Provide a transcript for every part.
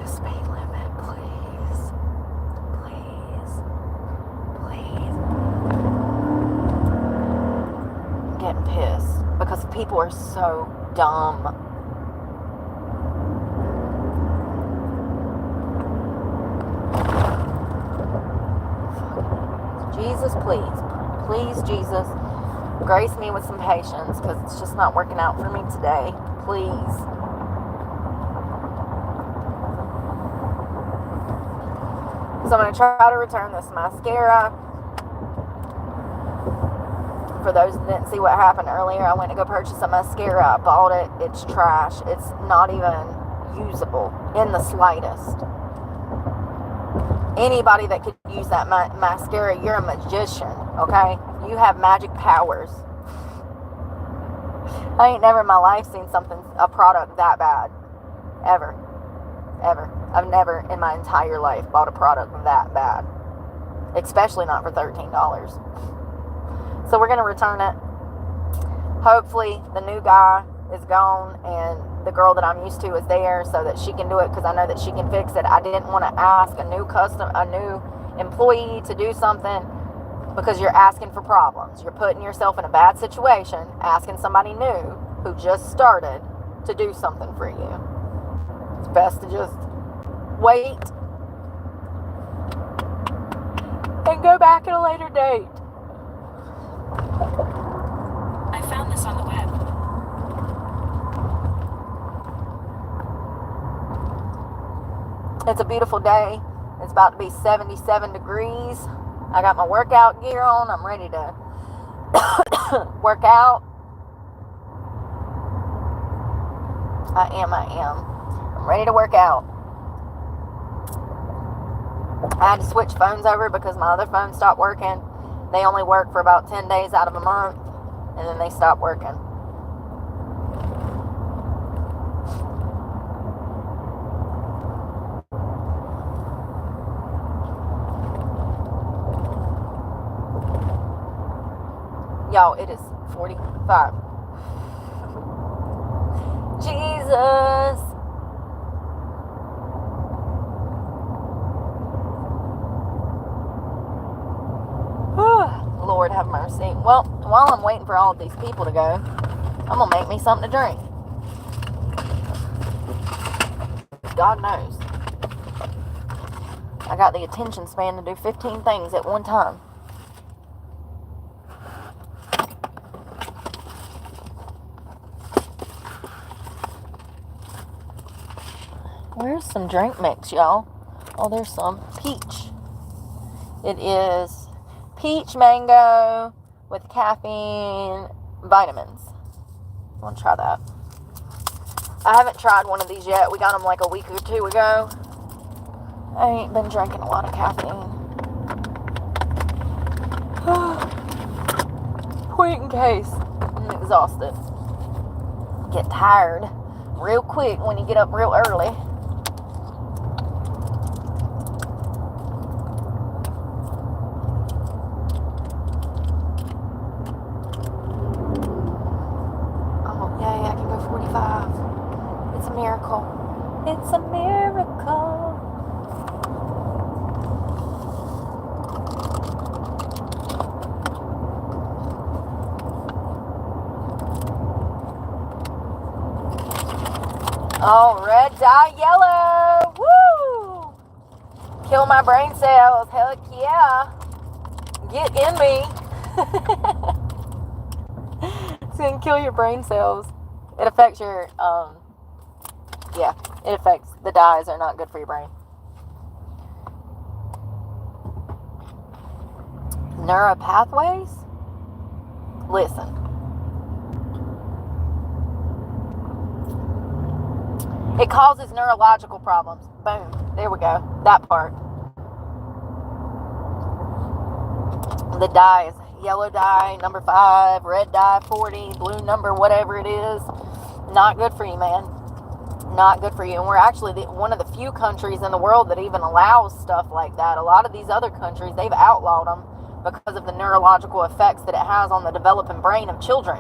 the speed limit, please. Please. Please. I'm getting pissed because people are so dumb. Jesus, please. Please, Jesus, grace me with some patience because it's just not working out for me today. Please. So I'm going to try to return this mascara. For those who didn't see what happened earlier, I went to go purchase a mascara. I bought it. It's trash. It's not even usable in the slightest. Anybody that could use that mascara, you're a magician, okay? You have magic powers. I ain't never in my life seen a product that bad. Ever. I've never in my entire life bought a product that bad. Especially not for $13. So we're going to return it. Hopefully the new guy is gone and the girl that I'm used to is there so that she can do it because I know that she can fix it. I didn't want to ask a new employee to do something because you're asking for problems. You're putting yourself in a bad situation, asking somebody new who just started to do something for you. It's best to just wait and go back at a later date. I found this on the web. It's a beautiful day. It's about to be 77 degrees. I got my workout gear on. I'm ready to work out. I am. I'm ready to work out. I had to switch phones over because my other phone stopped working. They only work for about 10 days out of a month, and then they stop working. Y'all, it is 45. Jesus. Lord have mercy. Well, while I'm waiting for all of these people to go, I'm going to make me something to drink. God knows. I got the attention span to do 15 things at one time. Where's some drink mix, y'all? Oh, there's some. Peach. It is peach mango with caffeine vitamins. I'm going to try that. I haven't tried one of these yet. We got them like a week or two ago. I ain't been drinking a lot of caffeine. Point in case. I'm exhausted. Get tired real quick when you get up real early. It's a miracle. Oh, red dye yellow. Woo! Kill my brain cells. Heck yeah. Get in me. It's going to kill your brain cells. It affects your, yeah, it affects, the dyes are not good for your brain. Neuropathways? Listen. It causes neurological problems. Boom. There we go. That part. The dyes. Yellow dye, number 5, red dye, 40, blue number, whatever it is. Not good for you, man. Not good for you. And we're actually one of the few countries in the world that even allows stuff like that. A lot of these other countries, they've outlawed them because of the neurological effects that it has on the developing brain of children.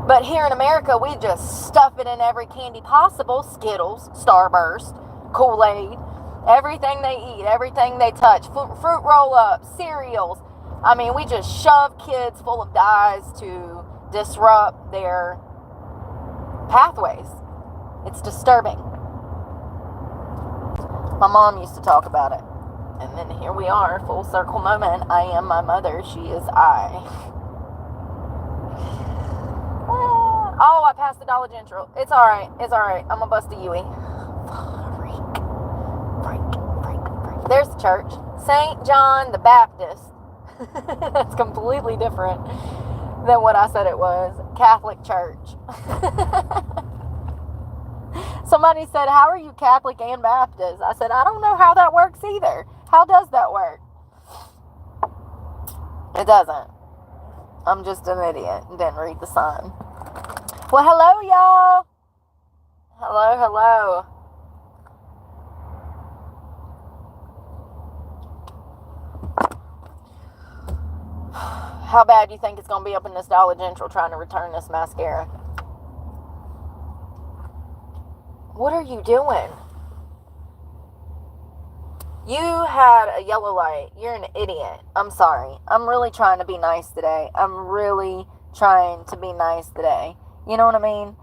But here in America, we just stuff it in every candy possible. Skittles, Starburst, Kool-Aid, everything they eat, everything they touch, fruit roll-ups, cereals. I mean, we just shove kids full of dyes to disrupt their pathways. It's disturbing. My mom used to talk about it. And then here we are, full circle moment. I am my mother, she is I. Oh, I passed the Dollar General. It's alright. It's alright. I'm gonna bust a Yui. Freak. There's the church. St. John the Baptist. That's completely different than what I said it was. Catholic Church. Somebody said, how are you Catholic and Baptist? I said, I don't know how that works either. How does that work? It doesn't. I'm just an idiot and didn't read the sign. Well, hello, y'all. Hello. How bad do you think it's going to be up in this Dollar General trying to return this mascara? What are you doing? You had a yellow light. You're an idiot. I'm sorry. I'm really trying to be nice today. You know what I mean?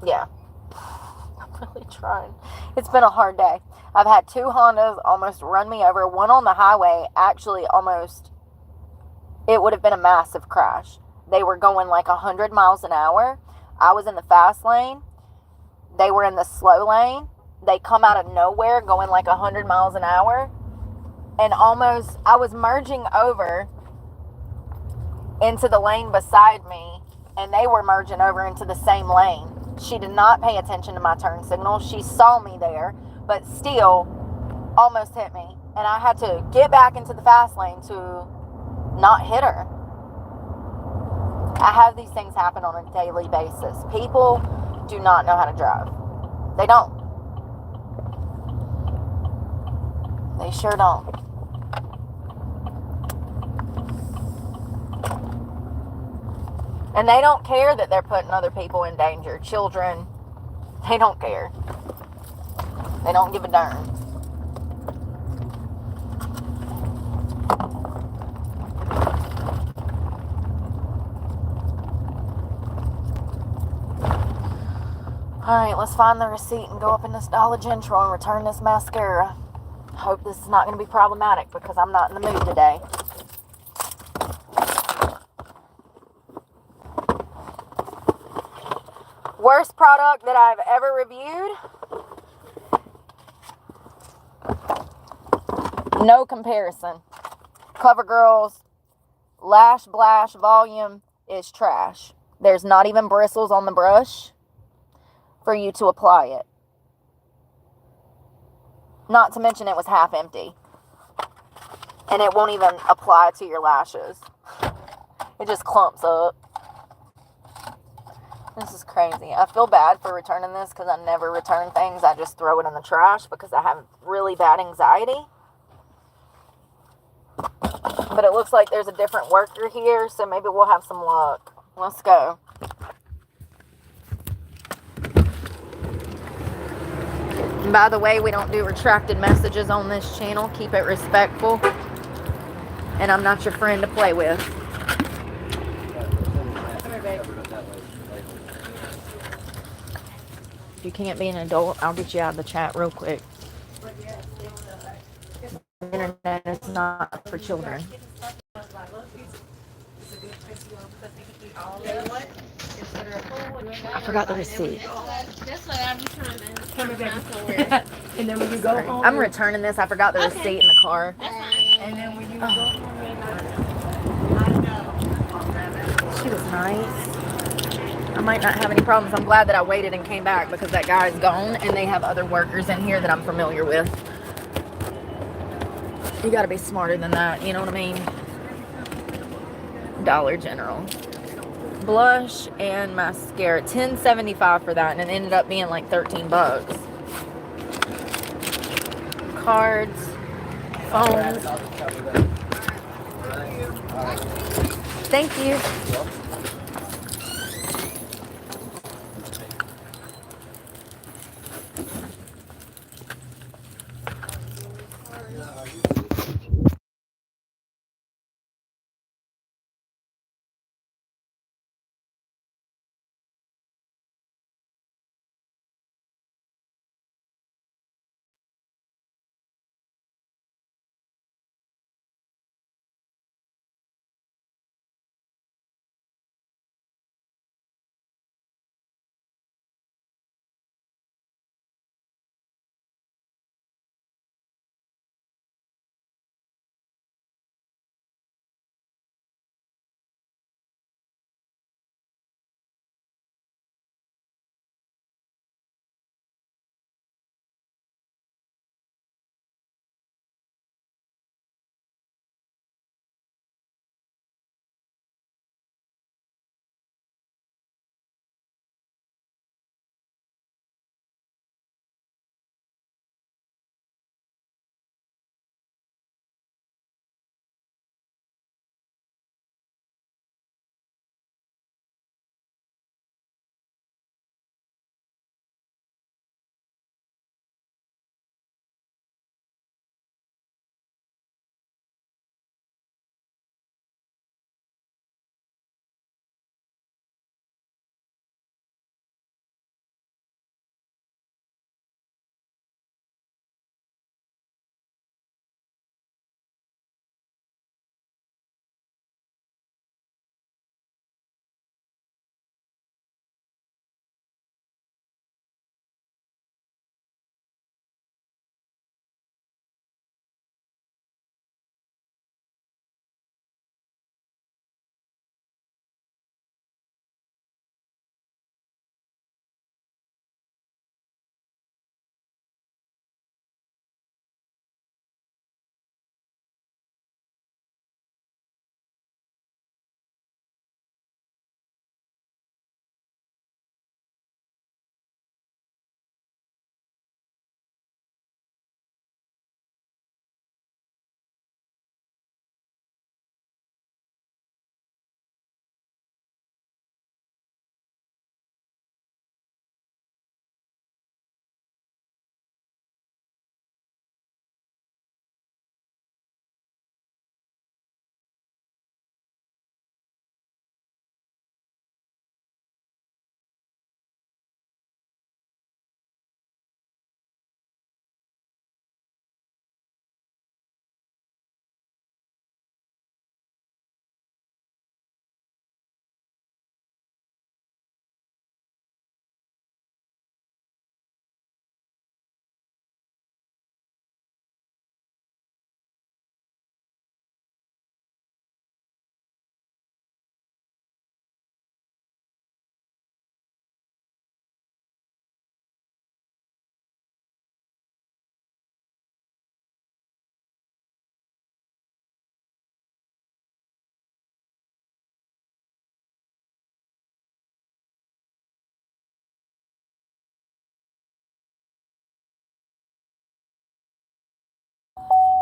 Yeah. I'm really trying. It's been a hard day. I've had 2 Hondas almost run me over. One on the highway, actually almost, it would have been a massive crash. They were going like 100 miles an hour. I was in the fast lane. They were in the slow lane. They come out of nowhere going like 100 miles an hour. And almost, I was merging over into the lane beside me. And they were merging over into the same lane. She did not pay attention to my turn signal. She saw me there, but still almost hit me. And I had to get back into the fast lane to not hit her. I have these things happen on a daily basis. People do not know how to drive. They don't. They sure don't. And they don't care that they're putting other people in danger. Children, they don't care. They don't give a darn. Alright, let's find the receipt and go up in this Dollar General and return this mascara. Hope this is not going to be problematic because I'm not in the mood today. Worst product that I've ever reviewed? No comparison. CoverGirl's Lash Blash Volume is trash. There's not even bristles on the brush for you to apply it. Not to mention it was half empty. And it won't even apply to your lashes. It just clumps up. This is crazy. I feel bad for returning this because I never return things. I just throw it in the trash because I have really bad anxiety. But it looks like there's a different worker here, so maybe we'll have some luck. Let's go. And by the way, we don't do retracted messages on this channel. Keep it respectful. And I'm not your friend to play with. If you can't be an adult, I'll get you out of the chat real quick. The internet is not for children. I forgot the receipt. That's what I'm trying to And then when you go home, I'm returning this. I forgot the receipt in the car. and then when you go home, She was nice. I might not have any problems. I'm glad that I waited and came back because that guy's gone and they have other workers in here that I'm familiar with. You gotta be smarter than that, you know what I mean? Dollar General. Blush and mascara. $10.75 for that, and it ended up being like $13. Cards. Phones. Thank you.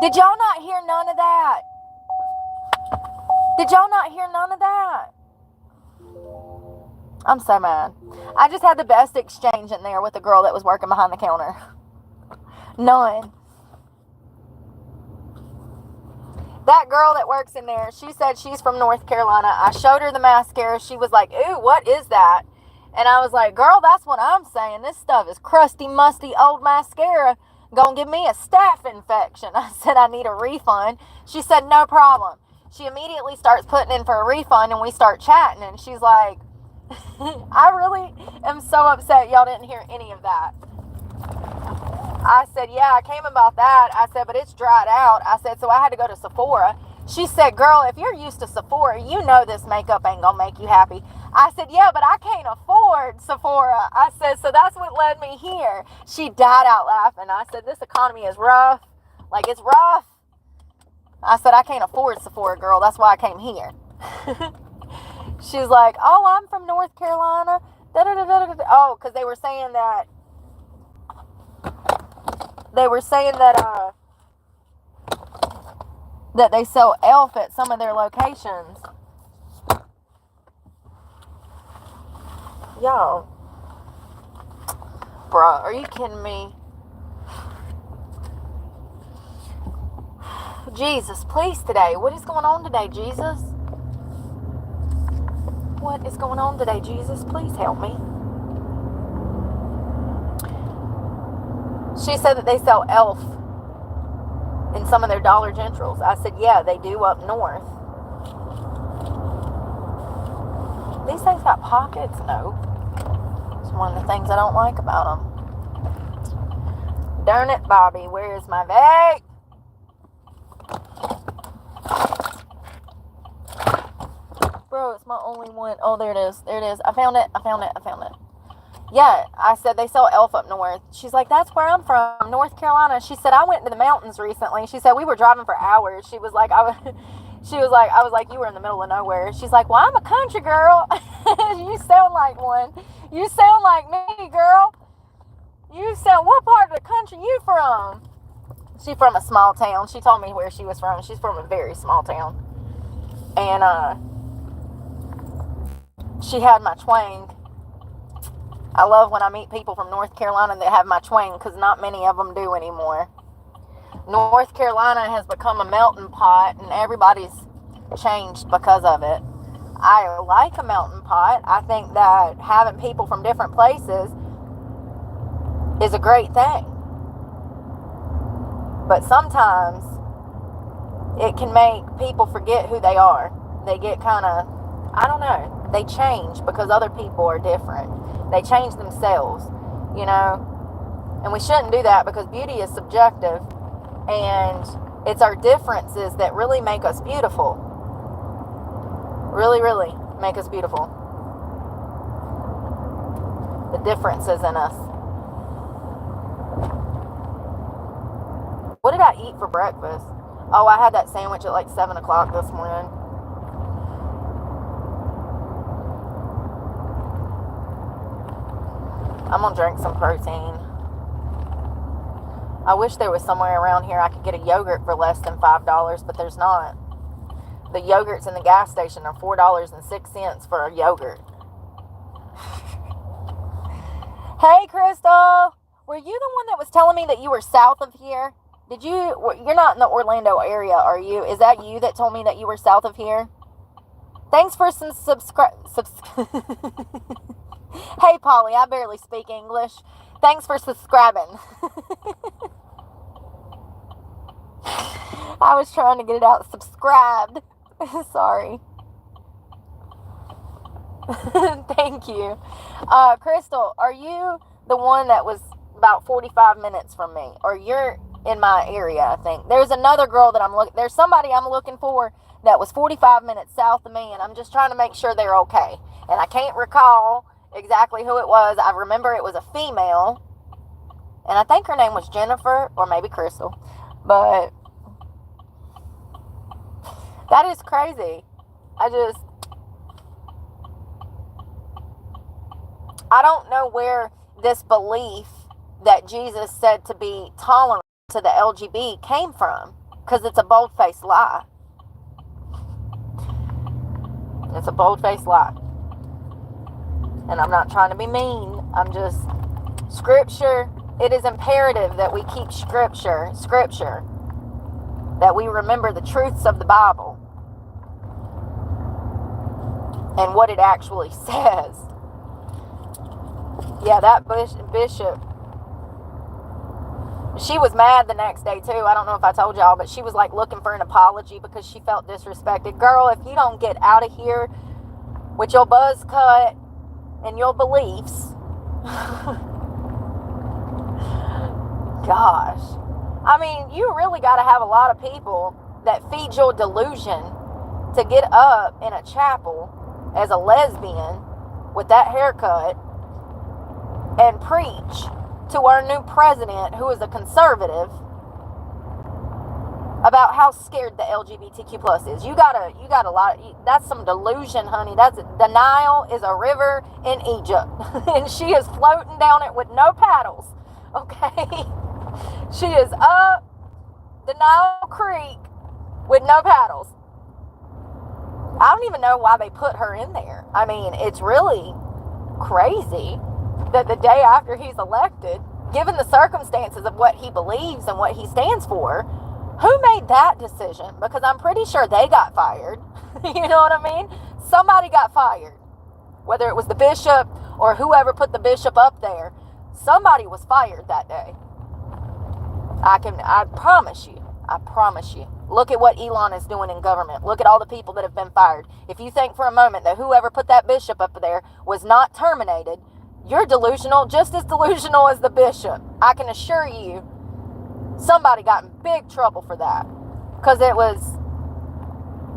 Did y'all not hear none of that? Did y'all not hear none of that? I'm so mad. I just had the best exchange in there with the girl that was working behind the counter. None. That girl that works in there, she said she's from North Carolina. I showed her the mascara. She was like, ooh, what is that? And I was like, girl, that's what I'm saying. This stuff is crusty, musty, old mascara. Gonna give me a staph infection. I said, I need a refund. She said, no problem. She immediately starts putting in for a refund, and we start chatting. And she's like, I really am so upset y'all didn't hear any of that. I said, yeah, I came about that. I said, but it's dried out. I said, so I had to go to Sephora. She said, girl, if you're used to Sephora, you know this makeup ain't gonna make you happy. I said, yeah, but I can't afford Sephora. I said, so that's what led me here. She died out laughing. I said, this economy is rough. Like, it's rough. I said, I can't afford Sephora, girl. That's why I came here. She's like, oh, I'm from North Carolina. Oh, because they were saying that that they sell elf at some of their locations. Yo. Bruh, are you kidding me? Jesus, please today. What is going on today, Jesus? What is going on today, Jesus? Please help me. She said that they sell elf in some of their Dollar Generals. I said, yeah, they do up north. These things got pockets? No. It's one of the things I don't like about them. Darn it, Bobby. Where is my vape? Bro, it's my only one. Oh, there it is. There it is. I found it. Yeah, I said they sell elf up north. She's like, that's where I'm from, North Carolina. She said, I went to the mountains recently. She said, we were driving for hours. She was like, I was like, you were in the middle of nowhere. She's like, well, I'm a country girl. You sound like one. You sound like me, girl. You sound, what part of the country you from? She's from a small town. She told me where she was from. She's from a very small town. And, she had my twang. I love when I meet people from North Carolina that have my twang, because not many of them do anymore. North Carolina has become a melting pot, and everybody's changed because of it. I like a melting pot. I think that having people from different places is a great thing. But sometimes it can make people forget who they are. They get kind of, I don't know, they change because other people are different. They change themselves, you know. And we shouldn't do that, because beauty is subjective. And it's our differences that really make us beautiful. Really, really make us beautiful. The differences in us. What did I eat for breakfast? Oh, I had that sandwich at like 7 o'clock this morning. I'm gonna drink some protein. I wish there was somewhere around here I could get a yogurt for less than $5, but there's not. The yogurts in the gas station are $4.06 for a yogurt. Hey, Crystal! Were you the one that was telling me that you were south of here? You're not in the Orlando area, are you? Is that you that told me that you were south of here? Thanks for some Hey, Polly, I barely speak English. Thanks for subscribing. I was trying to get it out subscribed. Sorry. Thank you. Crystal, are you the one that was about 45 minutes from me? Or you're in my area, I think. There's another girl that there's somebody I'm looking for that was 45 minutes south of me, and I'm just trying to make sure they're okay. And I can't recall exactly who it was. I remember it was a female, and I think her name was Jennifer, or maybe Crystal. But that is crazy. I don't know where this belief that Jesus said to be tolerant to the LGBT came from. Because it's a bold-faced lie. It's a bold-faced lie. And I'm not trying to be mean. I'm just... Scripture, it is imperative that we keep Scripture. That we remember the truths of the Bible. And what it actually says. Yeah, that bishop... She was mad the next day too. I don't know if I told y'all, but she was like looking for an apology because she felt disrespected. Girl, if you don't get out of here with your buzz cut and your beliefs, gosh. I mean, you really got to have a lot of people that feed your delusion to get up in a chapel as a lesbian with that haircut and preach to our new president, who is a conservative, about how scared the LGBTQ plus is. You got a lot. That's some delusion, honey. The Nile is a river in Egypt, and she is floating down it with no paddles. Okay, she is up the Nile Creek with no paddles. I don't even know why they put her in there. I mean, it's really crazy that the day after he's elected, given the circumstances of what he believes and what he stands for, who made that decision? Because I'm pretty sure they got fired. You know what I mean? Somebody got fired. Whether it was the bishop or whoever put the bishop up there, somebody was fired that day. I promise you. Look at what Elon is doing in government. Look at all the people that have been fired. If you think for a moment that whoever put that bishop up there was not terminated, you're delusional, just as delusional as the bishop. I can assure you, somebody got in big trouble for that. Because it was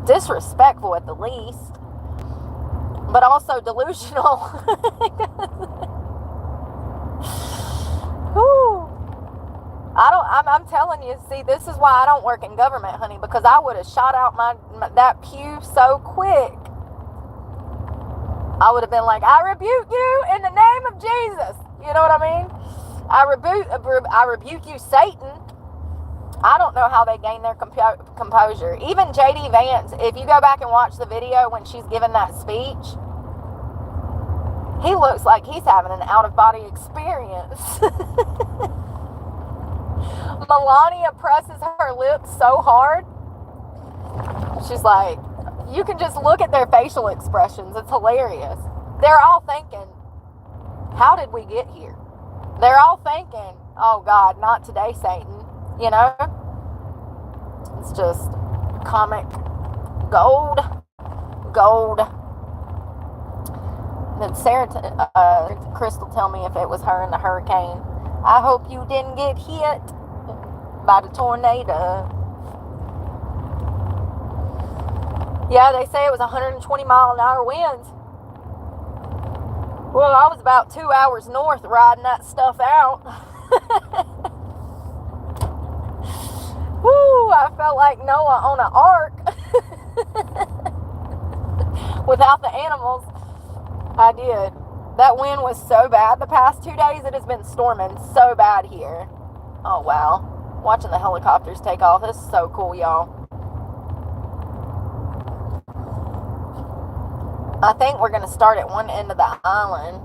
disrespectful at the least. But also delusional. Whew. I'm telling you, see, this is why I don't work in government, honey. Because I would have shot out that pew so quick. I would have been like, I rebuke you in the name of Jesus. You know what I mean? I rebuke you, Satan. I don't know how they gain their composure. Even J.D. Vance, if you go back and watch the video when she's giving that speech, he looks like he's having an out-of-body experience. Melania presses her lips so hard. She's like, you can just look at their facial expressions. It's hilarious. They're all thinking, how did we get here? They're all thinking, oh God, not today, Satan. You know? It's just comic gold. Then Crystal tell me if it was her in the hurricane. I hope you didn't get hit by the tornado. Yeah, they say it was 120 mile an hour winds. Well, I was about 2 hours north riding that stuff out. Woo, I felt like Noah on an ark. Without the animals. I did. That wind was so bad. The past 2 days it has been storming so bad here. Oh, wow. Watching the helicopters take off. This is so cool, y'all. I think we're going to start at one end of the island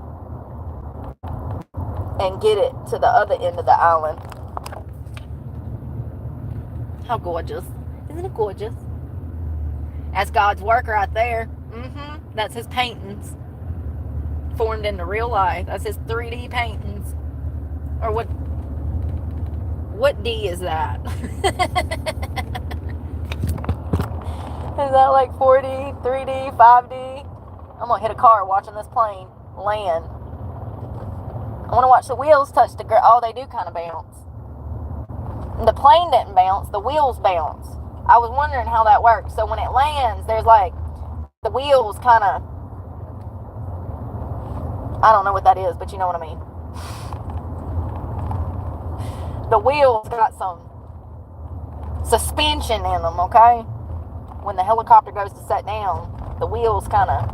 and get it to the other end of the island. How gorgeous. Isn't it gorgeous? That's God's work right there. That's his paintings. Formed into real life. That's his 3D paintings. Or what D is that? Is that like 4D, 3D, 5D? I'm going to hit a car watching this plane land. I want to watch the wheels touch the ground. Oh, they do kind of bounce. The plane didn't bounce. The wheels bounce. I was wondering how that works. So when it lands, there's like the wheels kind of... I don't know what that is, but you know what I mean. The wheels got some suspension in them, okay? When the helicopter goes to set down, the wheels kind of...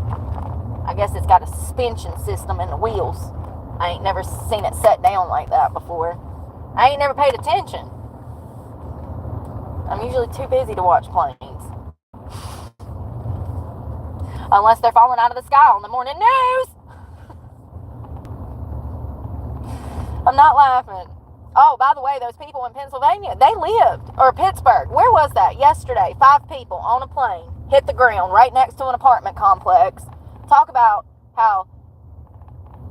I guess it's got a suspension system in the wheels. I ain't never seen it set down like that before. I ain't never paid attention. I'm usually too busy to watch planes. Unless they're falling out of the sky on the morning news. I'm not laughing. Oh, by the way, those people in Pennsylvania, they lived, or Pittsburgh, where was that? Yesterday, 5 people on a plane hit the ground right next to an apartment complex. Talk about how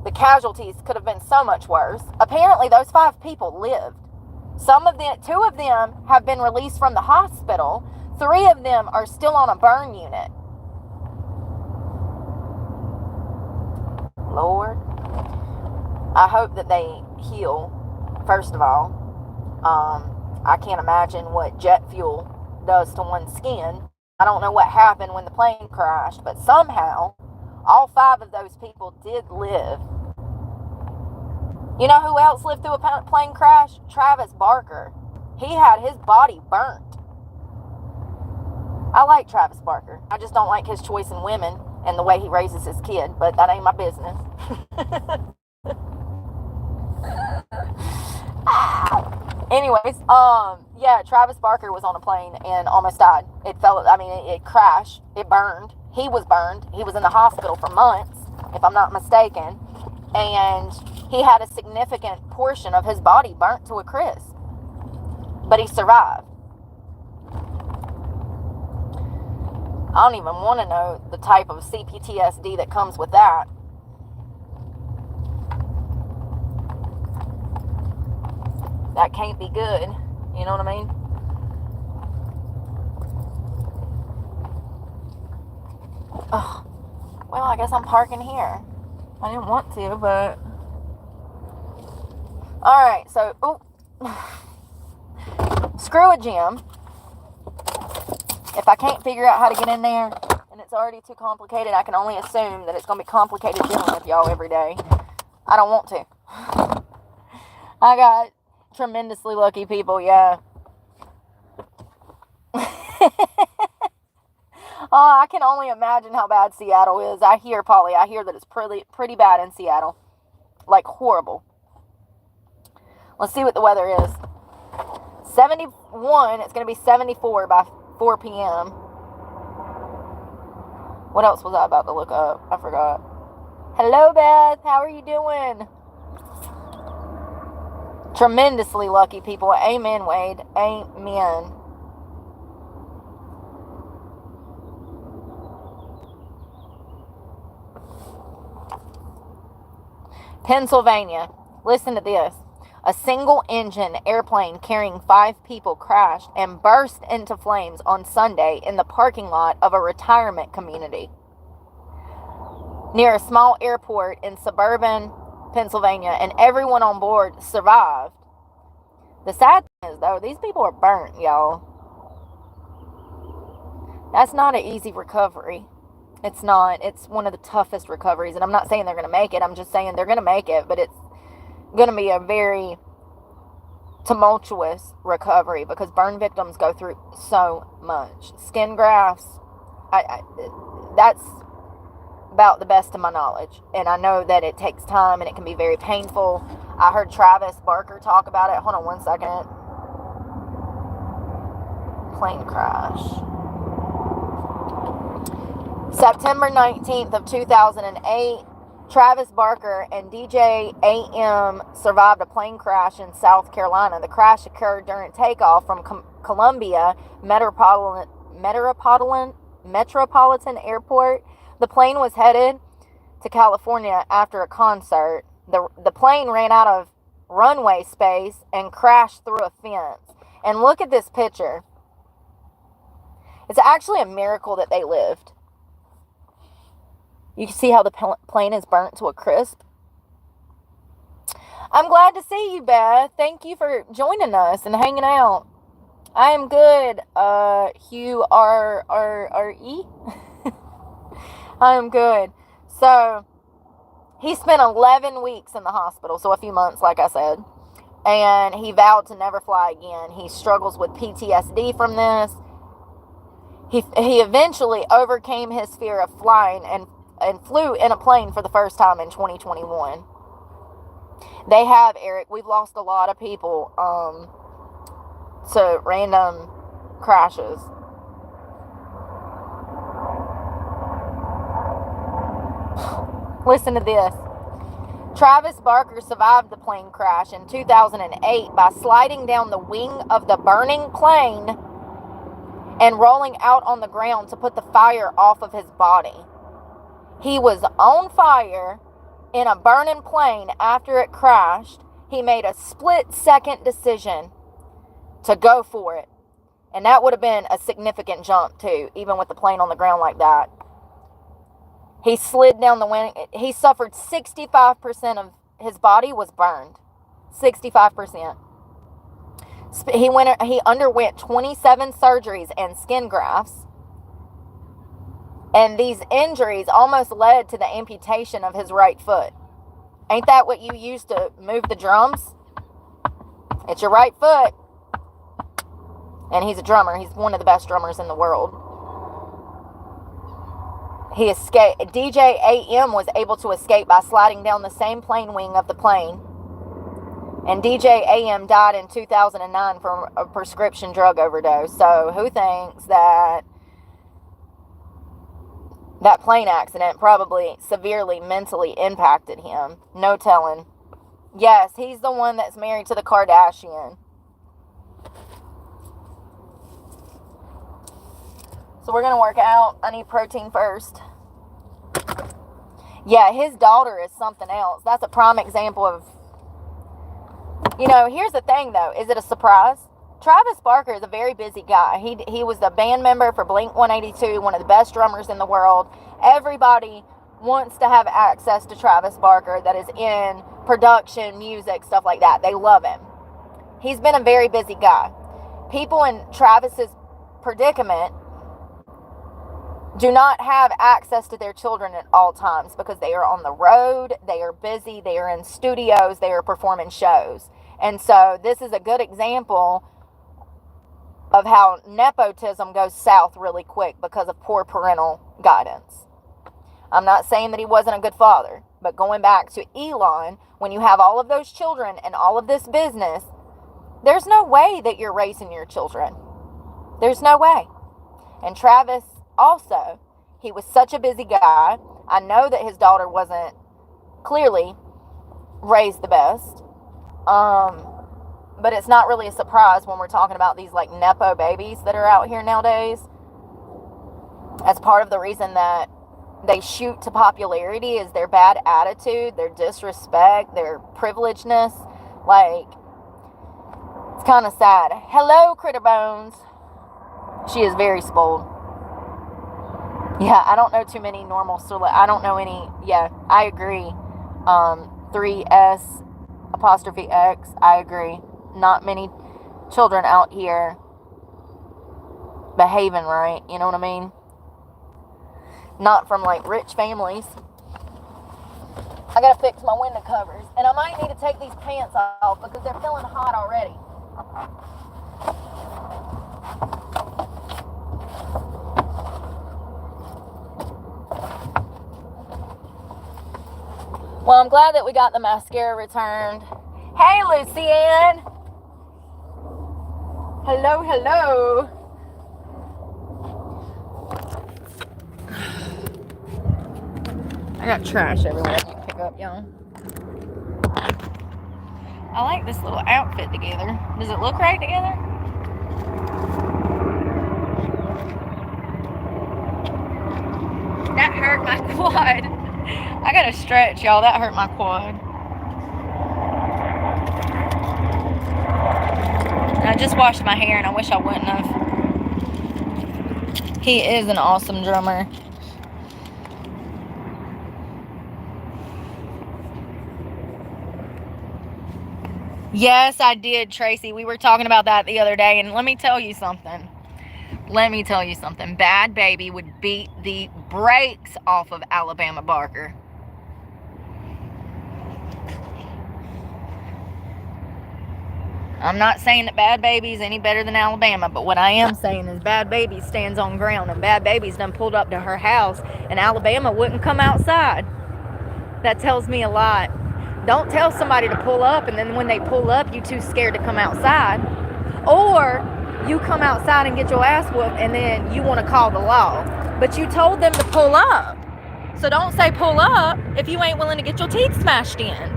the casualties could have been so much worse. Apparently, those 5 people lived. 2 of them have been released from the hospital. 3 of them are still on a burn unit. Lord, I hope that they heal. First of all, I can't imagine what jet fuel does to one's skin. I don't know what happened when the plane crashed, but somehow all 5 of those people did live. You know who else lived through a plane crash? Travis Barker. He had his body burnt. I like Travis Barker. I just don't like his choice in women and the way he raises his kid, but that ain't my business. Anyways, yeah, Travis Barker was on a plane and almost died. It crashed. It burned. He was burned. He was in the hospital for months, if I'm not mistaken. And he had a significant portion of his body burnt to a crisp. But he survived. I don't even want to know the type of PTSD that comes with that. That can't be good. You know what I mean? Oh, well, I guess I'm parking here. I didn't want to, but... Alright, so... Screw a gym. If I can't figure out how to get in there, and it's already too complicated, I can only assume that it's going to be complicated dealing with y'all every day. I don't want to. I got tremendously lucky people, yeah. Oh, I can only imagine how bad Seattle is. I hear that it's pretty bad in Seattle. Like, horrible. Let's see what the weather is. 71. It's going to be 74 by 4 p.m. What else was I about to look up? I forgot. Hello, Beth. How are you doing? Tremendously lucky people. Amen, Wade. Amen. Pennsylvania. Listen to this. A single-engine airplane carrying 5 people crashed and burst into flames on Sunday in the parking lot of a retirement community near a small airport in suburban Pennsylvania, and everyone on board survived. The sad thing is, though, these people are burnt, y'all. That's not an easy recovery. It's not. It's one of the toughest recoveries, and I'm not saying they're going to make it. I'm just saying they're going to make it, but it's going to be a very tumultuous recovery because burn victims go through so much. Skin grafts, that's about the best of my knowledge, and I know that it takes time and it can be very painful. I heard Travis Barker talk about it. Hold on one second. Plane crash. September 19th of 2008, Travis Barker and DJ AM survived a plane crash in South Carolina. The crash occurred during takeoff from Columbia Metropolitan Airport. The plane was headed to California after a concert. The plane ran out of runway space and crashed through a fence. And look at this picture. It's actually a miracle that they lived. You can see how the plane is burnt to a crisp. I'm glad to see you, Beth. Thank you for joining us and hanging out. I am good, Hugh R.E. I am good. So, he spent 11 weeks in the hospital, so a few months, like I said. And he vowed to never fly again. He struggles with PTSD from this. He eventually overcame his fear of flying and flew in a plane for the first time in 2021. They have, Eric, we've lost a lot of people to random crashes. Listen to this. Travis Barker survived the plane crash in 2008 by sliding down the wing of the burning plane and rolling out on the ground to put the fire off of his body. He was on fire in a burning plane after it crashed. He made a split-second decision to go for it. And that would have been a significant jump, too, even with the plane on the ground like that. He slid down the wing. He suffered 65% of his body was burned. 65%. He underwent 27 surgeries and skin grafts. And these injuries almost led to the amputation of his right foot. Ain't that what you use to move the drums? It's your right foot. And he's a drummer. He's one of the best drummers in the world. He escaped. DJ AM was able to escape by sliding down the same plane wing of the plane. And DJ AM died in 2009 from a prescription drug overdose. So who thinks that that plane accident probably severely mentally impacted him? No telling. Yes, he's the one that's married to the Kardashian. So we're going to work out. I need protein first. Yeah, his daughter is something else. That's a prime example of... You know, here's the thing, though. Is it a surprise? Travis Barker is a very busy guy. He was the band member for Blink-182, one of the best drummers in the world. Everybody wants to have access to Travis Barker that is in production, music, stuff like that. They love him. He's been a very busy guy. People in Travis's predicament do not have access to their children at all times because they are on the road, they are busy, they are in studios, they are performing shows. And so this is a good example of how nepotism goes south really quick because of poor parental guidance. I'm not saying that he wasn't a good father, but going back to Elon, when you have all of those children and all of this business, there's no way that you're raising your children. There's no way. And Travis also, he was such a busy guy. I know that his daughter wasn't clearly raised the best. But it's not really a surprise when we're talking about these like nepo babies that are out here nowadays. As part of the reason that they shoot to popularity is their bad attitude, their disrespect, their privilegedness. Like, it's kind of sad. Hello, Critter Bones. She is very spoiled. Yeah, I don't know too many normal I don't know any. Yeah, I agree. 3S apostrophe X. I agree. Not many children out here behaving right. You know what I mean? Not from like rich families. I gotta fix my window covers, and I might need to take these pants off because they're feeling hot already. Well, I'm glad that we got the mascara returned. Hey, Lucianne. Hello, hello. I got trash everywhere I can pick up, y'all. I like this little outfit together. Does it look right together? That hurt my quad. I gotta stretch, y'all. That hurt my quad. I just washed my hair and I wish I wouldn't have. He is an awesome drummer. Yes, I did, Tracy. We were talking about that the other day, and let me tell you something. Bad Baby would beat the brakes off of Alabama Barker. I'm not saying that Bad Baby's any better than Alabama, but what I am saying is Bad Baby stands on ground, and Bad Baby's done pulled up to her house, and Alabama wouldn't come outside. That tells me a lot. Don't tell somebody to pull up, and then when they pull up, you too scared to come outside. Or you come outside and get your ass whooped, and then you want to call the law. But you told them to pull up. So don't say pull up if you ain't willing to get your teeth smashed in.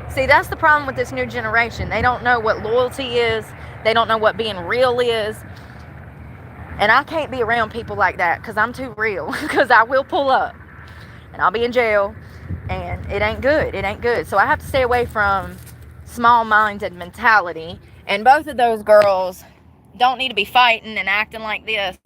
See, that's the problem with this new generation. They don't know what loyalty is. They don't know what being real is. And I can't be around people like that because I'm too real. Because I will pull up. And I'll be in jail. And it ain't good. It ain't good. So I have to stay away from small-minded mentality. And both of those girls don't need to be fighting and acting like this.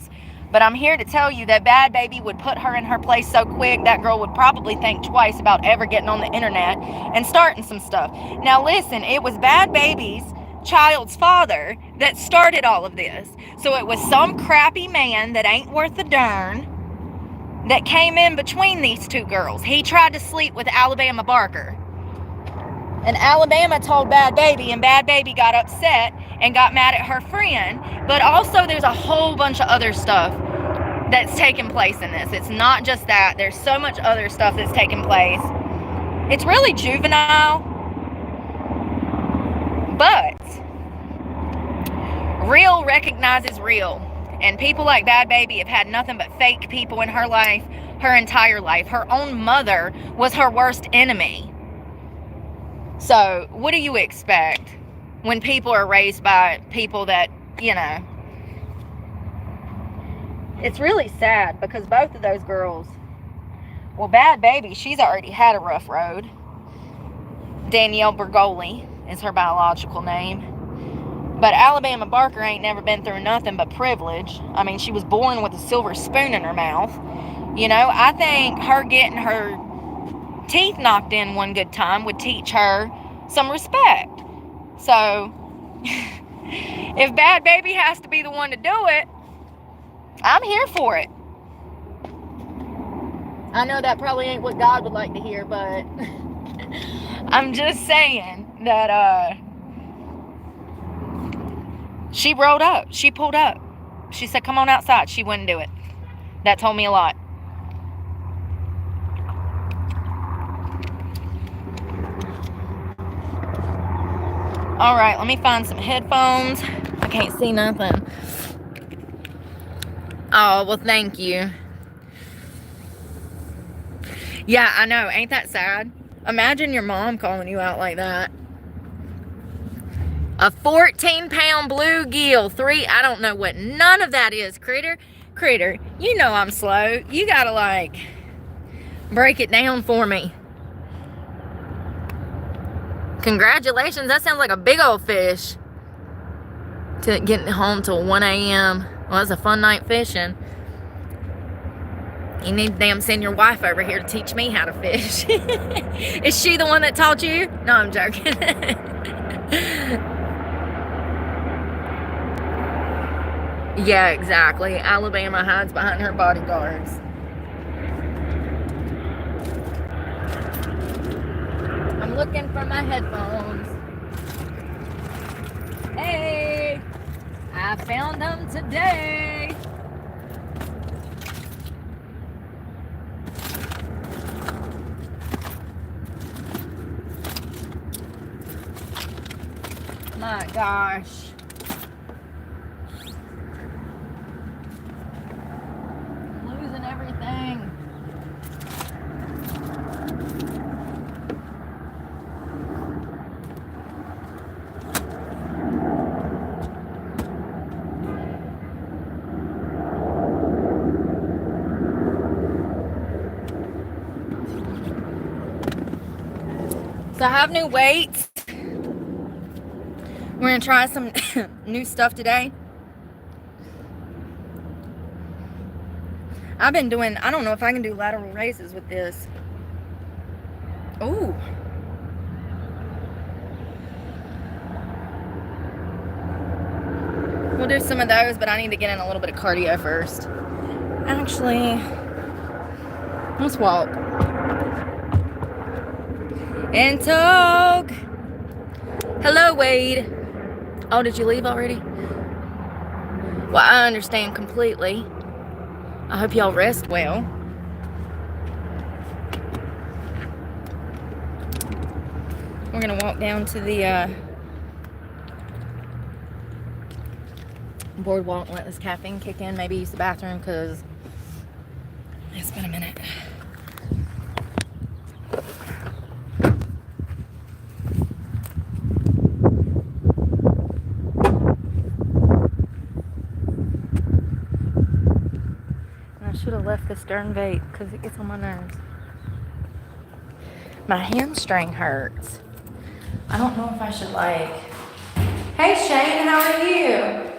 But I'm here to tell you that Bad Baby would put her in her place so quick, that girl would probably think twice about ever getting on the internet and starting some stuff. Now listen, it was Bad Baby's child's father that started all of this. So it was some crappy man that ain't worth a darn that came in between these two girls. He tried to sleep with Alabama Barker. And Alabama told Bad Baby, and Bad Baby got upset and got mad at her friend. But also there's a whole bunch of other stuff that's taking place in this. It's not just that. There's so much other stuff that's taking place. It's really juvenile. But real recognizes real. And people like Bad Baby have had nothing but fake people in her life, her entire life. Her own mother was her worst enemy. So, what do you expect when people are raised by people that, you know? It's really sad because both of those girls, well, Bad Baby, she's already had a rough road. Danielle Bergoli is her biological name. But Alabama Barker ain't never been through nothing but privilege. I mean, she was born with a silver spoon in her mouth. You know, I think her getting her teeth knocked in one good time would teach her some respect. So if Bad Baby has to be the one to do it, I'm here for it. I know that probably ain't what God would like to hear, but I'm just saying that she rolled up. She pulled up. She said, come on outside. She wouldn't do it. That told me a lot. All right, let me find some headphones. I can't see nothing. Oh, well, thank you. Yeah, I know. Ain't that sad? Imagine your mom calling you out like that. A 14-pound bluegill. I don't know what none of that is. Critter, you know I'm slow. You gotta, like, break it down for me. Congratulations, that sounds like a big old fish. To getting home till 1 a.m. Well, that's a fun night fishing. You need to damn send your wife over here to teach me how to fish. Is she the one that taught you? No, I'm joking. Yeah, exactly. Alabama hides behind her bodyguards. I'm looking for my headphones. Hey, I found them today. My gosh. Losing everything. So I have new weights. We're going to try some new stuff today. I've been doing, I don't know if I can do lateral raises with this. Ooh. We'll do some of those, but I need to get in a little bit of cardio first. Actually, let's walk. And talk. Hello, Wade. Oh, did you leave already? Well, I understand completely. I hope y'all rest well. We're gonna walk down to the Bored won't let this caffeine kick in. Maybe use the bathroom because it's been a minute. And I should have left this darn vape because it gets on my nerves. My hamstring hurts. I don't know if I should like... Hey Shane, how are you?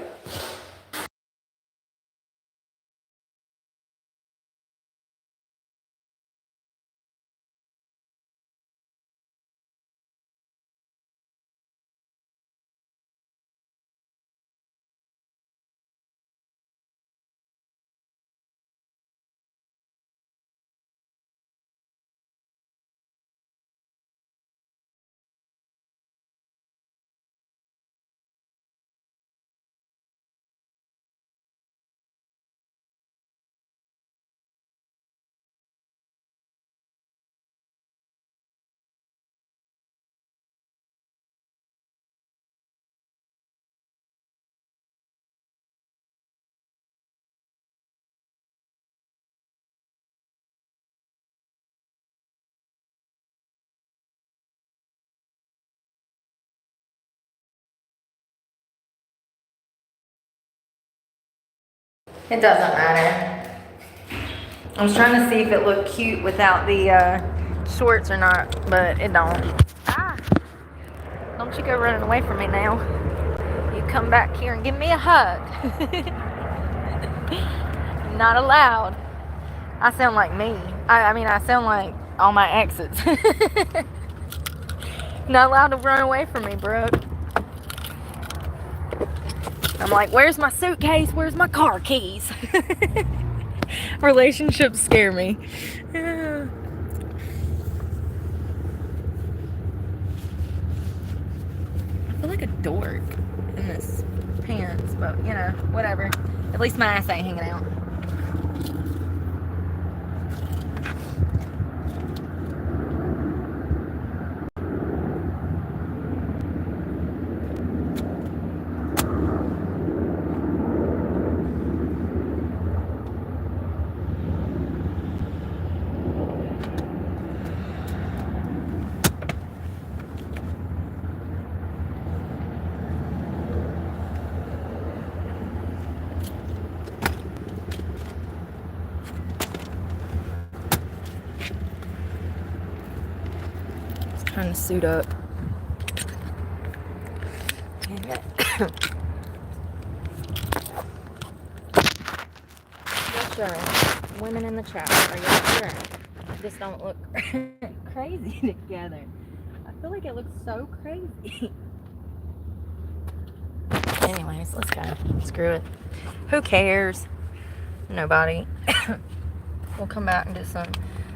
It doesn't matter. I was trying to see if it looked cute without the shorts or not, but it don't. Ah! Don't you go running away from me now. You come back here and give me a hug. Not allowed. I sound like me. I mean, I sound like all my exes. Not allowed to run away from me, Brooke. I'm like, where's my suitcase? Where's my car keys? Relationships scare me. Yeah. I feel like a dork in this pants, but you know, whatever. At least my ass ain't hanging out. Trying to suit up. Yes, sure. Women in the chat, are you sure? Just don't look crazy together. I feel like it looks so crazy. Anyways, let's go. Screw it. Who cares? Nobody. We'll come back and do some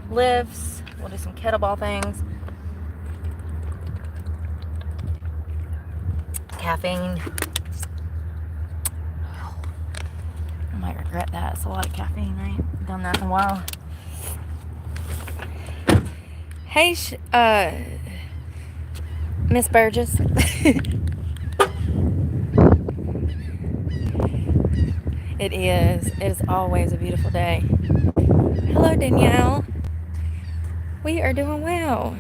lifts. We'll do some kettlebell things. Caffeine. I might regret that. It's a lot of caffeine, right? Done that in a while. Hey, Miss Burgess. It is. It is always a beautiful day. Hello, Danielle. We are doing well.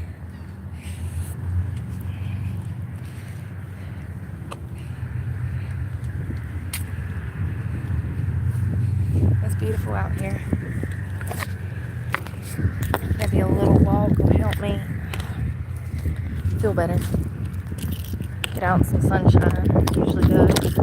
It's beautiful out here. Maybe a little walk will help me feel better. Get out in some sunshine. It usually does.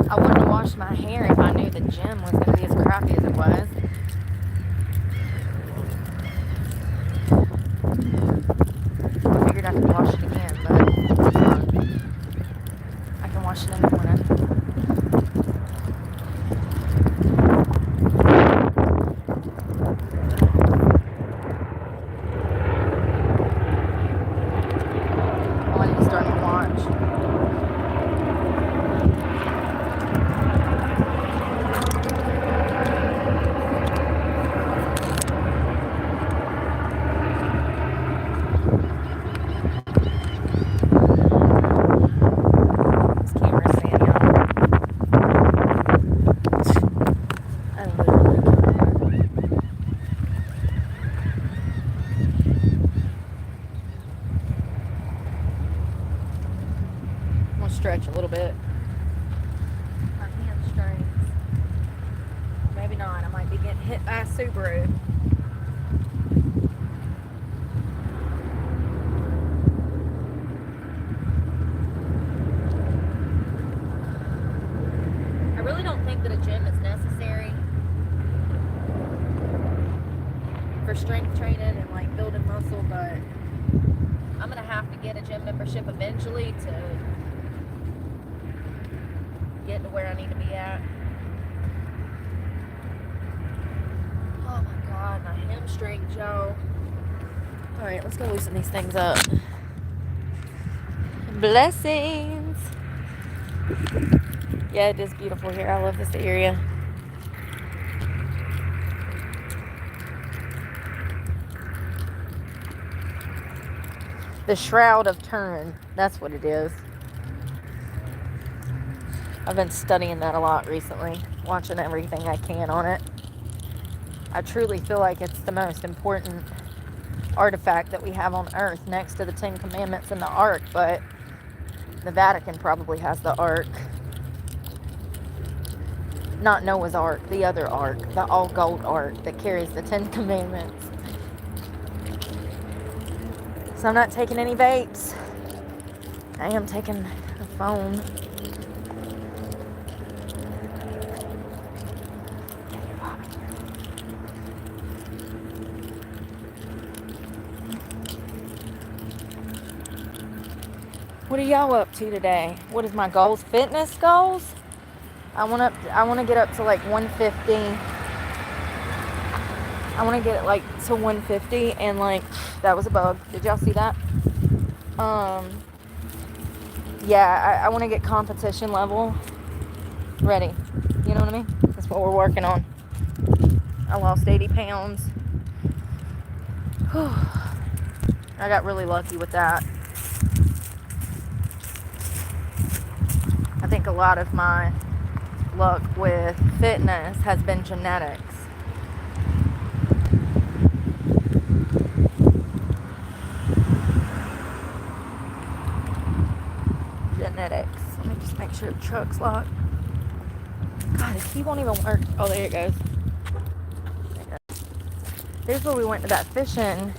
I wouldn't have washed my hair if I knew the gym was going to be as crappy as it was. I figured I could wash it again, but it's fine. I can wash it in the morning. Oh, I need to start my watch. maybe not. I might be getting hit by a Subaru. I really don't think that a gym is necessary for strength training and like building muscle, but I'm gonna have to get a gym membership eventually to get to where I need to be at. Oh my God, my hamstring, Joe. All right, let's go loosen these things up. Blessings. Yeah, it is beautiful here. I love this area. The Shroud of Turin. That's what it is. I've been studying that a lot recently, watching everything I can on it. I truly feel like it's the most important artifact that we have on Earth, next to the Ten Commandments and the Ark, but the Vatican probably has the Ark. Not Noah's Ark, the other Ark, the all-gold Ark that carries the Ten Commandments. So I'm not taking any vapes. I am taking a phone. What are y'all up to today? What is my goals? Fitness goals? I want to get up to like 150. I want to get it like to 150, and like that was a bug. Did y'all see that? Yeah, I want to get competition level ready. You know what I mean? That's what we're working on. I lost 80 pounds. Whew. I got really lucky with that. I think a lot of my luck with fitness has been genetics. Genetics. Let me just make sure the truck's locked. God, this key won't even work. Oh, there it goes. There it goes. There's where we went to that fishing.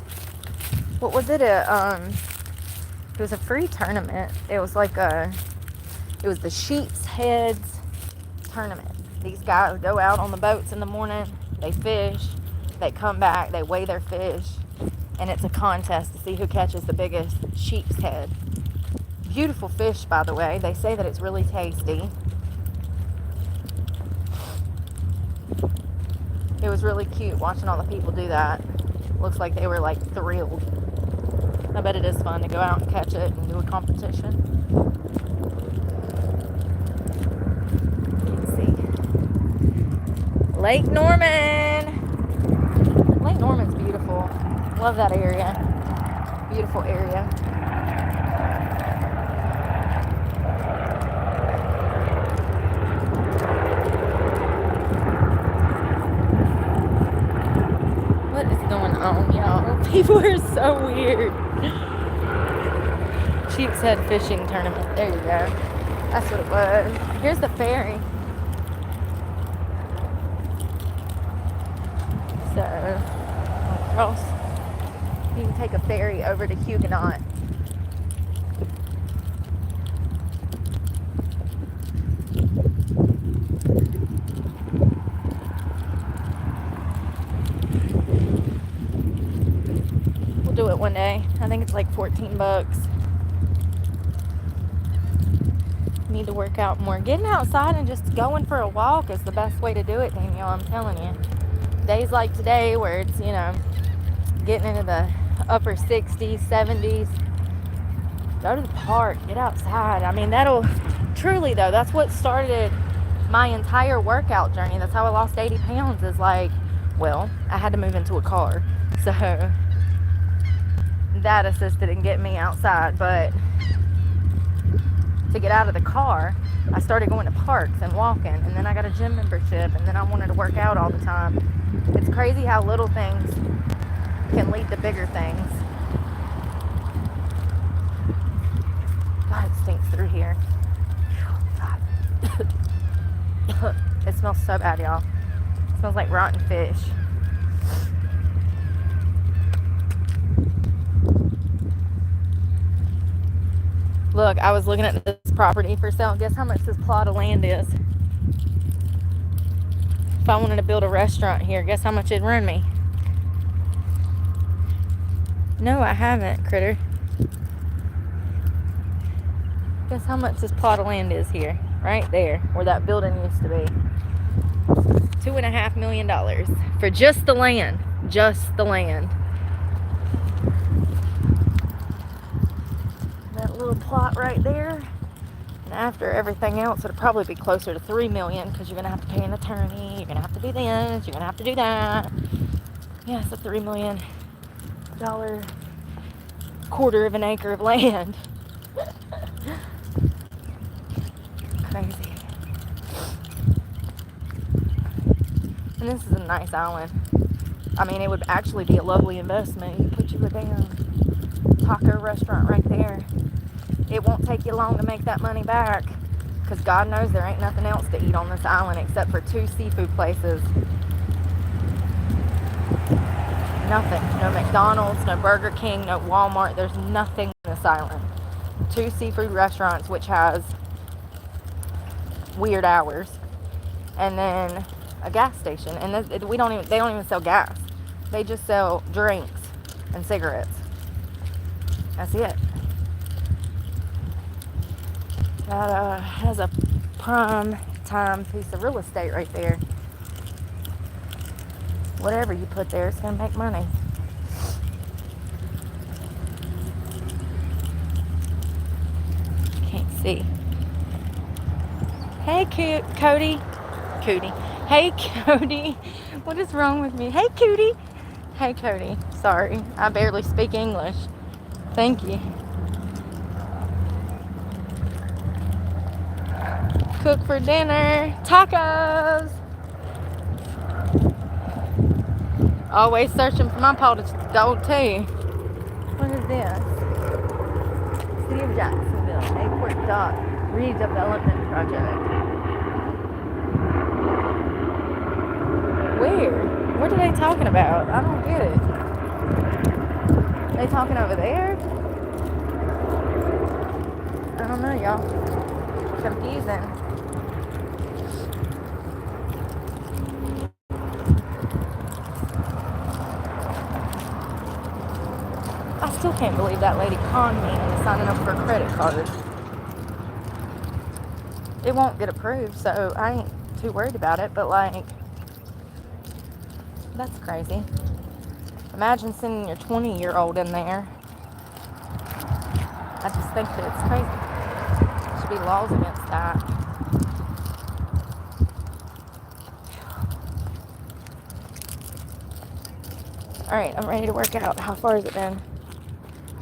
What was it? It was a free tournament. It was like it was the Sheep's Heads tournament. These guys go out on the boats in the morning, they fish, they come back, they weigh their fish, and it's a contest to see who catches the biggest sheep's head. Beautiful fish, by the way. They say that it's really tasty. It was really cute watching all the people do that. Looks like they were like thrilled. I bet it is fun to go out and catch it and do a competition. Lake Norman. Lake Norman's beautiful. Love that area. Beautiful area. What is going on, y'all? People are so weird. Sheep's Head fishing tournament. There you go. That's what it was. Here's the ferry. So, across, you can take a ferry over to Huguenot. We'll do it one day. I think it's like $14. Need to work out more. Getting outside and just going for a walk is the best way to do it, Danielle, I'm telling you. Days like today where it's, you know, getting into the upper 60s, 70s, go to the park, get outside. I mean, that'll, truly though, that's what started my entire workout journey. That's how I lost 80 pounds is like, well, I had to move into a car. So that assisted in getting me outside. But to get out of the car, I started going to parks and walking, and then I got a gym membership, and then I wanted to work out all the time. It's crazy how little things can lead to bigger things. God, it stinks through here. God. It smells so bad, y'all. smells like rotten fish. Look, I was looking at this property for sale. Guess how much this plot of land is? If I wanted to build a restaurant here, guess how much it'd run me? No, I haven't, critter. Guess how much this plot of land is here? Right there, where that building used to be. $2.5 million for just the land. Just the land. That little plot right there. And after everything else, it'll probably be closer to $3 million because you're going to have to pay an attorney. You're going to have to do this. You're going to have to do that. Yeah, it's a $3 million quarter of an acre of land. Crazy. And this is a nice island. I mean, it would actually be a lovely investment. You put you a damn taco restaurant right there. It won't take you long to make that money back, because God knows there ain't nothing else to eat on this island except for 2 seafood places. Nothing. No McDonald's, no Burger King, no Walmart. There's nothing on this island. 2 seafood restaurants, which has weird hours, and then a gas station. And they don't even sell gas. They just sell drinks and cigarettes. That's it. That has a prime time piece of real estate right there. Whatever you put there, it's gonna make money. Can't see. Hey, Cody. Cootie. Hey, Cody. What is wrong with me? Hey, Cootie. Hey, Cody. Sorry, I barely speak English. Thank you. Cook for dinner. Tacos. Always searching for my potted dog too. What is this? City of Jacksonville, Airport Dock Redevelopment Project. Where? What are they talking about? I don't get it. They talking over there? I don't know, y'all. Confusing. I still can't believe that lady conned me into signing up for a credit card. It won't get approved, so I ain't too worried about it, but like, that's crazy. Imagine sending your 20-year-old in there. I just think that it's crazy. There should be laws against that. Alright, I'm ready to work out. How far has it been?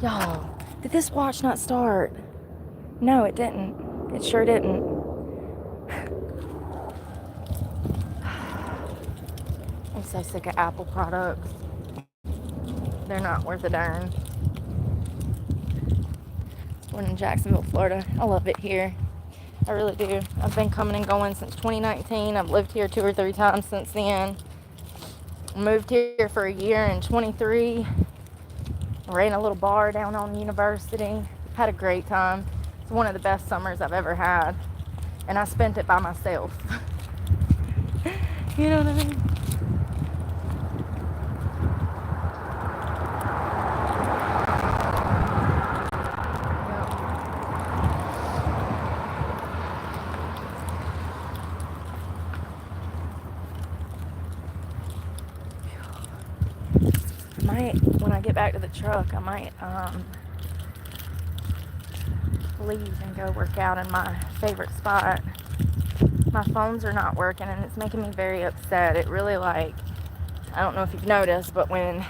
Y'all, did this watch not start? No, it didn't. It sure didn't. I'm so sick of Apple products. They're not worth a darn. We're in Jacksonville, Florida. I love it here. I really do. I've been coming and going since 2019. I've lived here 2 or 3 times since then. Moved here for a year in 23. Ran a little bar down on University. Had a great time. It's one of the best summers I've ever had. And I spent it by myself. You know what I mean? When I get back to the truck, I might leave and go work out in my favorite spot. My phones are not working and it's making me very upset. It really, like, I don't know if you've noticed, but when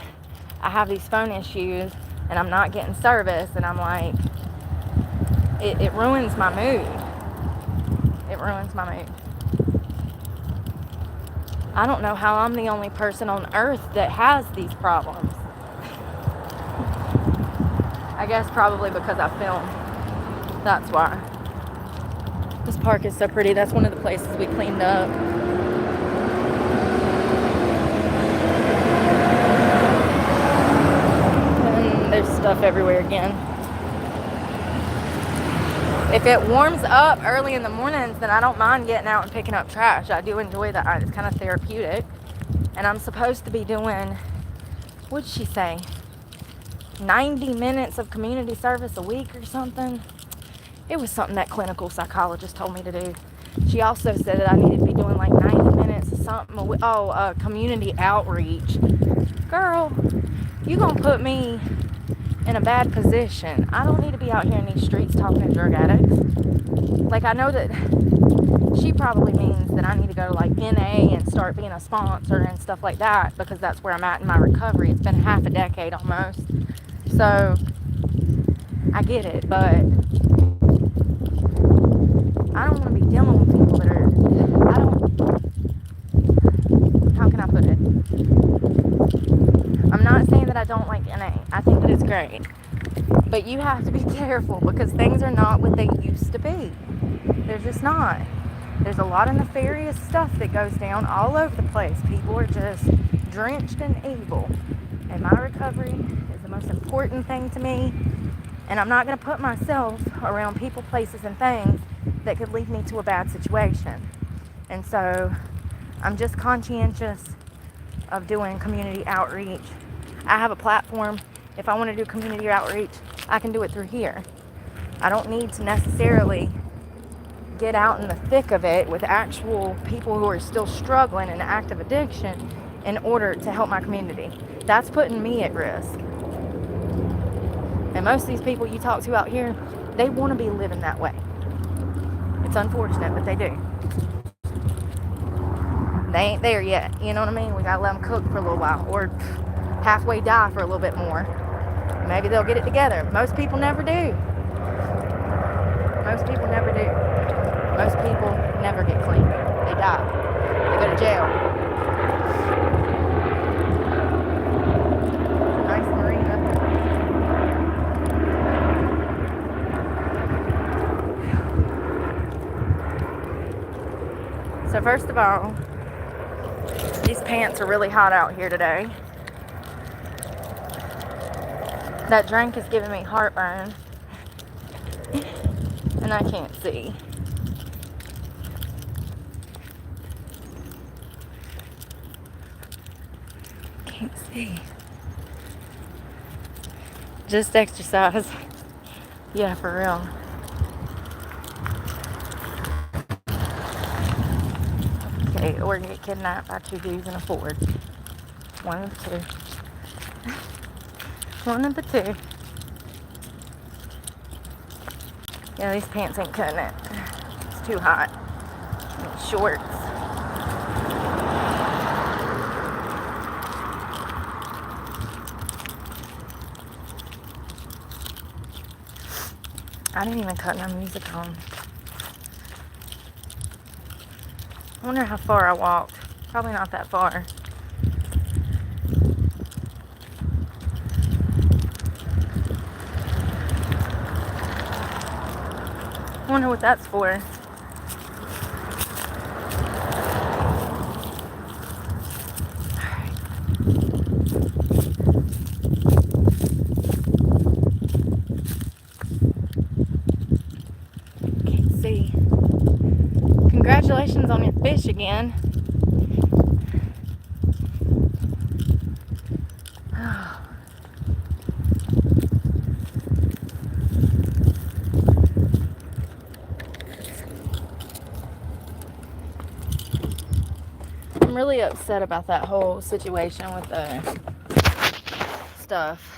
I have these phone issues and I'm not getting service, and I'm like, it ruins my mood. It ruins my mood. I don't know how I'm the only person on earth that has these problems. I guess probably because I film. That's why. This park is so pretty. That's one of the places we cleaned up. stuff everywhere again. If it warms up early in the mornings, then I don't mind getting out and picking up trash. I do enjoy that. It's kind of therapeutic. And I'm supposed to be doing, what'd she say, 90 minutes of community service a week or something. It was something that clinical psychologist told me to do. She also said that I needed to be doing like 90 minutes of something. Community outreach. Girl, you gonna put me in a bad position. I don't need to be out here in these streets talking to drug addicts. Like, I know that she probably means that I need to go to like NA and start being a sponsor and stuff like that, because that's where I'm at in my recovery. It's been half a decade almost. So I get it, but I don't want to be dealing with people that are, how can I put it? I'm not saying that I don't like NA. I think that it's great. But you have to be careful, because things are not what they used to be. They're just not. There's a lot of nefarious stuff that goes down all over the place. People are just drenched in evil. And my recovery is the most important thing to me. And I'm not going to put myself around people, places, and things that could lead me to a bad situation. And so I'm just conscientious of doing community outreach. I have a platform. If I want to do community outreach, I can do it through here. I don't need to necessarily get out in the thick of it with actual people who are still struggling in active addiction in order to help my community. That's putting me at risk. And most of these people you talk to out here, they want to be living that way. It's unfortunate, but they do. They ain't there yet, you know what I mean? We gotta let them cook for a little while, or halfway die for a little bit more. Maybe they'll get it together. Most people never do. Most people never do. Most people never get clean. They die. They go to jail. Nice marina. So first of all, these pants are really hot out here today. That drink is giving me heartburn. And I can't see. Can't see. Just exercise. Yeah, for real. Okay, or get kidnapped by two dudes in a Ford. One of the two. One of the two. Yeah, these pants ain't cutting it. It's too hot. And shorts. I didn't even cut my music on. I wonder how far I walked. Probably not that far. I wonder what that's for. Can't see. Congratulations on your fish again. I'm really upset about that whole situation with the stuff.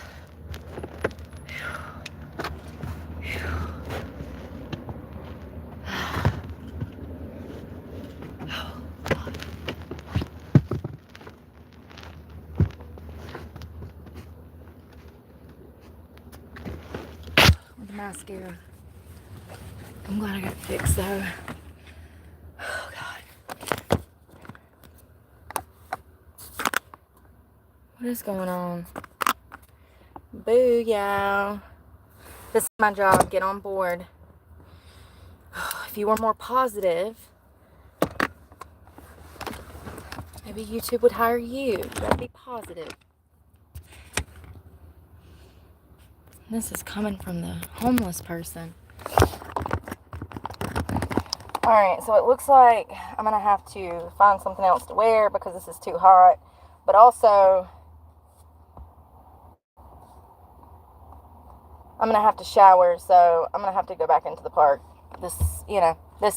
With the mascara. I'm glad I got it fixed though. Oh God. What is going on? Booyah. This is my job. Get on board. If you were more positive, maybe YouTube would hire you. You gotta be positive. This is coming from the homeless person. Alright, so it looks like I'm going to have to find something else to wear because this is too hot. But also, I'm going to have to shower, so I'm going to have to go back into the park. This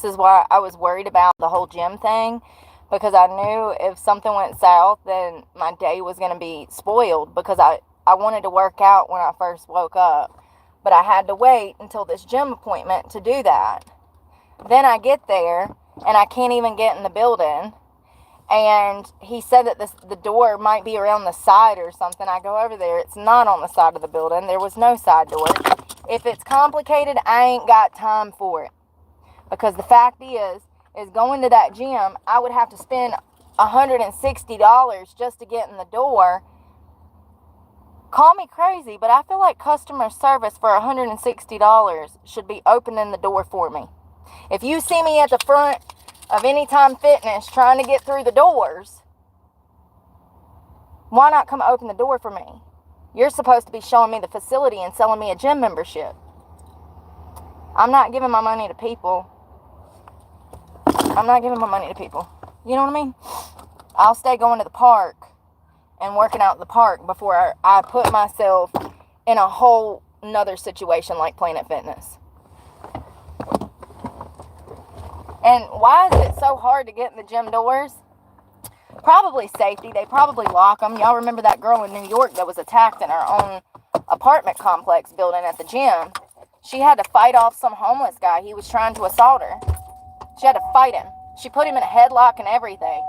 is why I was worried about the whole gym thing, because I knew if something went south, then my day was going to be spoiled, because I wanted to work out when I first woke up. But I had to wait until this gym appointment to do that. Then I get there, and I can't even get in the building. And he said that the door might be around the side or something. I go over there. It's not on the side of the building. There was no side door. If it's complicated, I ain't got time for it. Because the fact is going to that gym, I would have to spend $160 just to get in the door. Call me crazy, but I feel like customer service for $160 should be opening the door for me. If you see me at the front of Anytime Fitness trying to get through the doors, why not come open the door for me? You're supposed to be showing me the facility and selling me a gym membership. I'm not giving my money to people. You know what I mean? I'll stay going to the park and working out in the park before I put myself in a whole nother situation like Planet Fitness. And why is it so hard to get in the gym doors? Probably safety. They probably lock them. Y'all remember that girl in New York that was attacked in her own apartment complex building at the gym? She had to fight off some homeless guy. He was trying to assault her. She had to fight him. She put him in a headlock and everything.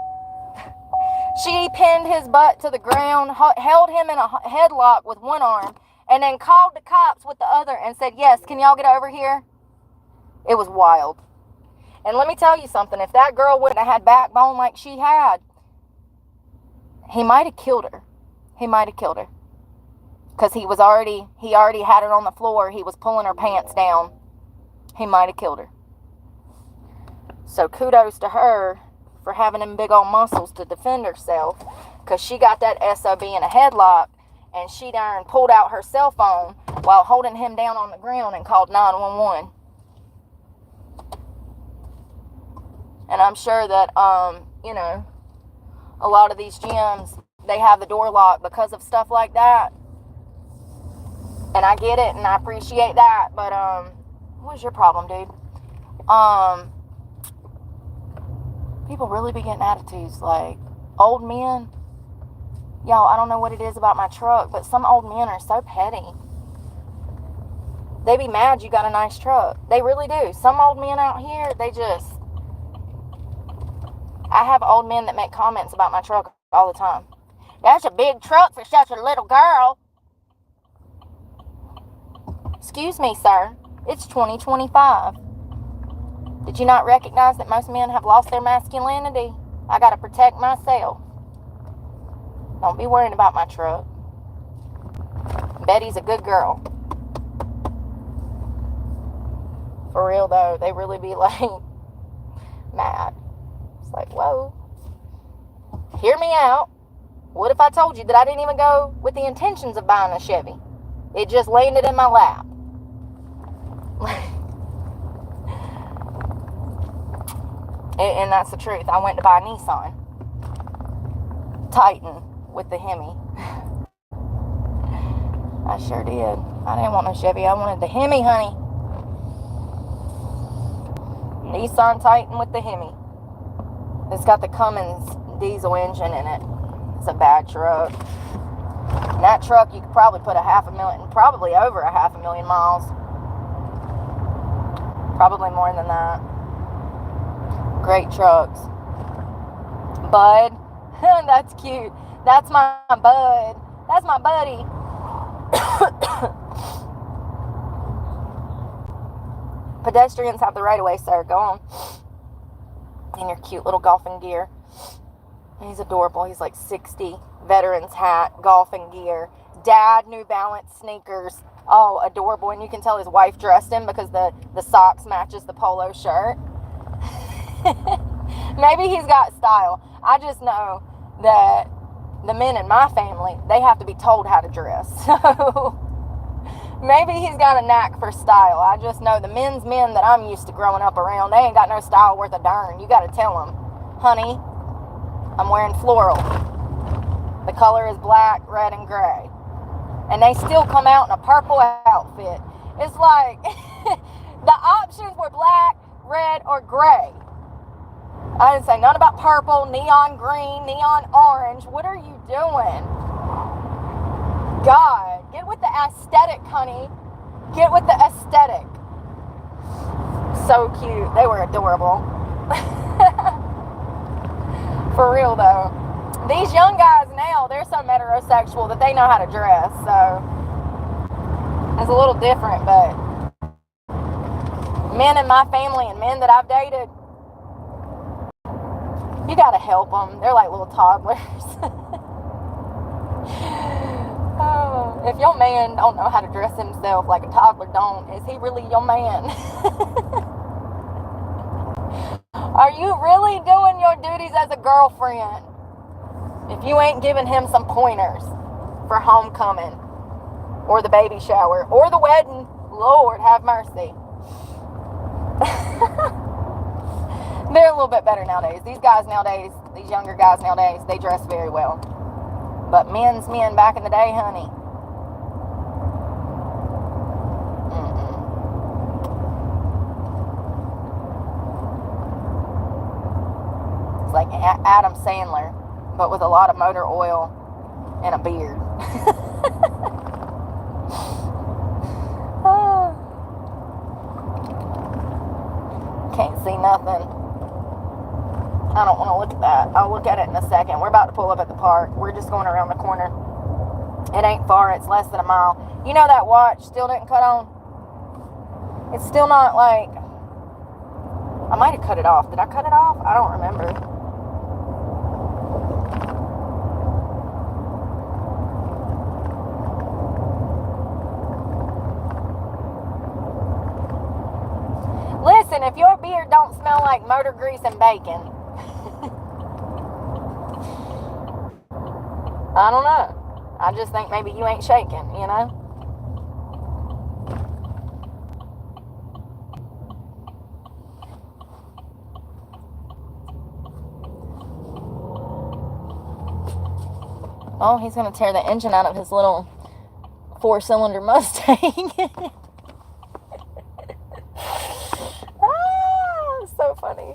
She pinned his butt to the ground, held him in a headlock with one arm, and then called the cops with the other and said, "Yes, can y'all get over here?" It was wild. And let me tell you something. If that girl wouldn't have had backbone like she had, he might have killed her. Because he already had her on the floor. He was pulling her pants down. He might have killed her. So kudos to her for having them big old muscles to defend herself. Because she got that SOB in a headlock. And she darn pulled out her cell phone while holding him down on the ground and called 911. And I'm sure that, a lot of these gyms, they have the door locked because of stuff like that. And I get it, and I appreciate that. But, what's your problem, dude? People really be getting attitudes like old men. Y'all, I don't know what it is about my truck, but some old men are so petty. They be mad you got a nice truck. They really do. Some old men out here, I have old men that make comments about my truck all the time. "That's a big truck for such a little girl." Excuse me, sir. It's 2025. Did you not recognize that most men have lost their masculinity? I gotta protect myself. Don't be worrying about my truck. Betty's a good girl. For real though, they really be like mad. It's like, whoa. Hear me out. What if I told you that I didn't even go with the intentions of buying a Chevy? It just landed in my lap. And that's the truth. I went to buy a Nissan Titan with the Hemi. I sure did. I didn't want no Chevy. I wanted the Hemi, honey. Nissan Titan with the Hemi. It's got the Cummins diesel engine in it. It's a bad truck. And that truck, you could probably put probably over 500,000 miles. Probably more than that. Great trucks. Bud. That's cute. That's my bud. That's my buddy. Pedestrians have the right of way, sir. Go on. In your cute little golfing gear. He's adorable. He's like 60. Veteran's hat, golfing gear. Dad, New Balance sneakers. Oh, adorable. And you can tell his wife dressed him because the socks matches the polo shirt. Maybe he's got style. I just know that the men in my family, they have to be told how to dress. So Maybe he's got a knack for style. I just know the men's men that I'm used to growing up around, they ain't got no style worth a darn. You got to tell them, honey, I'm wearing floral. The color is black, red, and gray. And they still come out in a purple outfit. It's like the options were black, red, or gray. I didn't say nothing about purple, neon green, neon orange. What are you doing? God, get with the aesthetic, honey. Get with the aesthetic. So cute. They were adorable. For real, though. These young guys now, they're so heterosexual that they know how to dress. So, it's a little different, but men in my family and men that I've dated, you gotta help them. They're like little toddlers. Oh, if your man don't know how to dress himself like a toddler don't, is he really your man? Are you really doing your duties as a girlfriend if you ain't giving him some pointers for homecoming or the baby shower or the wedding? Lord have mercy. They're a little bit better nowadays. These guys nowadays, these younger guys nowadays, they dress very well. But men's men back in the day, honey. It's like Adam Sandler, but with a lot of motor oil and a beard. Can't see nothing. I don't want to look at that. I'll look at it in a second. We're about to pull up at the park. We're just going around the corner. It ain't far. It's less than a mile. You know that watch still didn't cut on? It's still not like... I might have cut it off. Did I cut it off? I don't remember. Listen, if your beard don't smell like motor grease and bacon... I don't know. I just think maybe you ain't shaking, you know? Oh, he's going to tear the engine out of his little 4-cylinder Mustang. Ah, so funny.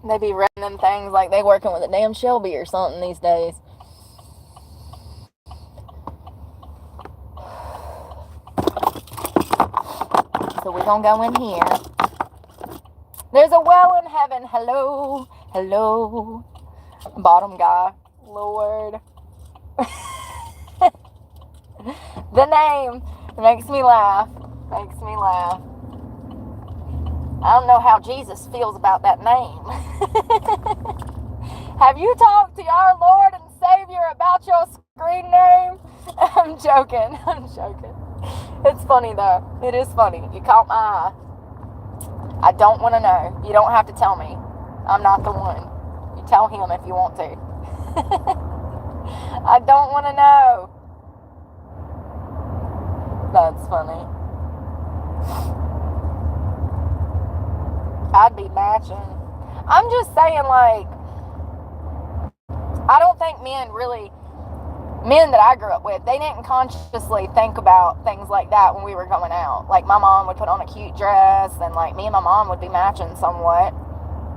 They be running them things like they working with a damn Shelby or something these days. So we're going to go in here. There's a well in heaven. Hello. Hello. Bottom guy. Lord. The name makes me laugh. Makes me laugh. I don't know how Jesus feels about that name. Have you talked to our Lord and Savior about your screen name? I'm joking. I'm joking. It's funny though. It is funny. You caught my eye. I don't want to know. You don't have to tell me. I'm not the one. You tell him if you want to. I don't want to know. That's funny. I'd be matching. I'm just saying, like, I don't think men that I grew up with, they didn't consciously think about things like that when we were going out. Like, my mom would put on a cute dress, and, like, me and my mom would be matching somewhat.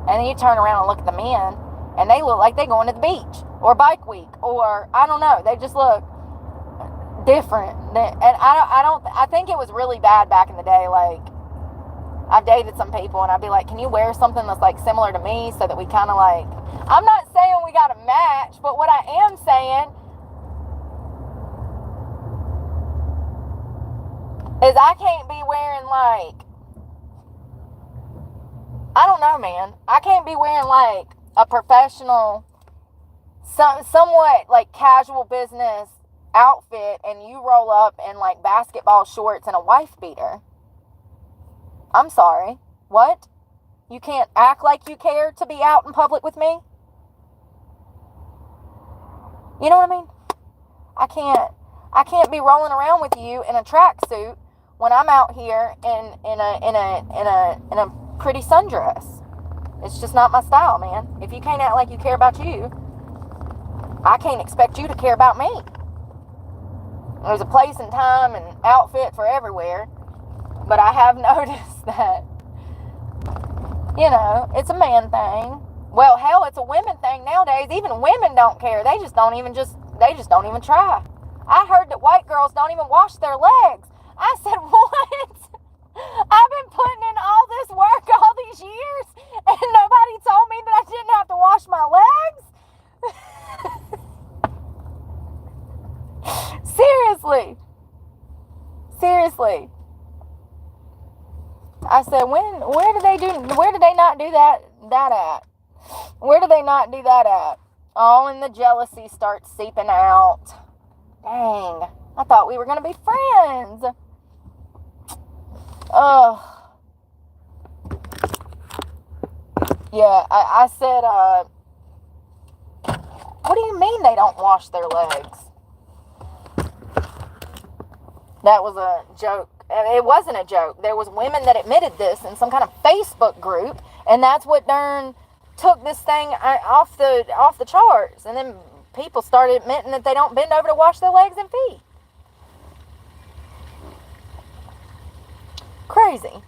And then you turn around and look at the men, and they look like they going to the beach, or bike week, or, I don't know, they just look different. And I think it was really bad back in the day, like, I've dated some people and I'd be like, can you wear something that's like similar to me so that we kind of like, I'm not saying we got to match, but what I am saying is I can't be wearing like, I don't know, man. I can't be wearing like a professional, somewhat like casual business outfit and you roll up in like basketball shorts and a wife beater. I'm sorry. What? You can't act like you care to be out in public with me? You know what I mean? I can't be rolling around with you in a tracksuit when I'm out here in a pretty sundress. It's just not my style, man. If you can't act like you care about you, I can't expect you to care about me. There's a place and time and outfit for everywhere, but I have noticed that, you know, it's a man thing. Well, hell, it's a women thing nowadays. Even women don't care. They just don't even try. I heard that white girls don't even wash their legs. I said, what? I've been putting in all this work all these years, and nobody told me that I didn't have to wash my legs? Seriously. I said, where do they not do that at? Where do they not do that at? Oh, and the jealousy starts seeping out. Dang, I thought we were going to be friends. Ugh. Yeah, I said, what do you mean they don't wash their legs? That was a joke. It wasn't a joke. There was women that admitted this in some kind of Facebook group, and that's what darn took this thing off the charts. And then people started admitting that they don't bend over to wash their legs and feet. Crazy.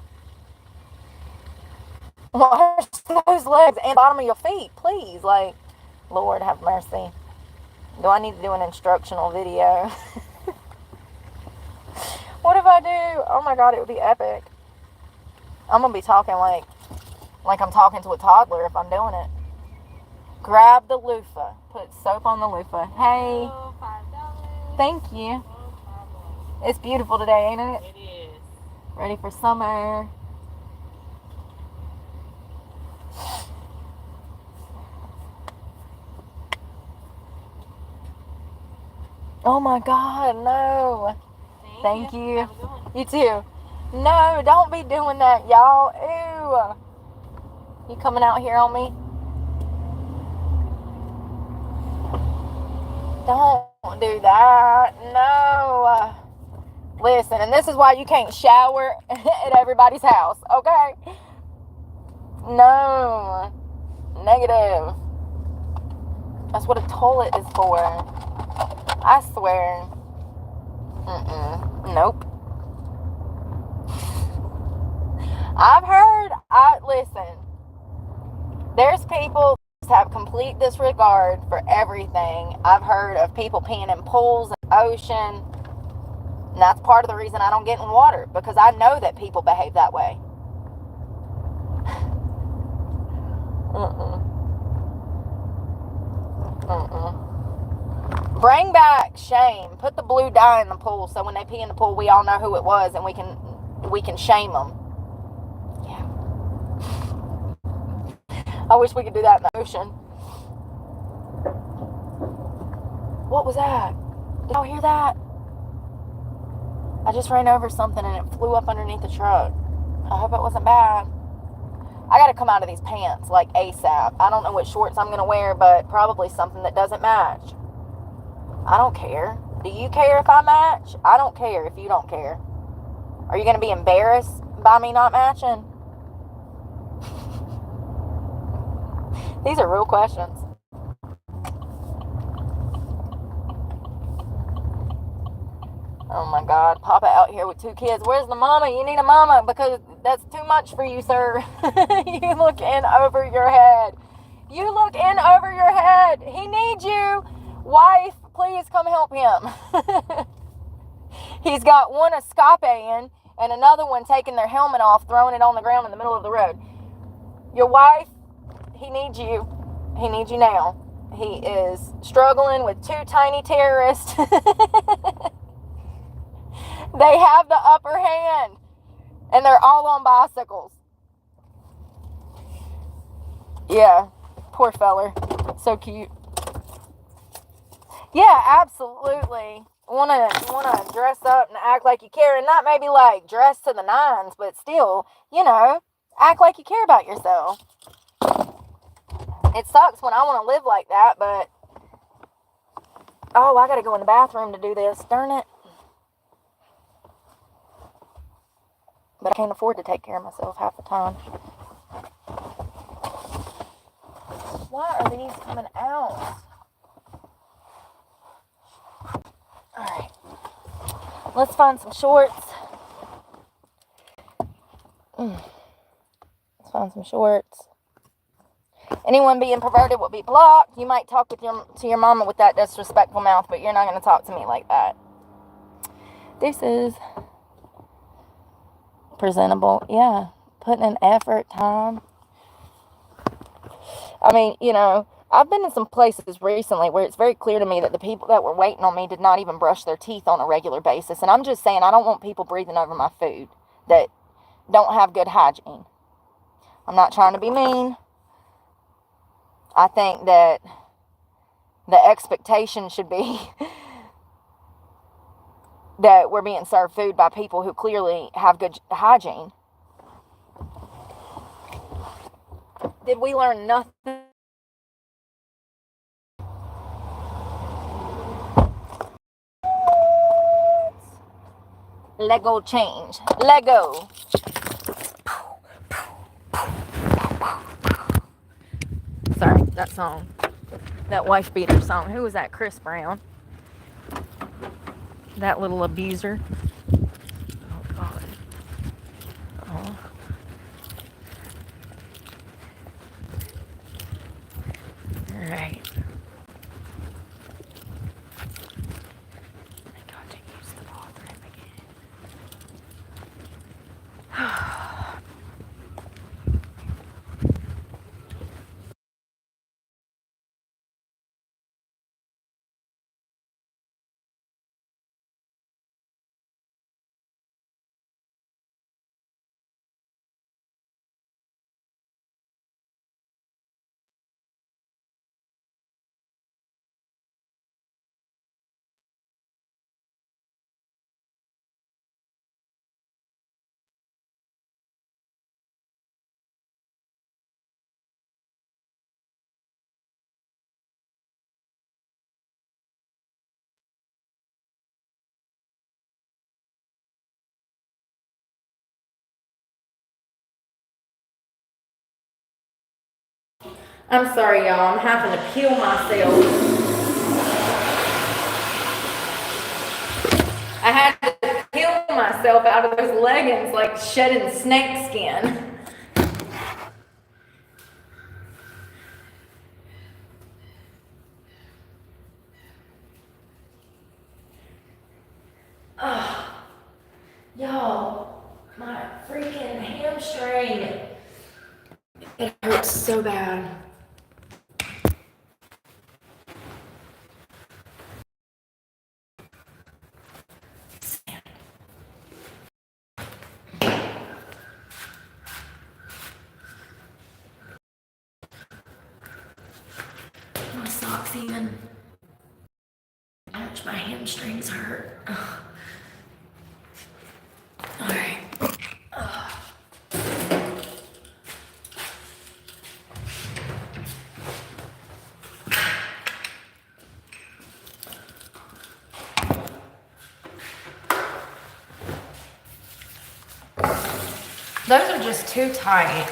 Wash those legs and bottom of your feet, please. Like, Lord have mercy. Do I need to do an instructional video? What if I do? Oh my God, it would be epic. I'm going to be talking like I'm talking to a toddler if I'm doing it. Grab the loofah. Put soap on the loofah. Hey. $5. Thank you. It's beautiful today, ain't it? It is. Ready for summer. Oh my God, no. Thank you. You too. No, don't be doing that, y'all. Ew. You coming out here on me? Don't do that. No. Listen, and this is why you can't shower at everybody's house, okay? No. Negative. That's what a toilet is for. I swear. Nope. Listen, there's people that have complete disregard for everything. I've heard of people peeing in pools and ocean. And that's part of the reason I don't get in water, because I know that people behave that way. Bring back shame. Put the blue dye in the pool so when they pee in the pool, we all know who it was and we can shame them. Yeah. I wish we could do that in the ocean. What was that? Did y'all hear that? I just ran over something and it flew up underneath the truck. I hope it wasn't bad. I gotta come out of these pants like ASAP. I don't know what shorts I'm gonna wear, but probably something that doesn't match. I don't care. Do you care if I match? I don't care if you don't care. Are you gonna be embarrassed by me not matching? These are real questions. Oh my God, Papa out here with 2 kids. Where's the mama? You need a mama because that's too much for you, sir. You look in over your head. You look in over your head. He needs you. Wife, please come help him. He's got one escaping and another one taking their helmet off, throwing it on the ground in the middle of the road. Your wife, he needs you. He needs you now. He is struggling with 2 tiny terrorists. They have the upper hand, and they're all on bicycles. Yeah, poor feller. So cute. Yeah, absolutely. Wanna dress up and act like you care, and not maybe like dress to the nines, but still, act like you care about yourself. It sucks when I want to live like that, but Oh, I gotta go in the bathroom to do this. Darn it. But I can't afford to take care of myself half the time. Why are these coming out? Alright. Let's find some shorts. Let's find some shorts. Anyone being perverted will be blocked. You might talk to your mama with that disrespectful mouth, but you're not going to talk to me like that. This is presentable. Yeah. Putting in effort, time. I mean, you know, I've been in some places recently where it's very clear to me that the people that were waiting on me did not even brush their teeth on a regular basis. And I'm just saying, I don't want people breathing over my food that don't have good hygiene. I'm not trying to be mean. I think that the expectation should be that we're being served food by people who clearly have good hygiene. Did we learn nothing? Lego change. Lego. Sorry, that song. That wife beater song. Who was that? Chris Brown. That little abuser. Oh, God. Oh. All right. I got to use the bathroom again. I'm sorry, y'all. I'm having to peel myself. I had to peel myself out of those leggings like shedding snake skin. Oh, y'all, my freaking hamstring. It hurts so bad. My socks even. How much my hamstrings hurt. Alright. Those are just too tight.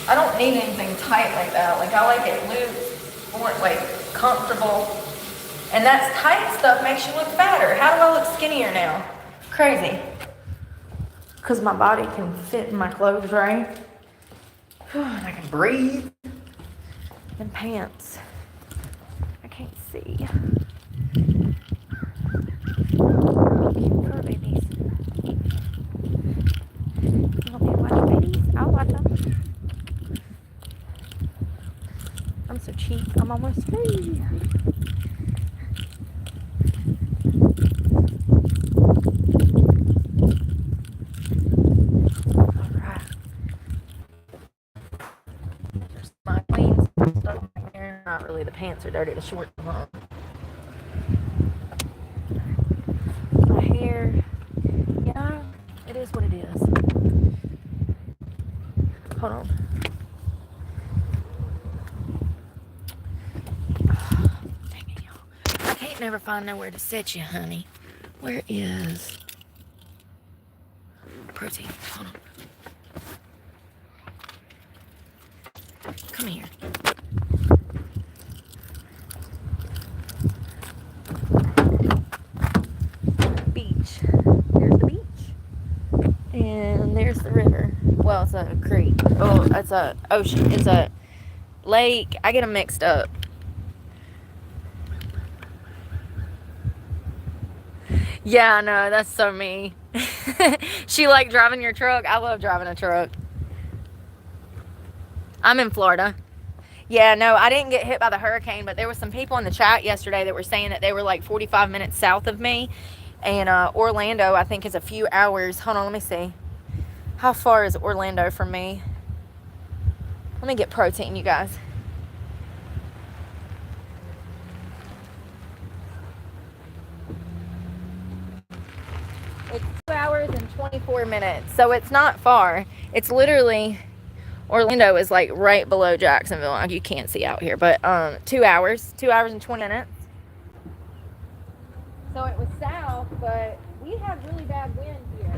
I don't need anything tight like that. Like, I like it loose, more like comfortable. And that tight stuff makes you look fatter. How do I look skinnier now? Crazy. Because my body can fit in my clothes, right? And I can breathe. And pants. I can't see. Poor babies. You want me to watch babies? I'll watch them. I'm so cheap. I'm almost free. Alright. There's my queens stuff back there. Not really. The pants are dirty. The shorts are long. My hair. You know, it is what it is. Hold on. can't never find nowhere to set you, honey. Where is protein? Hold on. Come here. Beach. There's the beach. And there's the river. Well, it's a creek. Oh, it's a ocean. It's a lake. I get them mixed up. Yeah, I know. That's so me. She like driving your truck. I love driving a truck. I'm in Florida. Yeah, no, I didn't get hit by the hurricane, but there were some people in the chat yesterday that were saying that they were like 45 minutes south of me. And Orlando, I think, is a few hours. Hold on, let me see. How far is Orlando from me? Let me get protein, you guys. It's 2 hours and 24 minutes, so it's not far. It's literally, Orlando is like right below Jacksonville. Like, you can't see out here, but 2 hours and 20 minutes. So it was south, but we had really bad wind here.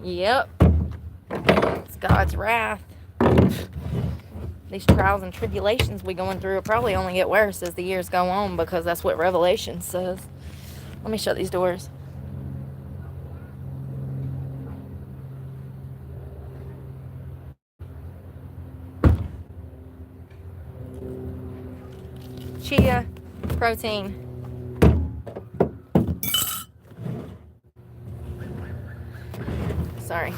Yep. It's God's wrath. These trials and tribulations we going through will probably only get worse as the years go on, because that's what Revelation says. Let me shut these doors. Chia, protein. Sorry.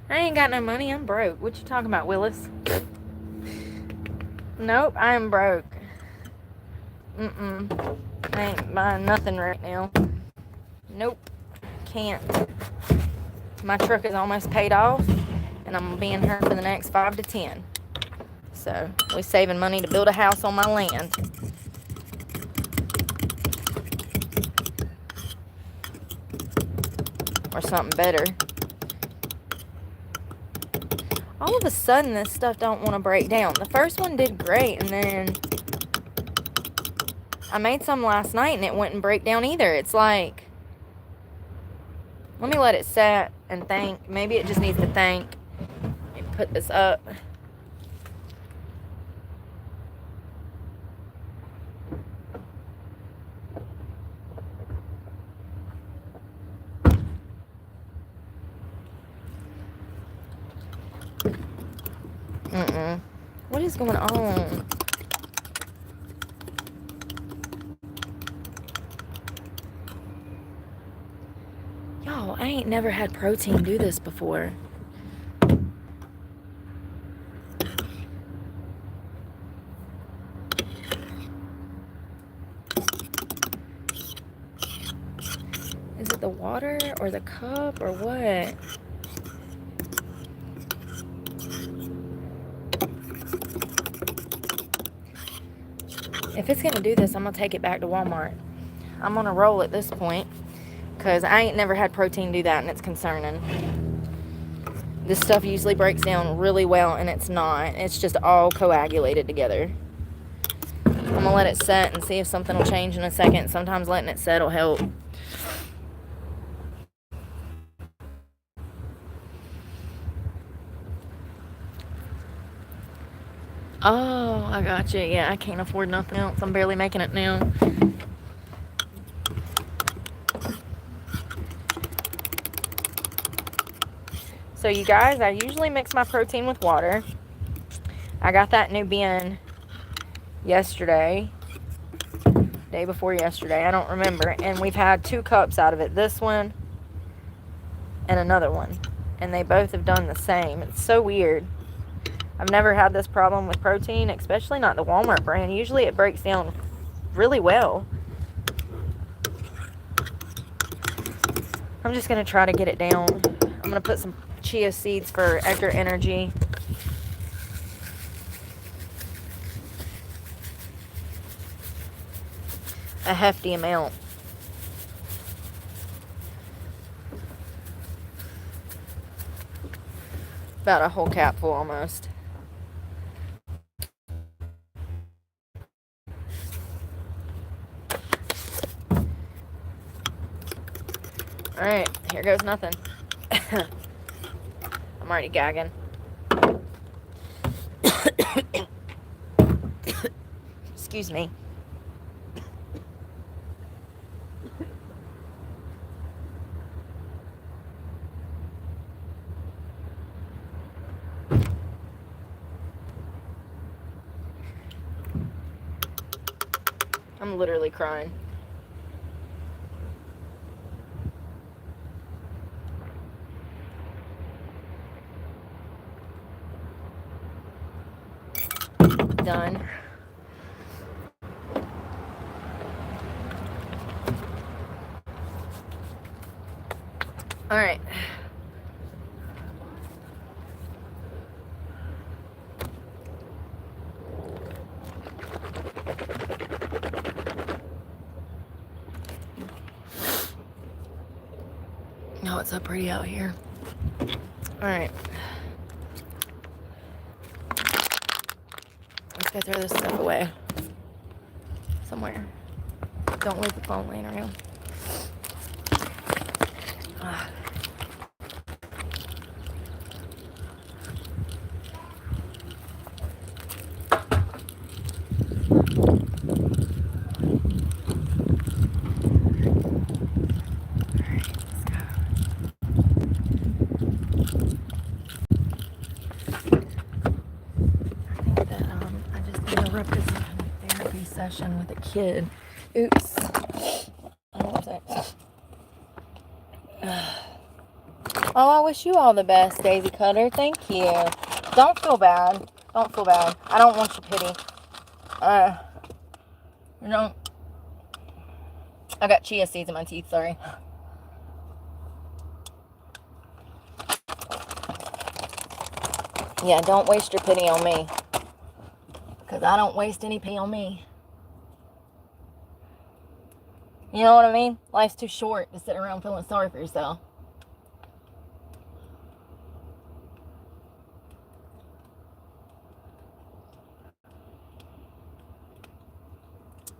I ain't got no money. I'm broke. What you talking about, Willis? Nope, I am broke. I ain't buying nothing right now. Nope. Can't. My truck is almost paid off, and I'm gonna be in her for the next 5 to 10. So, we're saving money to build a house on my land. Or something better. All of a sudden, this stuff don't want to break down. The first one did great, and then I made some last night, and it wouldn't break down either. It's like, let me let it set and think. Maybe it just needs to think. Let me put this up. What is going on? Y'all, I ain't never had protein do this before. Is it the water or the cup or what? If it's going to do this, I'm going to take it back to Walmart. I'm on a roll at this point, because I ain't never had protein do that, and it's concerning. This stuff usually breaks down really well, and it's not. It's just all coagulated together. I'm going to let it set and see if something will change in a second. Sometimes letting it set will help. Oh, I got you. Yeah, I can't afford nothing else. I'm barely making it now. So you guys, I usually mix my protein with water. I got that new bin yesterday. Day before yesterday. I don't remember. And we've had 2 cups out of it. This one and another one. And they both have done the same. It's so weird. I've never had this problem with protein, especially not the Walmart brand. Usually it breaks down really well. I'm just going to try to get it down. I'm going to put some chia seeds for extra energy. A hefty amount. About a whole capful almost. Alright, here goes nothing. I'm already gagging. Excuse me. I'm literally crying. Done. All right. Oh, it's so pretty out here. All right. Let's go throw this stuff away somewhere. Don't leave the phone laying around. Session with a kid. Oops. What was that? Oh, I wish you all the best, Daisy Cutter. Thank you. Don't feel bad. Don't feel bad. I don't want your pity. You know, I got chia seeds in my teeth, sorry. Yeah, don't waste your pity on me. Because I don't waste any pee on me. You know what I mean? Life's too short to sit around feeling sorry for yourself.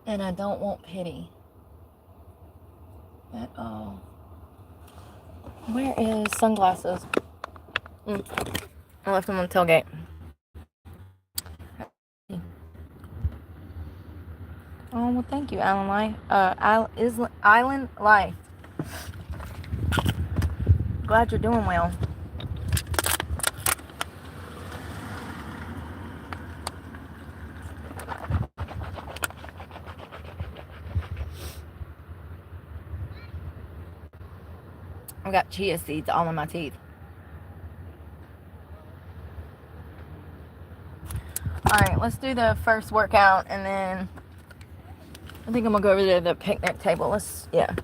And I don't want pity at all. Where is sunglasses? I left them on the tailgate. Oh, well, thank you, Island Life. Island Life. Glad you're doing well. I've got chia seeds all in my teeth. Alright, let's do the first workout and then I think I'm gonna go over to the picnic table. Yeah.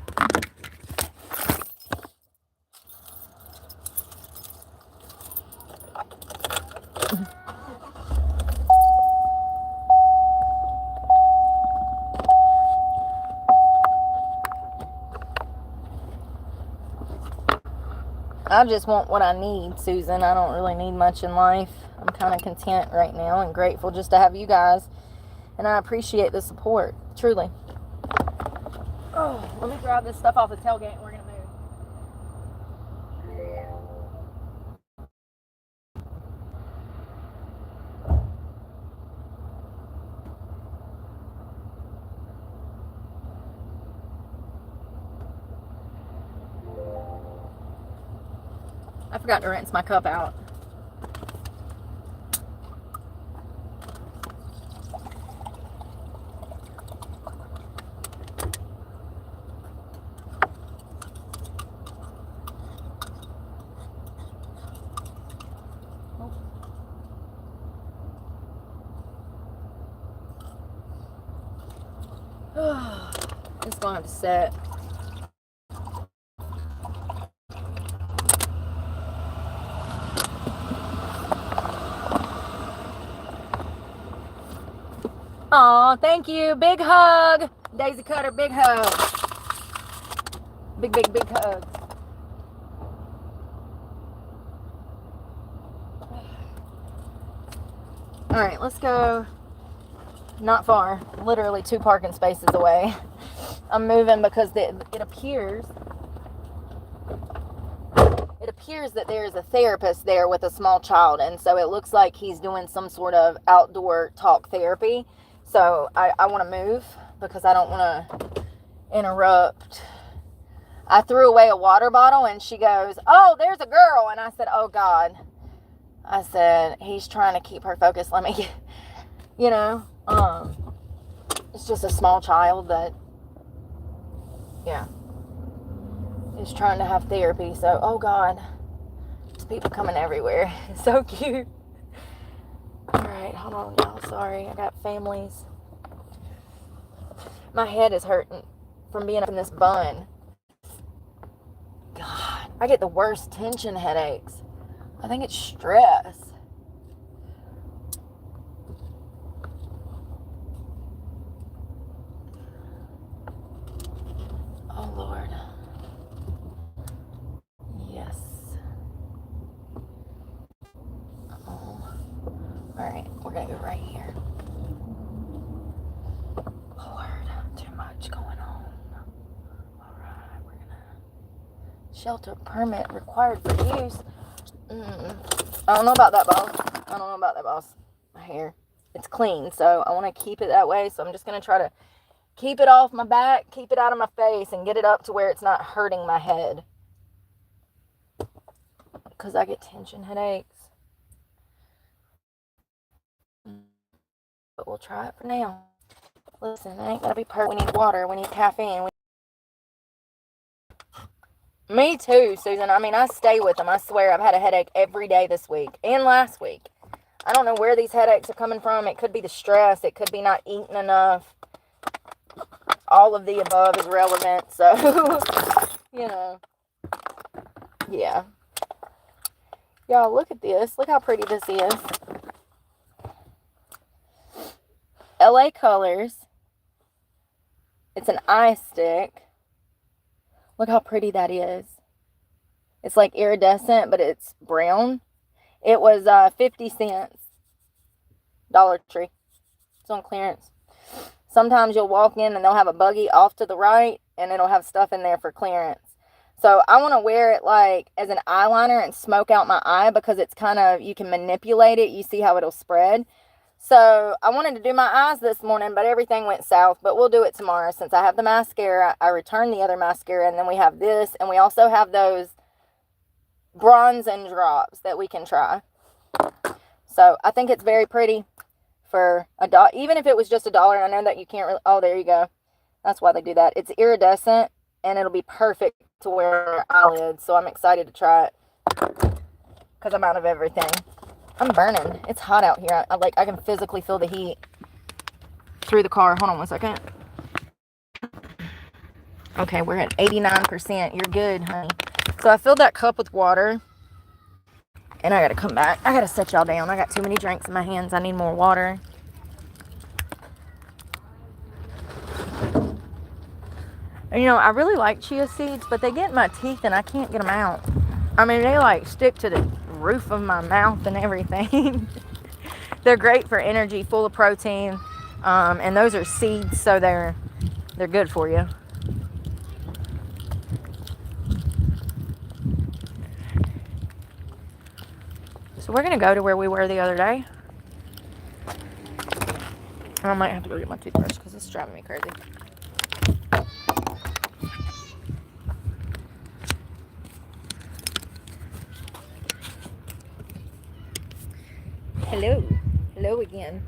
I just want what I need, Susan. I don't really need much in life. I'm kind of content right now and grateful just to have you guys. And I appreciate the support, truly. Oh, let me grab this stuff off the tailgate and we're going to move. I forgot to rinse my cup out. It's going to have to set. Aw, thank you. Big hug. Daisy Cutter, big hug. Big, big, big hug. All right, let's go. Not far. Literally 2 parking spaces away. I'm moving because it appears that there is a therapist there with a small child, and so it looks like he's doing some sort of outdoor talk therapy. So I want to move because I don't want to interrupt. I threw away a water bottle and she goes, "Oh, there's a girl." And I said, "Oh God." I said, "He's trying to keep her focused. Let me get," you know, it's just a small child that, yeah, is trying to have therapy. So, oh God, there's people coming everywhere. It's so cute. All right, hold on, y'all. Sorry, I got families. My head is hurting from being up in this bun. God, I get the worst tension headaches. I think it's stress. Oh Lord. Yes. Oh. Alright, we're gonna go right here. Lord, too much going on. Alright, we're gonna shelter permit required for use. I don't know about that, boss. My hair. It's clean, so I want to keep it that way. So I'm just going to try to keep it off my back, keep it out of my face, and get it up to where it's not hurting my head. Because I get tension headaches. But we'll try it for now. Listen, it ain't got to be perfect. We need water. We need caffeine. Me too, Susan. I mean, I stay with them. I swear I've had a headache every day this week and last week. I don't know where these headaches are coming from. It could be the stress. It could be not eating enough. All of the above is relevant. So, you know. Yeah. Y'all, look at this. Look how pretty this is. LA Colors. It's an eye stick. Look how pretty that is. It's like iridescent, but it's brown. It was 50 cents. Dollar Tree. It's on clearance. Sometimes you'll walk in and they'll have a buggy off to the right, and it'll have stuff in there for clearance. So I want to wear it like as an eyeliner and smoke out my eye because it's kind of, you can manipulate it. You see how it'll spread. So I wanted to do my eyes this morning, but everything went south. But we'll do it tomorrow since I have the mascara. I returned the other mascara, and then we have this. And we also have those bronzing drops that we can try. So I think it's very pretty for $1. Even if it was just $1, I know that you can't really, oh, there you go. That's why they do that. It's iridescent, and it'll be perfect to wear eyelids. So I'm excited to try it because I'm out of everything. I'm burning. It's hot out here. I can physically feel the heat through the car. Hold on one second. Okay, we're at 89%. You're good, honey. So I filled that cup with water. And I gotta come back. I gotta set y'all down. I got too many drinks in my hands. I need more water. And, you know, I really like chia seeds, but they get in my teeth and I can't get them out. I mean, they like stick to the roof of my mouth and everything. They're great for energy, full of protein, and those are seeds, so they're good for you. So we're gonna go to where we were the other day. I might have to go get my toothbrush because it's driving me crazy. Hello again.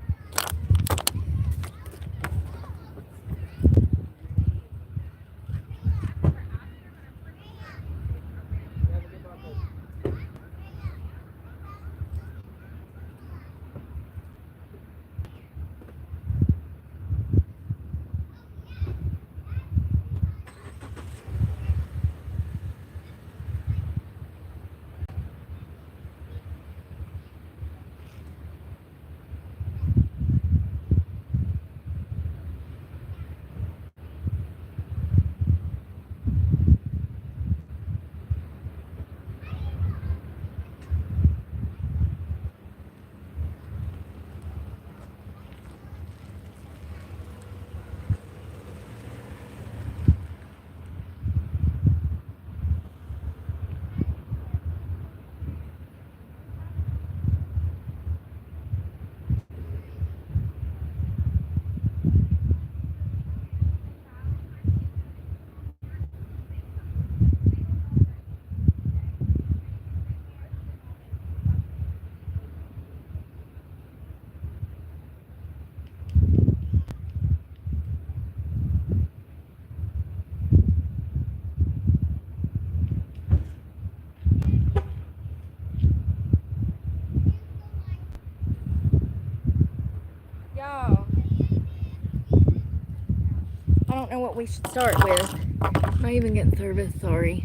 don't know what we should start with. I'm not even getting service, sorry.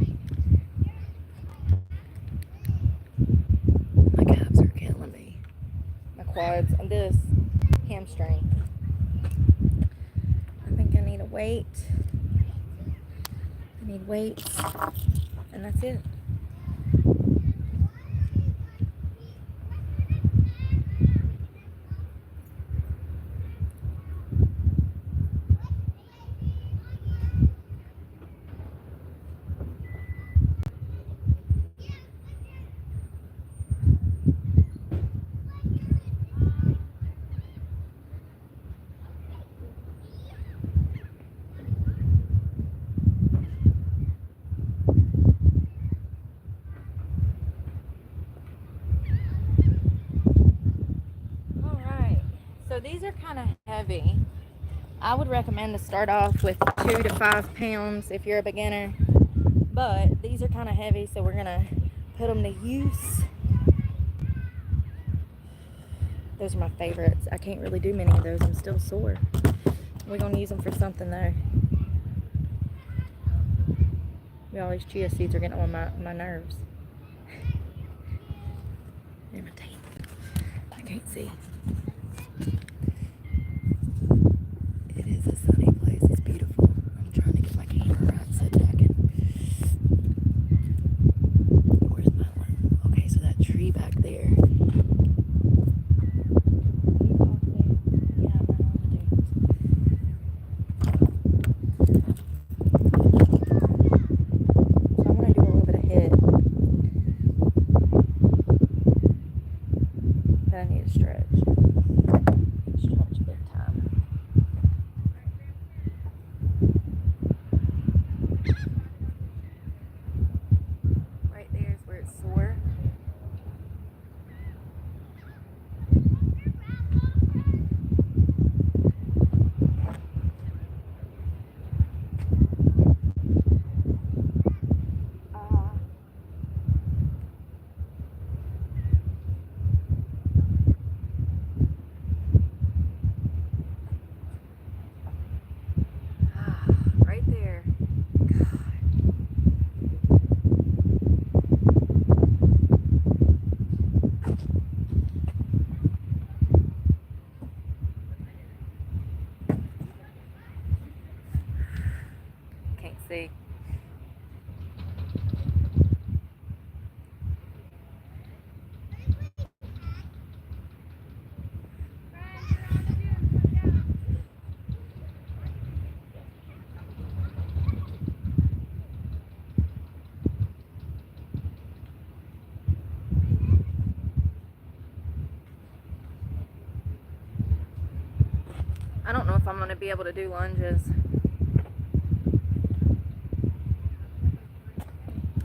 My calves are killing me. My quads and this hamstring. I think I need a weight. I need weights. And that's it. So these are kind of heavy. I would recommend to start off with 2 to 5 pounds if you're a beginner. But these are kind of heavy, so we're going to put them to use. Those are my favorites. I can't really do many of those. I'm still sore. We're going to use them for something though. All these chia seeds are getting on my nerves. And my teeth. I can't see. It is a sunny place. It's beautiful. I'm trying to get my camera right set back in. Where's my one? Okay, so that tree back there. Yeah, my mom do. So I'm gonna do a little bit of hit. But I need to stretch. Stretch big time. Right there is where it's sore. Right there. God. Can't see. I don't know if I'm going to be able to do lunges.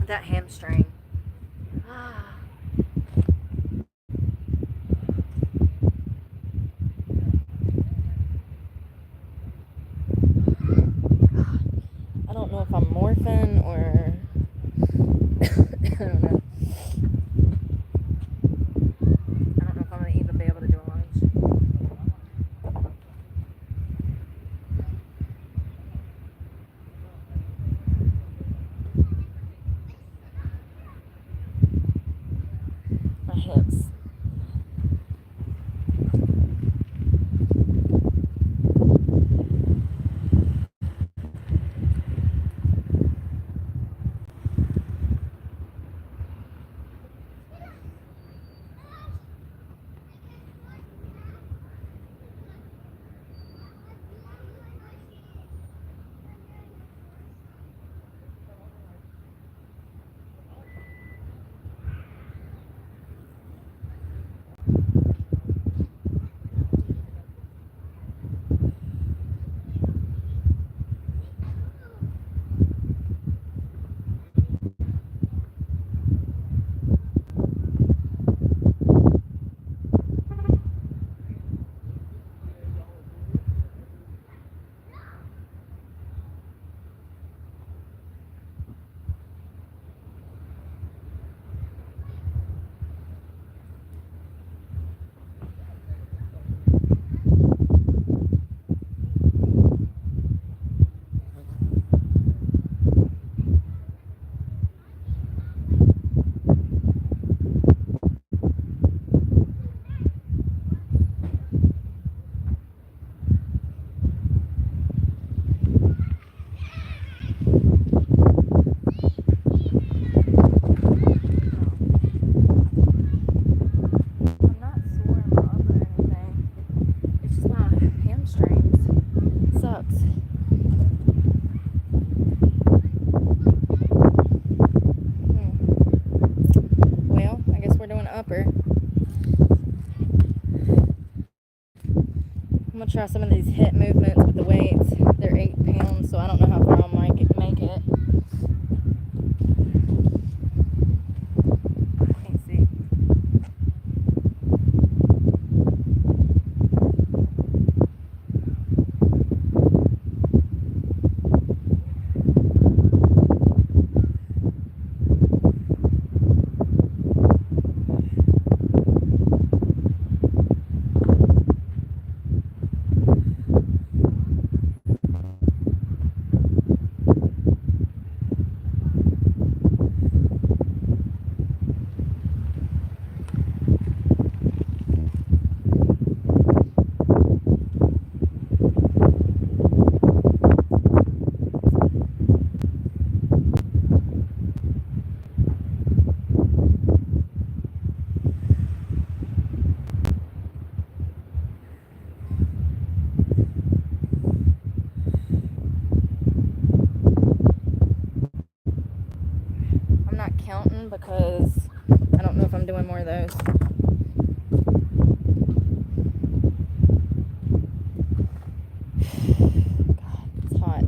That hamstring. I don't know if I'm morphing or I don't know. I don't know if I'm going to even be able to do a lunge. I'm gonna try some of these hip movements with the weights. They're 8 pounds, so I don't know how far I'll make it. Can't see. I'm not counting because I don't know if I'm doing more of those. God, it's hot.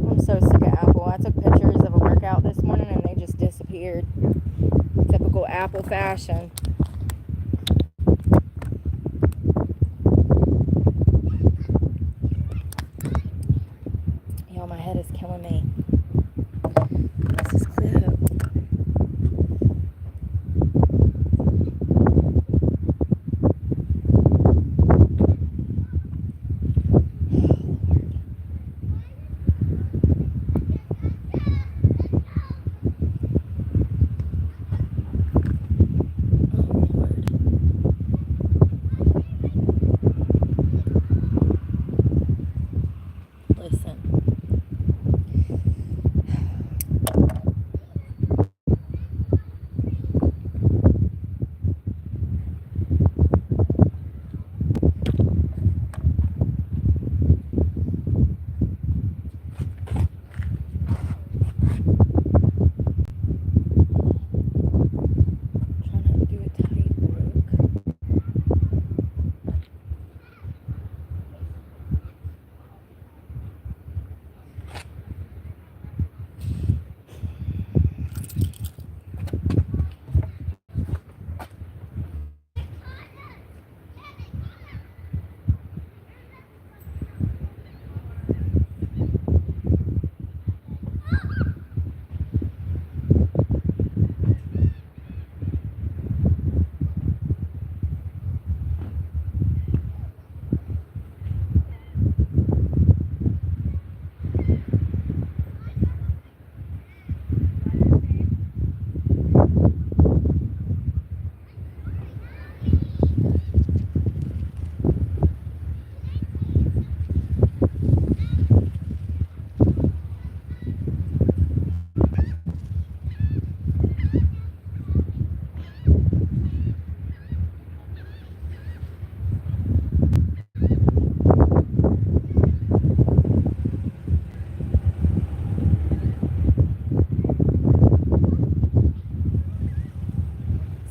I'm so sick of Apple. I took pictures of a workout this morning and they just disappeared. Typical Apple fashion. Yo, my head is killing me. This is clip. Listen. Trying to do it tight, Brooke.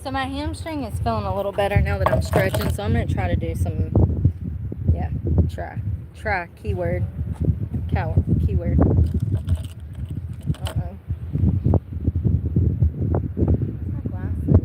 So my hamstring is feeling a little better now that I'm stretching, so I'm going to try to do some, try, keyword, keyword. Uh-oh. My glasses.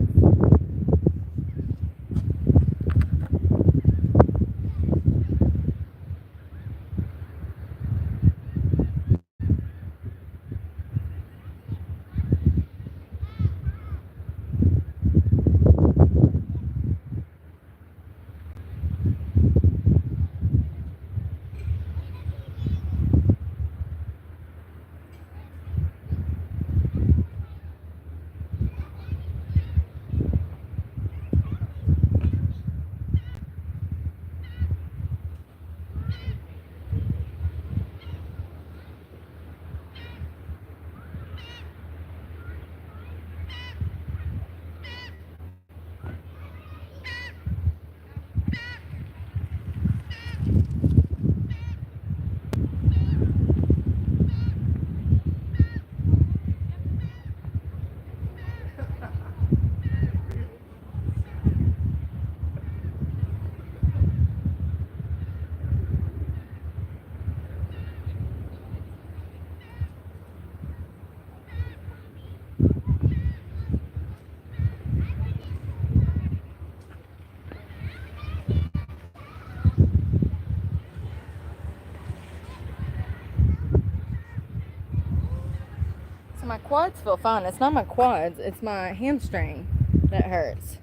my quads feel fine. It's not my quads, it's my hamstring that hurts.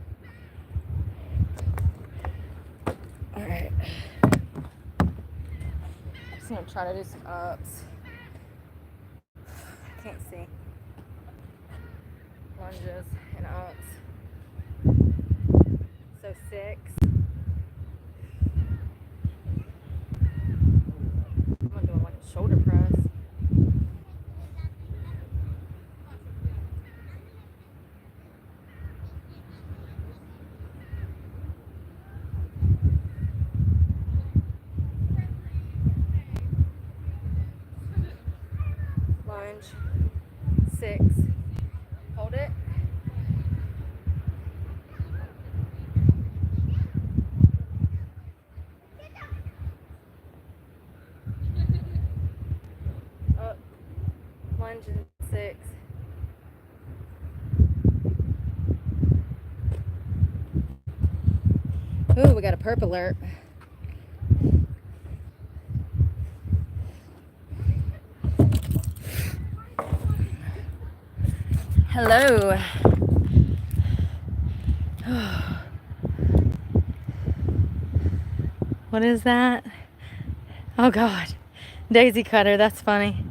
Alright. I'm just gonna try to do some ups. Can't see. Lunges and ups. So 6. I'm gonna do like a shoulder press. Lunge. 6. Hold it. Up. Lunge and 6. Ooh, we got a purple alert. Hello. What is that? Oh God. Daisy cutter, that's funny.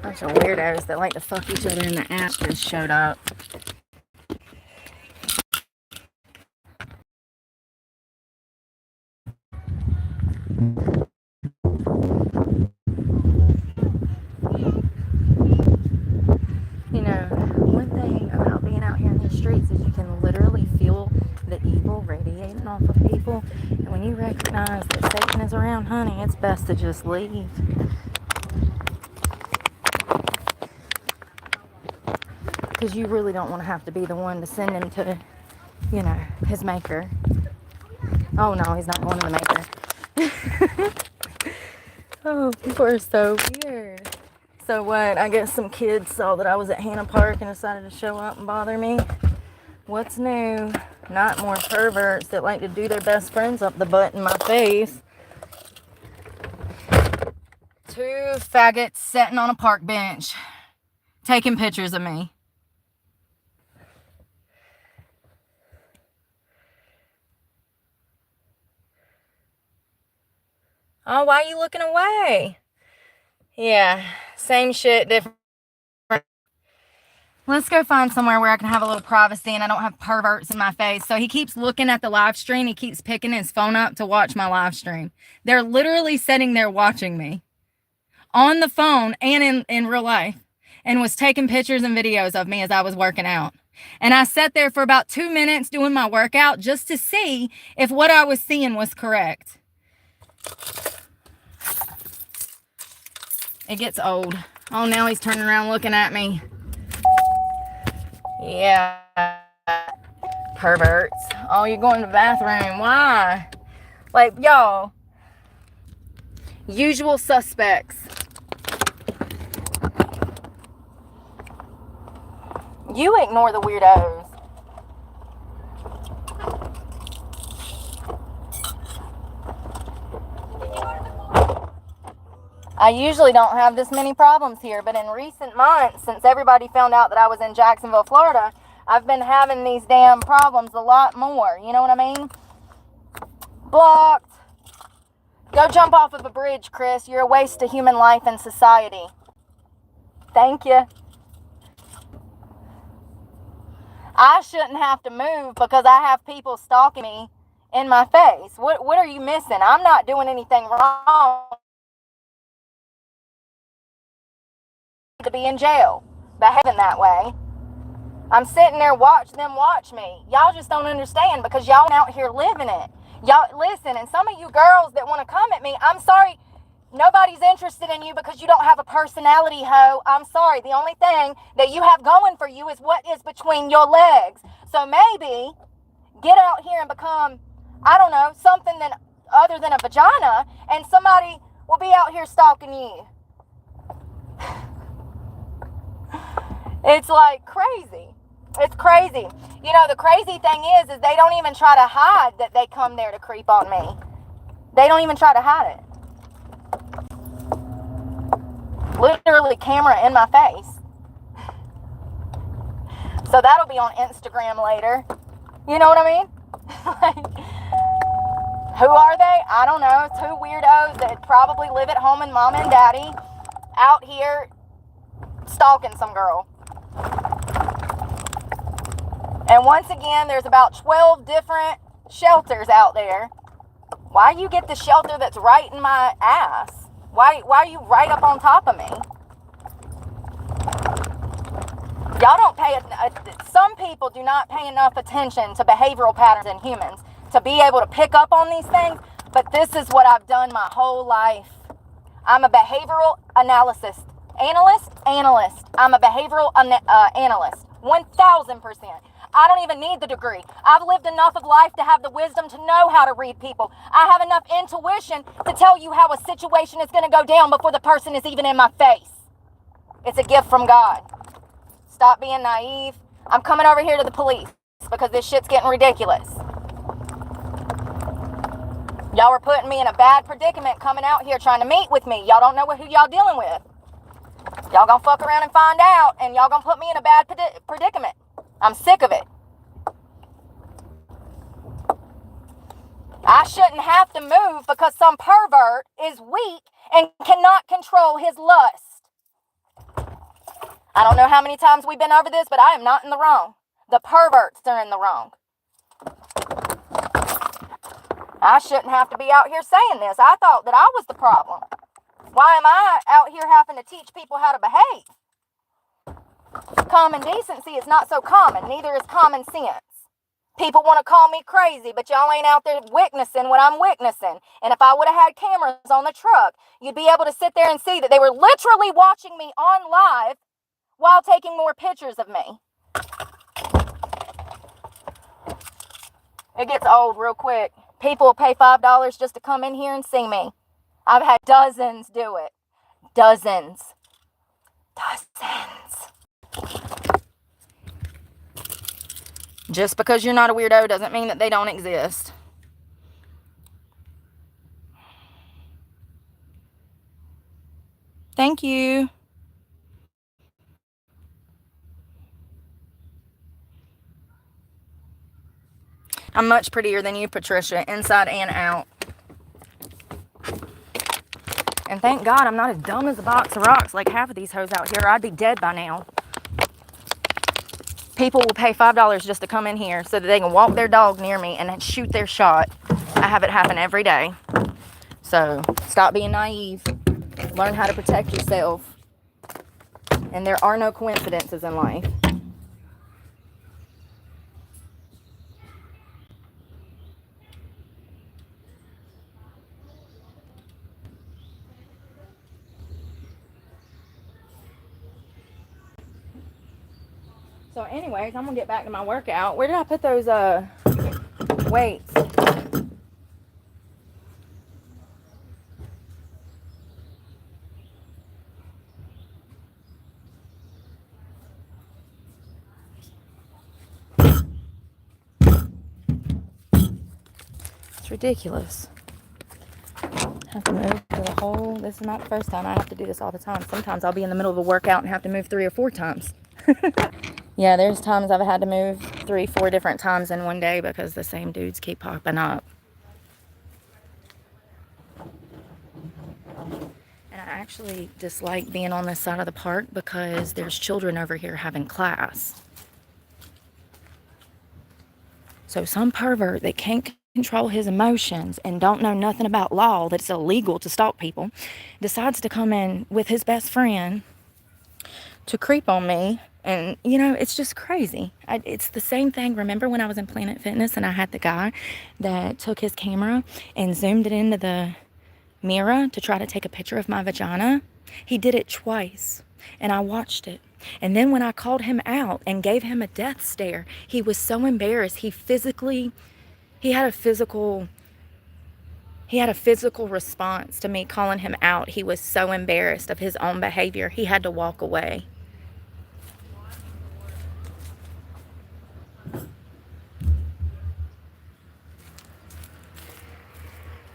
Bunch of weirdos that like to fuck each other in the ass just showed up. You know, one thing about being out here in the streets is you can literally feel the evil radiating off of people. And when you recognize that Satan is around, honey, it's best to just leave. Because you really don't want to have to be the one to send him to, you know, his maker. Oh no, he's not going to the maker. Oh, people are so weird. So what? I guess some kids saw that I was at Hannah Park and decided to show up and bother me. What's new? Not more perverts that like to do their best friends up the butt in my face. 2 faggots sitting on a park bench, taking pictures of me. Oh, why are you looking away? Yeah, same shit, different. Let's go find somewhere where I can have a little privacy and I don't have perverts in my face. So he keeps looking at the live stream. He keeps picking his phone up to watch my live stream. They're literally sitting there watching me on the phone and in real life, and was taking pictures and videos of me as I was working out. And I sat there for about 2 minutes doing my workout just to see if what I was seeing was correct. It gets old. Oh, now he's turning around looking at me. Yeah. Perverts. Oh, you're going to the bathroom. Why? Like, y'all. Usual suspects. You ignore the weirdos. I usually don't have this many problems here, but in recent months, since everybody found out that I was in Jacksonville, Florida, I've been having these damn problems a lot more. You know what I mean? Blocked. Go jump off of a bridge, Chris. You're a waste of human life and society. Thank you. I shouldn't have to move because I have people stalking me in my face. What are you missing? I'm not doing anything wrong to be in jail, behaving that way. I'm sitting there watching them watch me. Y'all just don't understand because y'all out here living it. Y'all listen, and some of you girls that want to come at me, I'm sorry, Nobody's interested in you because you don't have a personality, ho. I'm sorry. The only thing that you have going for you is what is between your legs. So maybe get out here and become, I don't know, something other than a vagina, and somebody will be out here stalking you. It's like crazy. It's crazy. You know, the crazy thing is they don't even try to hide that they come there to creep on me. They don't even try to hide it. Literally camera in my face. So that'll be on Instagram later. You know what I mean? Like, who are they? I don't know. Two weirdos that probably live at home and mom and daddy out here stalking some girl. And once again, there's about 12 different shelters out there. Why you get the shelter that's right in my ass? Why are you right up on top of me? Y'all don't pay, some people do not pay enough attention to behavioral patterns in humans to be able to pick up on these things, but this is what I've done my whole life. I'm a behavioral analyst. I'm a behavioral analyst, 1000%. I don't even need the degree. I've lived enough of life to have the wisdom to know how to read people. I have enough intuition to tell you how a situation is going to go down before the person is even in my face. It's a gift from God. Stop being naive. I'm coming over here to the police because this shit's getting ridiculous. Y'all were putting me in a bad predicament coming out here trying to meet with me. Y'all don't know who y'all dealing with. Y'all gonna fuck around and find out, and y'all gonna put me in a bad predicament. I'm sick of it. I shouldn't have to move because some pervert is weak and cannot control his lust. I don't know how many times we've been over this, but I am not in the wrong. The perverts are in the wrong. I shouldn't have to be out here saying this. I thought that I was the problem. Why am I out here having to teach people how to behave? Common decency is not so common. Neither is common sense. People want to call me crazy, but y'all ain't out there witnessing what I'm witnessing. And if I would have had cameras on the truck, you'd be able to sit there and see that they were literally watching me on live while taking more pictures of me. It gets old real quick. People will pay $5 just to come in here and see me. I've had dozens do it. Dozens. Just because you're not a weirdo doesn't mean that they don't exist. Thank you. I'm much prettier than you, Patricia, inside and out. And thank God I'm not as dumb as a box of rocks like half of these hoes out here. I'd be dead by now. People will pay $5 just to come in here so that they can walk their dog near me and shoot their shot. I have it happen every day. So stop being naive. Learn how to protect yourself. And there are no coincidences in life. So anyways, I'm going to get back to my workout. Where did I put those weights? It's ridiculous. I have to move to the whole, this is not the first time. I have to do this all the time. Sometimes I'll be in the middle of a workout and have to move 3 or 4 times. Yeah, there's times I've had to move 3, 4 different times in one day because the same dudes keep popping up. And I actually dislike being on this side of the park because there's children over here having class. So some pervert that can't control his emotions and don't know nothing about law, that it's illegal to stalk people, decides to come in with his best friend to creep on me. And, you know, it's just crazy. It's the same thing. Remember when I was in Planet Fitness and I had the guy that took his camera and zoomed it into the mirror to try to take a picture of my vagina. He did it twice, and I watched it. And then when I called him out and gave him a death stare, he was so embarrassed. He had a physical response to me calling him out. He was so embarrassed of his own behavior. He had to walk away.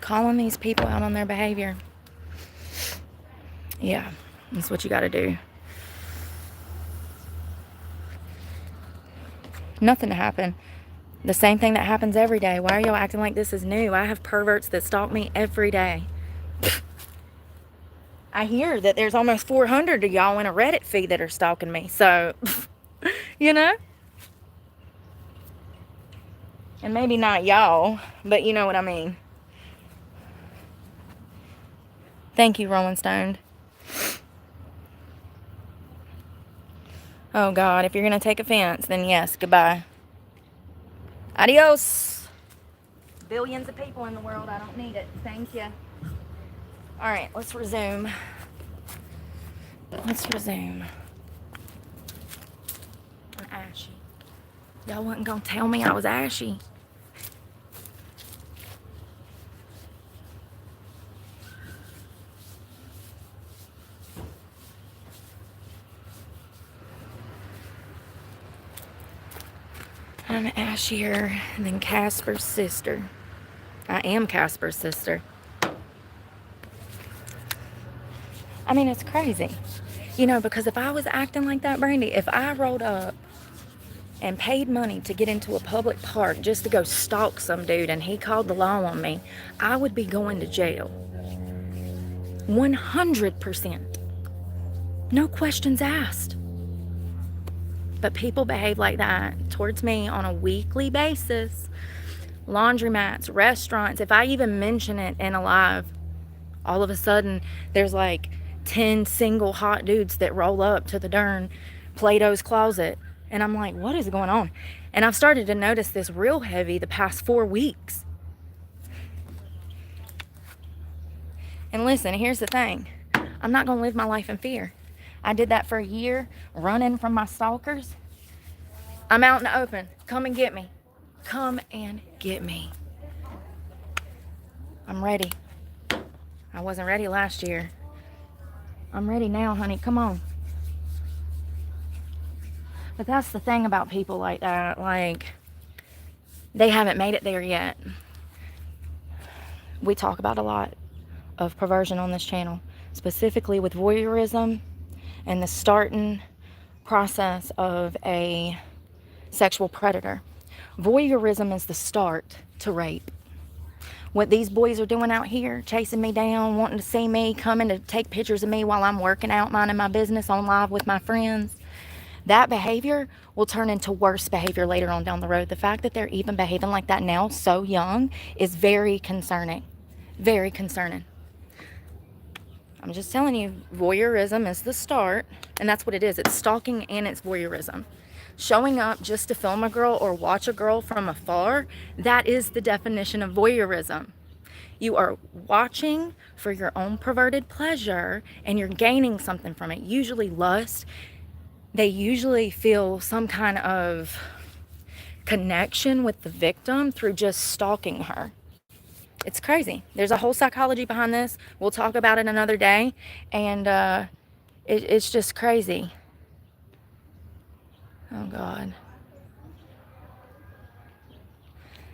Calling these people out on their behavior. Yeah, that's what you got to do. Nothing to happen. The same thing that happens every day. Why are y'all acting like this is new? I have perverts that stalk me every day. I hear that there's almost 400 of y'all in a Reddit feed that are stalking me. So, you know? And maybe not y'all, but you know what I mean. Thank you, Rolling Stone. Oh, God, if you're going to take offense, then yes, goodbye. Adios. Billions of people in the world. I don't need it. Thank you. All right, let's resume. I'm ashy. Y'all wasn't going to tell me I was ashy. I'm ashier than Casper's sister. I am Casper's sister. I mean, it's crazy. You know, because if I was acting like that, Brandy, if I rolled up and paid money to get into a public park just to go stalk some dude and he called the law on me, I would be going to jail. 100%. No questions asked. But people behave like that towards me on a weekly basis. Laundromats, restaurants. If I even mention it in a live, all of a sudden there's like 10 single hot dudes that roll up to the darn Plato's Closet. And I'm like, what is going on? And I've started to notice this real heavy the past 4 weeks. And listen, here's the thing. I'm not going to live my life in fear. I did that for a year, running from my stalkers. I'm out in the open. Come and get me. Come and get me. I'm ready. I wasn't ready last year. I'm ready now, honey. Come on. But that's the thing about people like that. Like, they haven't made it there yet. We talk about a lot of perversion on this channel, specifically with voyeurism and the starting process of a sexual predator. Voyeurism is the start to rape. What these boys are doing out here, chasing me down, wanting to see me, coming to take pictures of me while I'm working out, minding my business on live with my friends, that behavior will turn into worse behavior later on down the road. The fact that they're even behaving like that now, so young, is very concerning. Very concerning. I'm just telling you, voyeurism is the start, and that's what it is. It's stalking and it's voyeurism. Showing up just to film a girl or watch a girl from afar, that is the definition of voyeurism. You are watching for your own perverted pleasure, and you're gaining something from it, usually lust. They usually feel some kind of connection with the victim through just stalking her. It's crazy. There's a whole psychology behind this. We'll talk about it another day. And it's just crazy. Oh, God.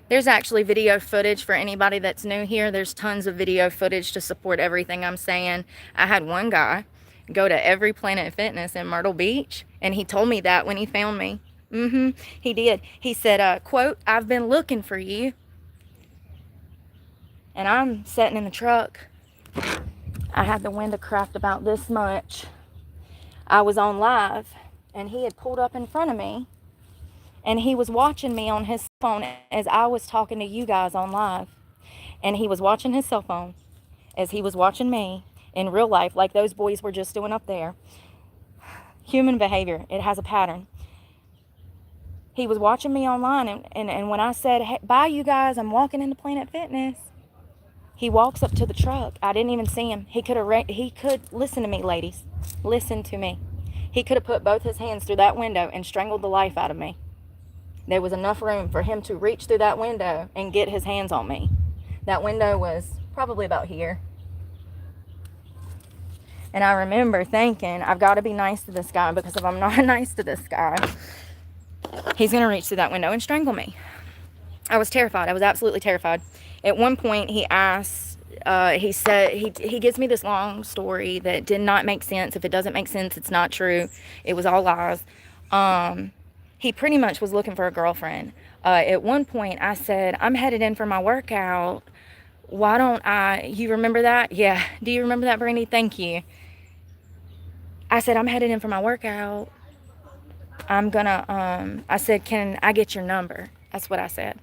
There's actually video footage for anybody that's new here. There's tons of video footage to support everything I'm saying. I had one guy go to every Planet Fitness in Myrtle Beach, and he told me that when he found me. He did. He said, quote, "I've been looking for you." And I'm sitting in the truck. I had the window cracked about this much. I was on live, and he had pulled up in front of me, and he was watching me on his phone as I was talking to you guys on live. And he was watching his cell phone as he was watching me in real life, like those boys were just doing up there. Human behavior, it has a pattern. He was watching me online, and when I said, "Hey, bye, you guys, I'm walking into Planet Fitness," He walks up to the truck. I didn't even see him. He could, listen to me, ladies. Listen to me. He could have put both his hands through that window and strangled the life out of me. There was enough room for him to reach through that window and get his hands on me. That window was probably about here. And I remember thinking, I've got to be nice to this guy, because if I'm not nice to this guy, he's going to reach through that window and strangle me. I was terrified. I was absolutely terrified. At one point, he asked, he said, he gives me this long story that did not make sense. If it doesn't make sense, it's not true. It was all lies. He pretty much was looking for a girlfriend. At one point, I said, I'm headed in for my workout. Why don't you remember that? Yeah. Do you remember that, Brandy? Thank you. I said, I'm headed in for my workout. I said, can I get your number? That's what I said.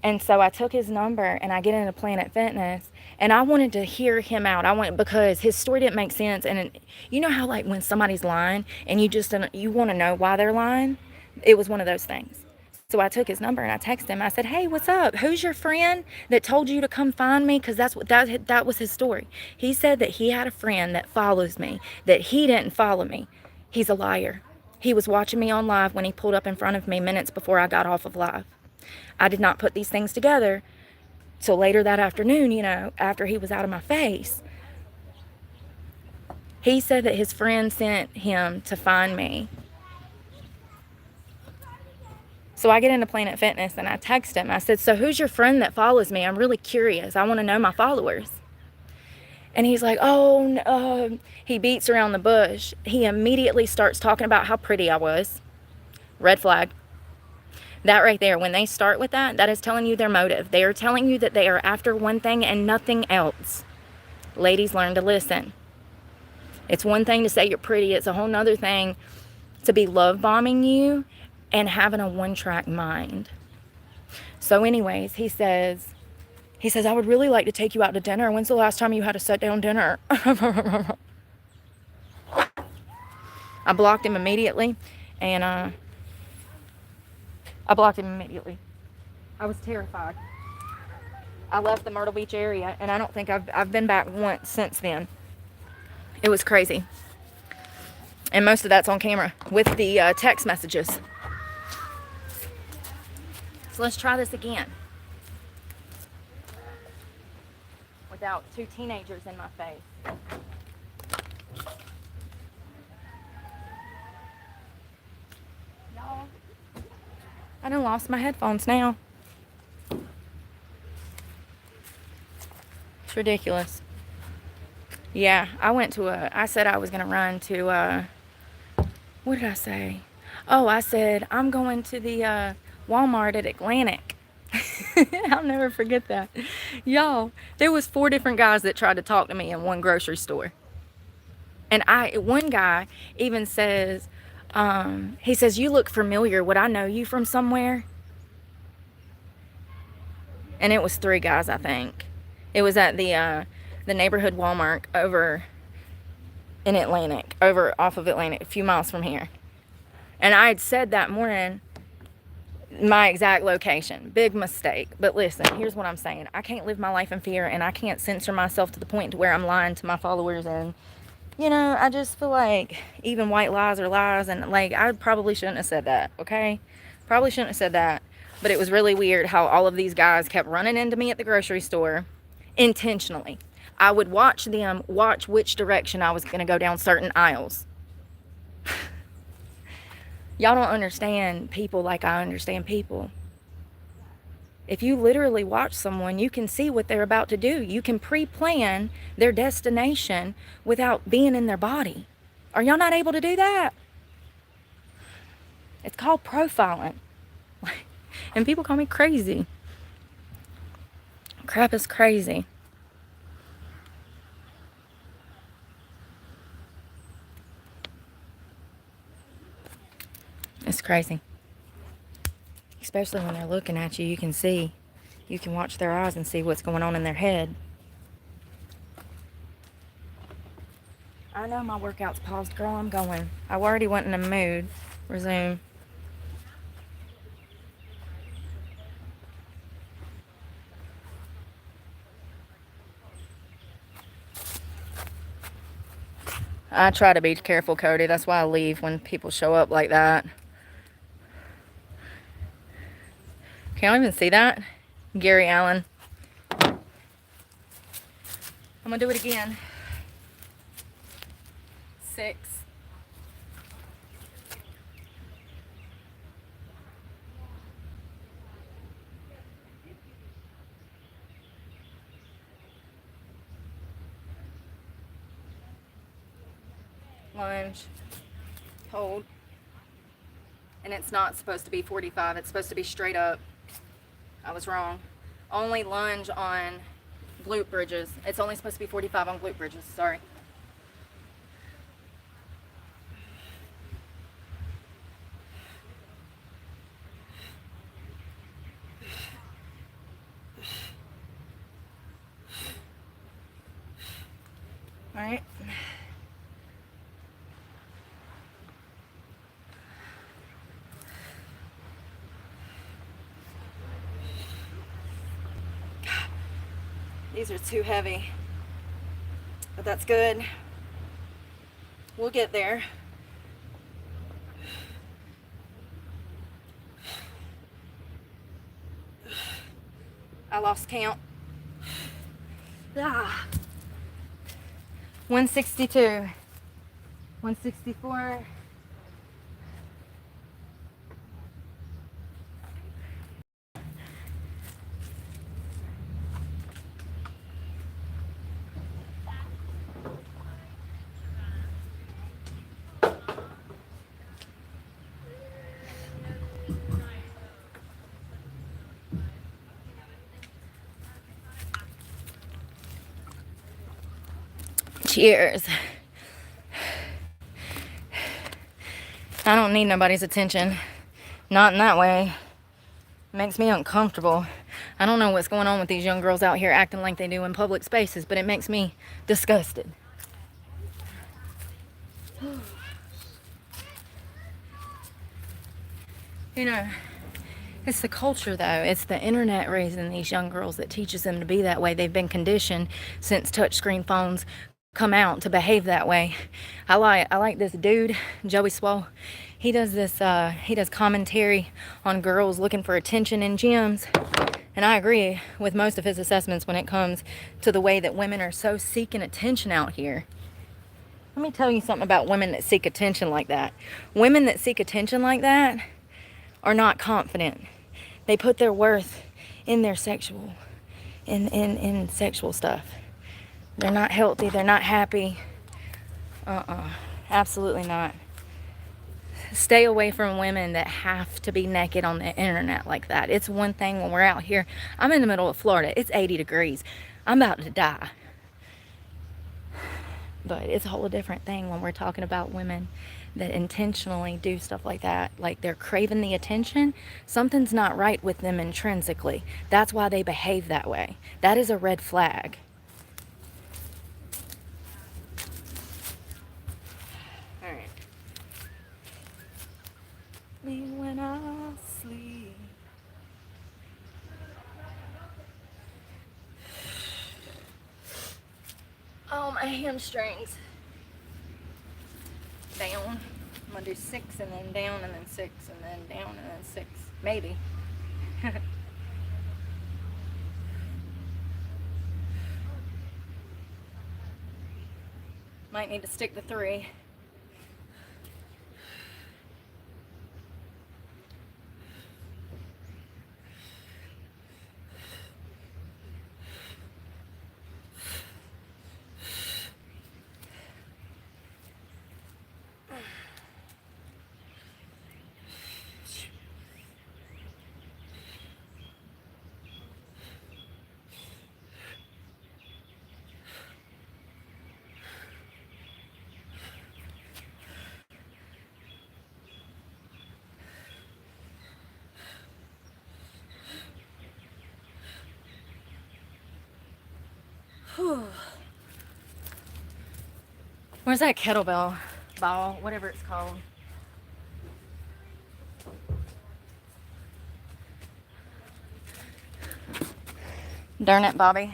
And so I took his number and I get into Planet Fitness, and I wanted to hear him out. Because his story didn't make sense. And you know how, like, when somebody's lying and you want to know why they're lying? It was one of those things. So I took his number and I texted him. I said, hey, what's up? Who's your friend that told you to come find me? Because that was his story. He said that he had a friend that follows me, that he didn't follow me. He's a liar. He was watching me on live when he pulled up in front of me minutes before I got off of live. I did not put these things together till later that afternoon, after he was out of my face. He said that his friend sent him to find me. So I get into Planet Fitness and I text him. I said, so who's your friend that follows me? I'm really curious. I want to know my followers. And he's like, oh, no. He beats around the bush. He immediately starts talking about how pretty I was. Red flag. That right there, when they start with that, that is telling you their motive. They are telling you that they are after one thing and nothing else. Ladies, learn to listen. It's one thing to say you're pretty. It's a whole nother thing to be love bombing you and having a one-track mind. So anyways, he says, I would really like to take you out to dinner. When's the last time you had a sit-down dinner? I blocked him immediately, and I was terrified. I left the Myrtle Beach area, and I don't think I've been back once since then. It was crazy. And most of that's on camera with the text messages. So let's try this again. Without two teenagers in my face. Y'all, I done lost my headphones now. It's ridiculous. Yeah, I said I was going to run to, what did I say? Oh, I said, I'm going to the Walmart at Atlantic. I'll never forget that. Y'all, there was 4 different guys that tried to talk to me in one grocery store. And one guy even says, he says, you look familiar. Would I know you from somewhere? And it was 3 guys, I think. It was at the neighborhood Walmart over in Atlantic, over off of Atlantic, a few miles from here. And I had said that morning my exact location. Big mistake. But listen, here's what I'm saying. I can't live my life in fear, and I can't censor myself to the point to where I'm lying to my followers. And I just feel like even white lies are lies, and like I probably shouldn't have said that. Okay, probably shouldn't have said that. But it was really weird how all of these guys kept running into me at the grocery store intentionally. I would watch them watch which direction I was going to go down certain aisles. Y'all don't understand people like I understand people. If you literally watch someone, you can see what they're about to do. You can pre-plan their destination without being in their body. Are y'all not able to do that? It's called profiling. And people call me crazy. Crap is crazy. It's crazy. Especially when they're looking at you, you can see. You can watch their eyes and see what's going on in their head. I know my workout's paused. Girl, I'm going. I already went in a mood. Resume. I try to be careful, Cody. That's why I leave when people show up like that. Can't even see that. Gary Allen. I'm gonna do it again. 6. Lunge. Hold. And it's not supposed to be 45. It's supposed to be straight up. I was wrong. Only lunge on glute bridges. It's only supposed to be 45 on glute bridges. Sorry. All right. These are too heavy, but that's good. We'll get there. I lost count. 162, 164. Cheers. I don't need nobody's attention. Not in that way. It makes me uncomfortable. I don't know what's going on with these young girls out here acting like they do in public spaces, but it makes me disgusted. You know, it's the culture, though. It's the internet raising these young girls that teaches them to be that way. They've been conditioned since touchscreen phones come out to behave that way. I like this dude, Joey Swole. He does this, he does commentary on girls looking for attention in gyms. And I agree with most of his assessments when it comes to the way that women are so seeking attention out here. Let me tell you something about women that seek attention like that. Women that seek attention like that are not confident. They put their worth in their sexual, in sexual stuff. They're not healthy. They're not happy. Absolutely not. Stay away from women that have to be naked on the internet like that. It's one thing when we're out here. I'm in the middle of Florida. It's 80 degrees. I'm about to die. But it's a whole different thing when we're talking about women that intentionally do stuff like that. Like they're craving the attention. Something's not right with them intrinsically. That's why they behave that way. That is a red flag. Alright. Me when I sleep. Oh, my hamstrings. Down. I'm gonna do 6 and then down and then 6 and then down and then 6. Maybe. Might need to stick to 3. Where's that kettlebell ball, whatever it's called? Darn it, Bobby.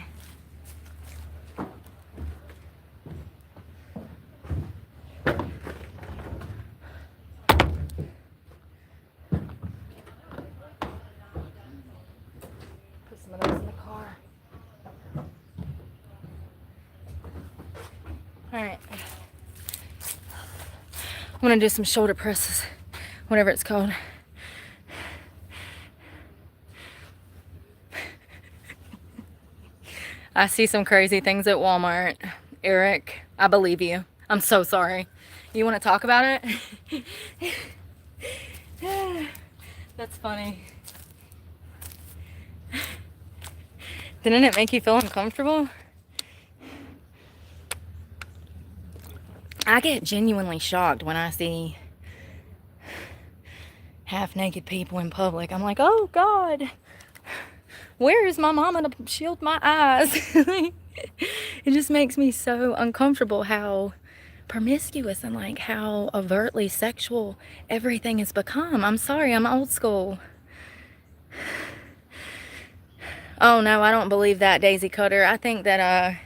car. Alright. I'm gonna do some shoulder presses, whatever it's called. I see some crazy things at Walmart. Eric, I believe you. I'm so sorry. You want to talk about it? That's funny. Didn't it make you feel uncomfortable? I get genuinely shocked when I see half-naked people in public. I'm like, oh God, where is my mama to shield my eyes? It just makes me so uncomfortable how promiscuous and like how overtly sexual everything has become. I'm sorry, I'm old school. Oh no, I don't believe that, Daisy Cutter. I think that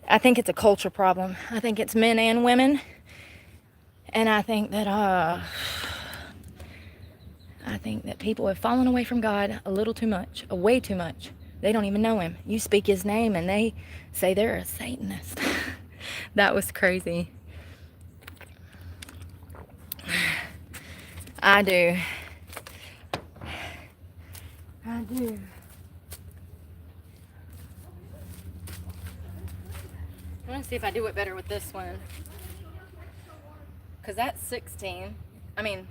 I think it's a culture problem. I think it's men and women. And I think that people have fallen away from God a little too much, way too much. They don't even know him. You speak his name and they say they're a Satanist. That was crazy. I do. I do. I'm gonna see if I do it better with this one. Cause that's 16. I mean,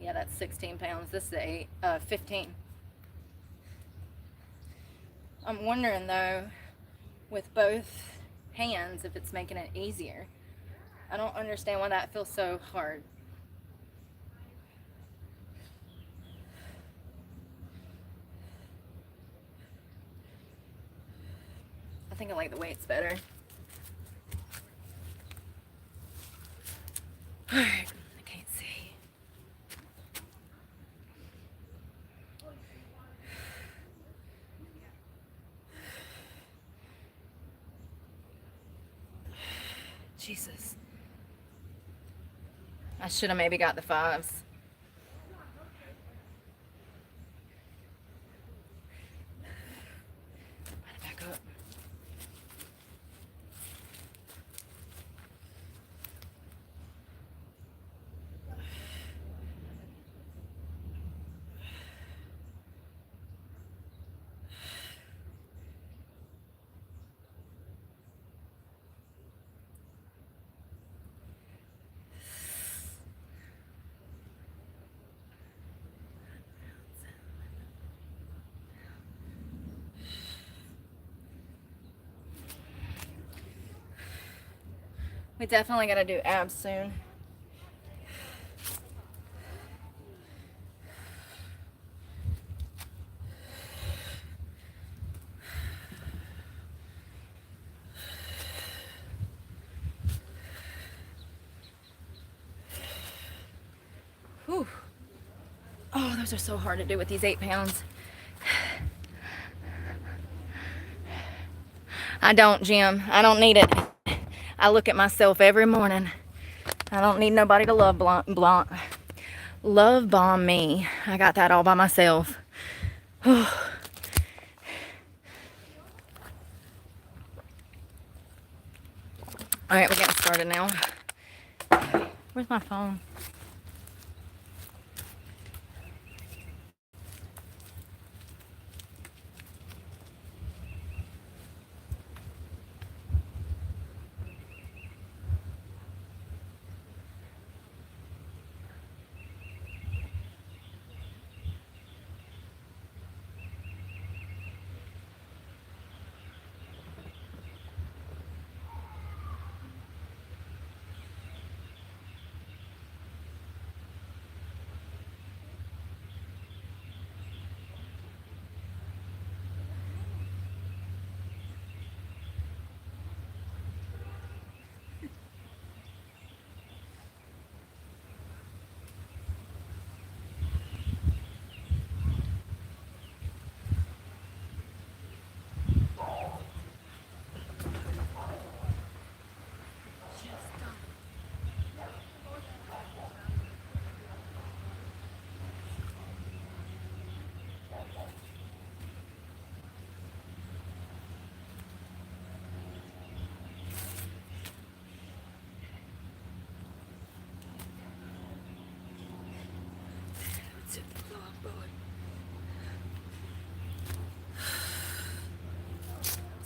yeah, that's 16 pounds. This is 15. I'm wondering though, with both hands, if it's making it easier. I don't understand why that feels so hard. I think I like the weights better. Alright, I can't see. Jesus. I should have maybe got the 5s. Back up. We definitely gotta do abs soon. Whew. Oh, those are so hard to do with these 8 pounds. I don't, Jim. I don't need it. I look at myself every morning. I don't need nobody to love love bomb me. I got that all by myself. All right, we're getting started now. Where's my phone?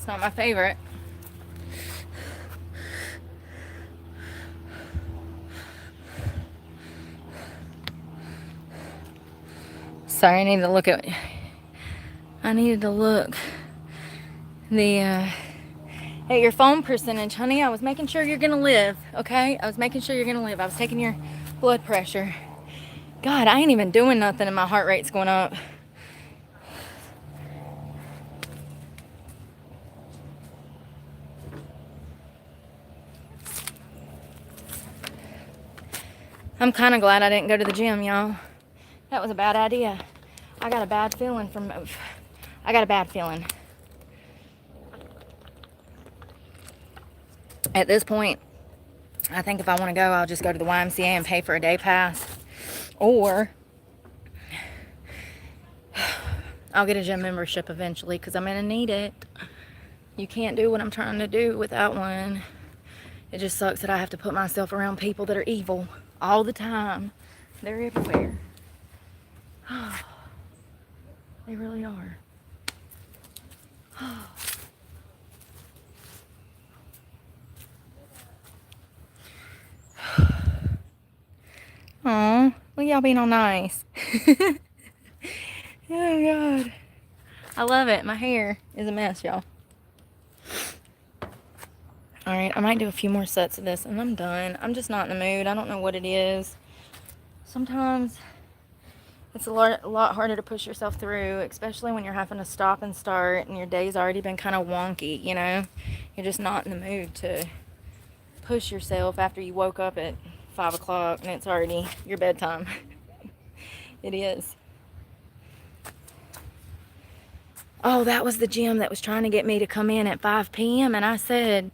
not my favorite. Sorry, I needed to look at your phone percentage, honey. I was making sure you're gonna live, okay? I was making sure you're gonna live. I was taking your blood pressure. God, I ain't even doing nothing and my heart rate's going up. I'm kind of glad I didn't go to the gym, y'all. That was a bad idea. I got a bad feeling. At this point, I think if I want to go, I'll just go to the YMCA and pay for a day pass. Or I'll get a gym membership eventually because I'm going to need it. You can't do what I'm trying to do without one. It just sucks that I have to put myself around people that are evil all the time. They're everywhere. They really are. Aw, look at y'all being all nice. Oh, God. I love it. My hair is a mess, y'all. Alright, I might do a few more sets of this and I'm done. I'm just not in the mood. I don't know what it is. Sometimes it's a lot harder to push yourself through, especially when you're having to stop and start and your day's already been kind of wonky, you know? You're just not in the mood to push yourself after you woke up at 5 o'clock and it's already your bedtime. It is. Oh, that was the gym that was trying to get me to come in at 5 p.m. and I said,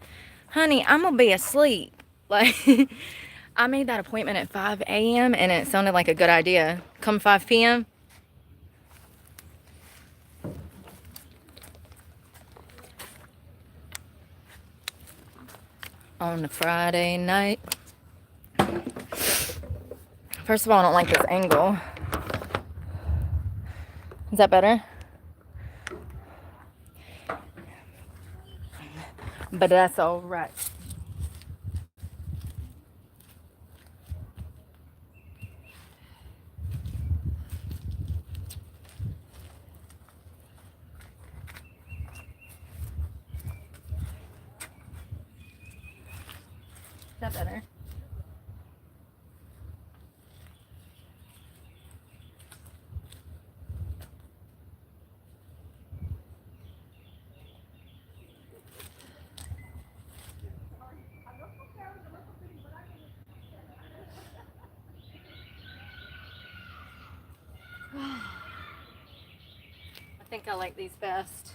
honey, I'm gonna be asleep. Like, I made that appointment at 5 a.m. and it sounded like a good idea. Come 5 p.m. on the Friday night. First of all, I don't like this angle. Is that better? But that's all right. Is that better? I think I like these best.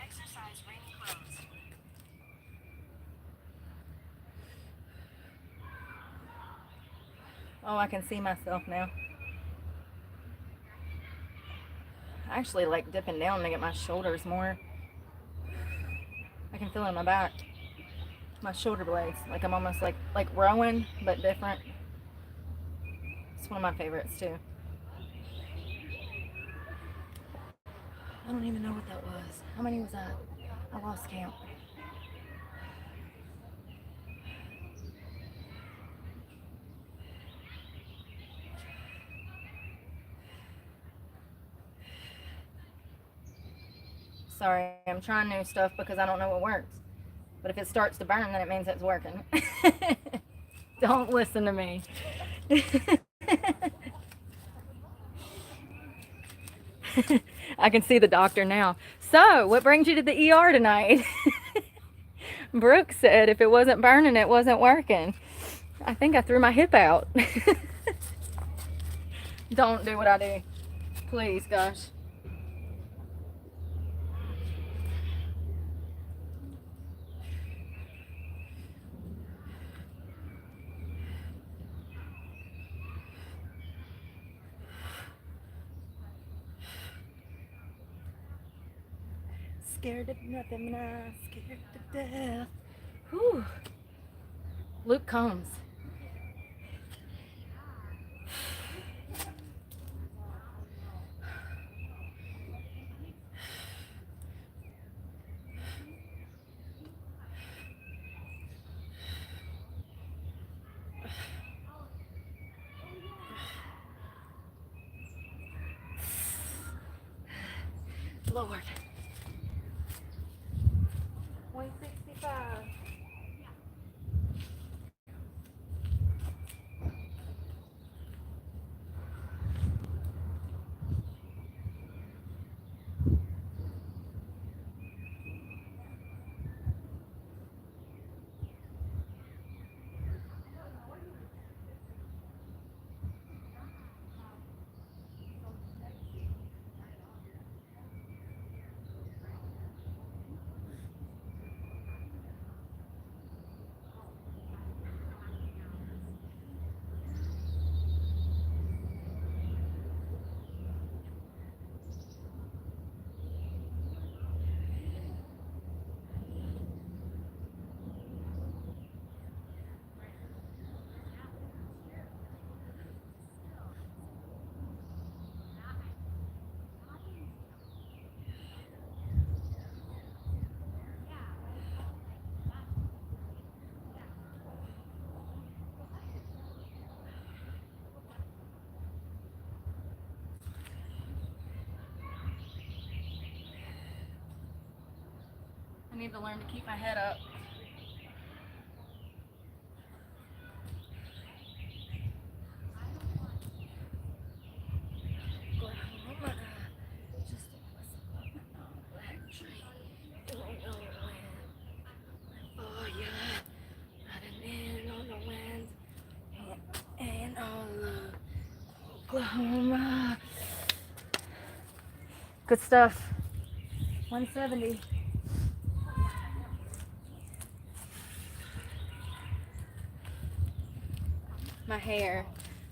Exercise ring clothes. Oh, I can see myself now. I actually like dipping down to get my shoulders more. I can feel it in my back. My shoulder blades. Like I'm almost like rowing, but different. It's one of my favorites too. I don't even know what that was. How many was that? I lost count. Sorry, I'm trying new stuff because I don't know what works. But if it starts to burn, then it means it's working. Don't listen to me. I can see the doctor now. So, what brings you to the ER tonight? Brooke said if it wasn't burning, it wasn't working. I think I threw my hip out. Don't do what I do. Please, gosh. Scared of nothing, not scared to death. Whew. Luke comes. Lord. 165. I need to learn to keep my head up. Oh yeah, riding in on the wind and all Oklahoma. Good stuff. 170. My hair.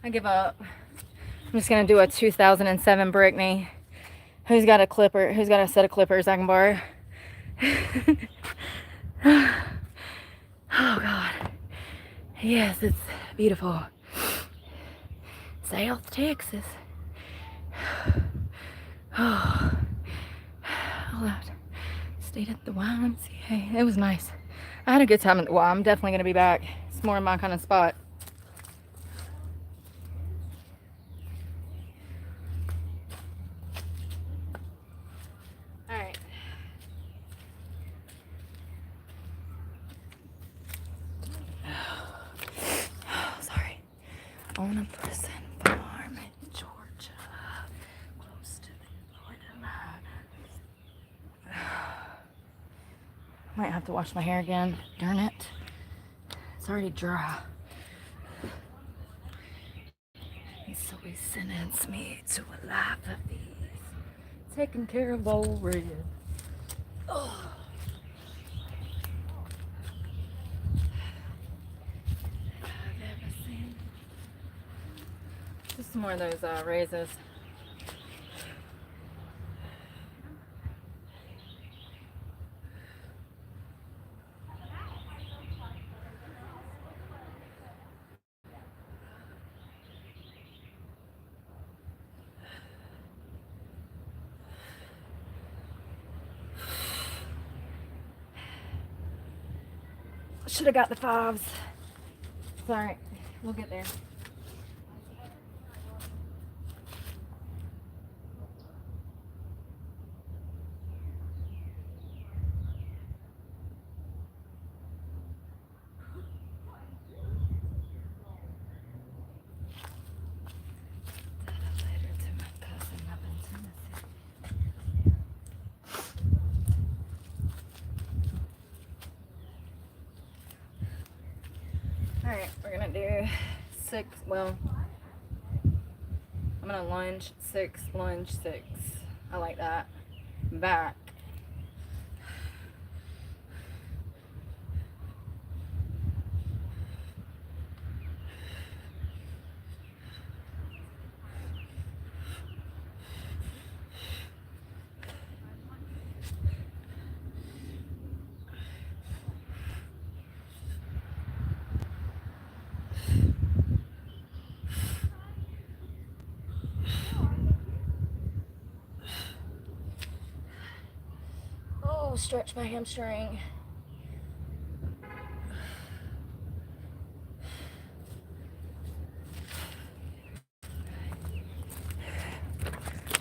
I give up. I'm just gonna do a 2007 Brittany. Who's got a clipper? Who's got a set of clippers I can borrow? Oh God. Yes, it's beautiful. South Texas. Oh, I stayed at the YMCA. It was nice. I had a good time at the Y. I'm definitely gonna be back. It's more my kind of spot. All right. Oh, sorry. On a prison farm in Georgia, close to the Florida line. Might have to wash my hair again. Darn it. It's already dry. So he sentenced me to a life of ease, taking care of old Red. Oh. I've ever seen. Just some more of those razors. Should have got the fives. It's alright. We'll get there. Alright, we're gonna do 6, well, I'm gonna lunge 6, lunge 6. I like that. Back. Oh, stretch my hamstring.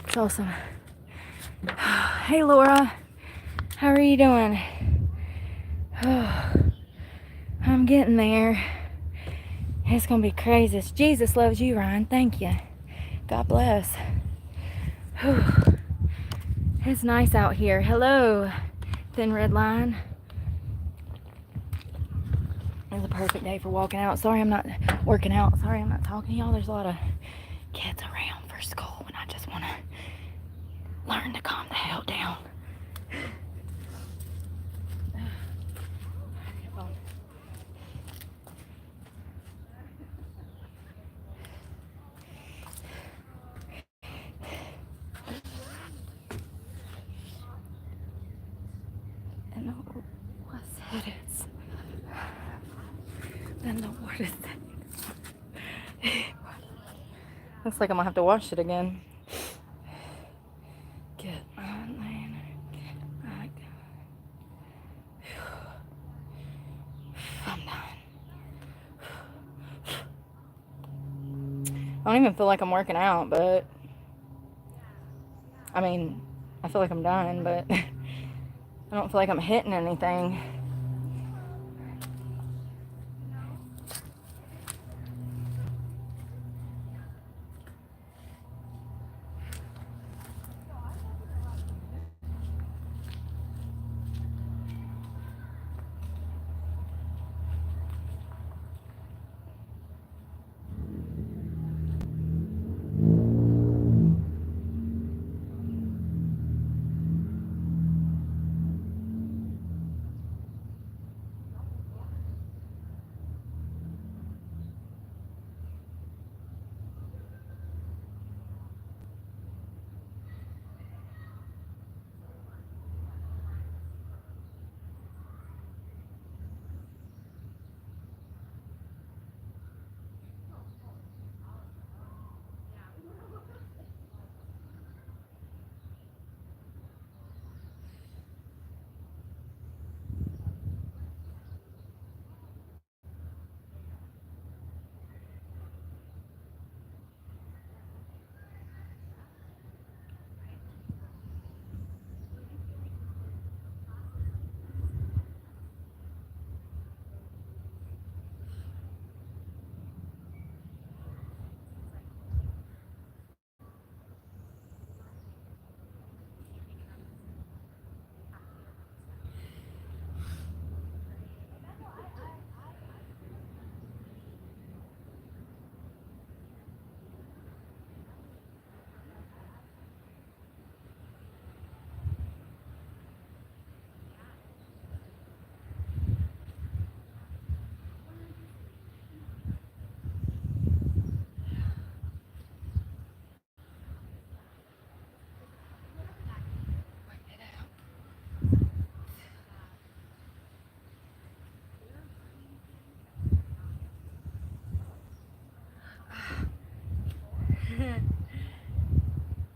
It's awesome. Hey Laura, how are you doing? I'm getting there. It's gonna be crazy. Jesus loves you, Ryan. Thank you. God bless. It's nice out here. Hello, Thin Red Line. It's a perfect day for walking out. Sorry I'm not working out. Sorry I'm not talking to y'all. There's a lot of kids around for school and I just want to learn to calm the hell down. And what's that is? And what is that? Looks like I'm gonna have to wash it again. Get on there. I'm done. I don't even feel like I'm working out, but I mean, I feel like I'm done, but I don't feel like I'm hitting anything.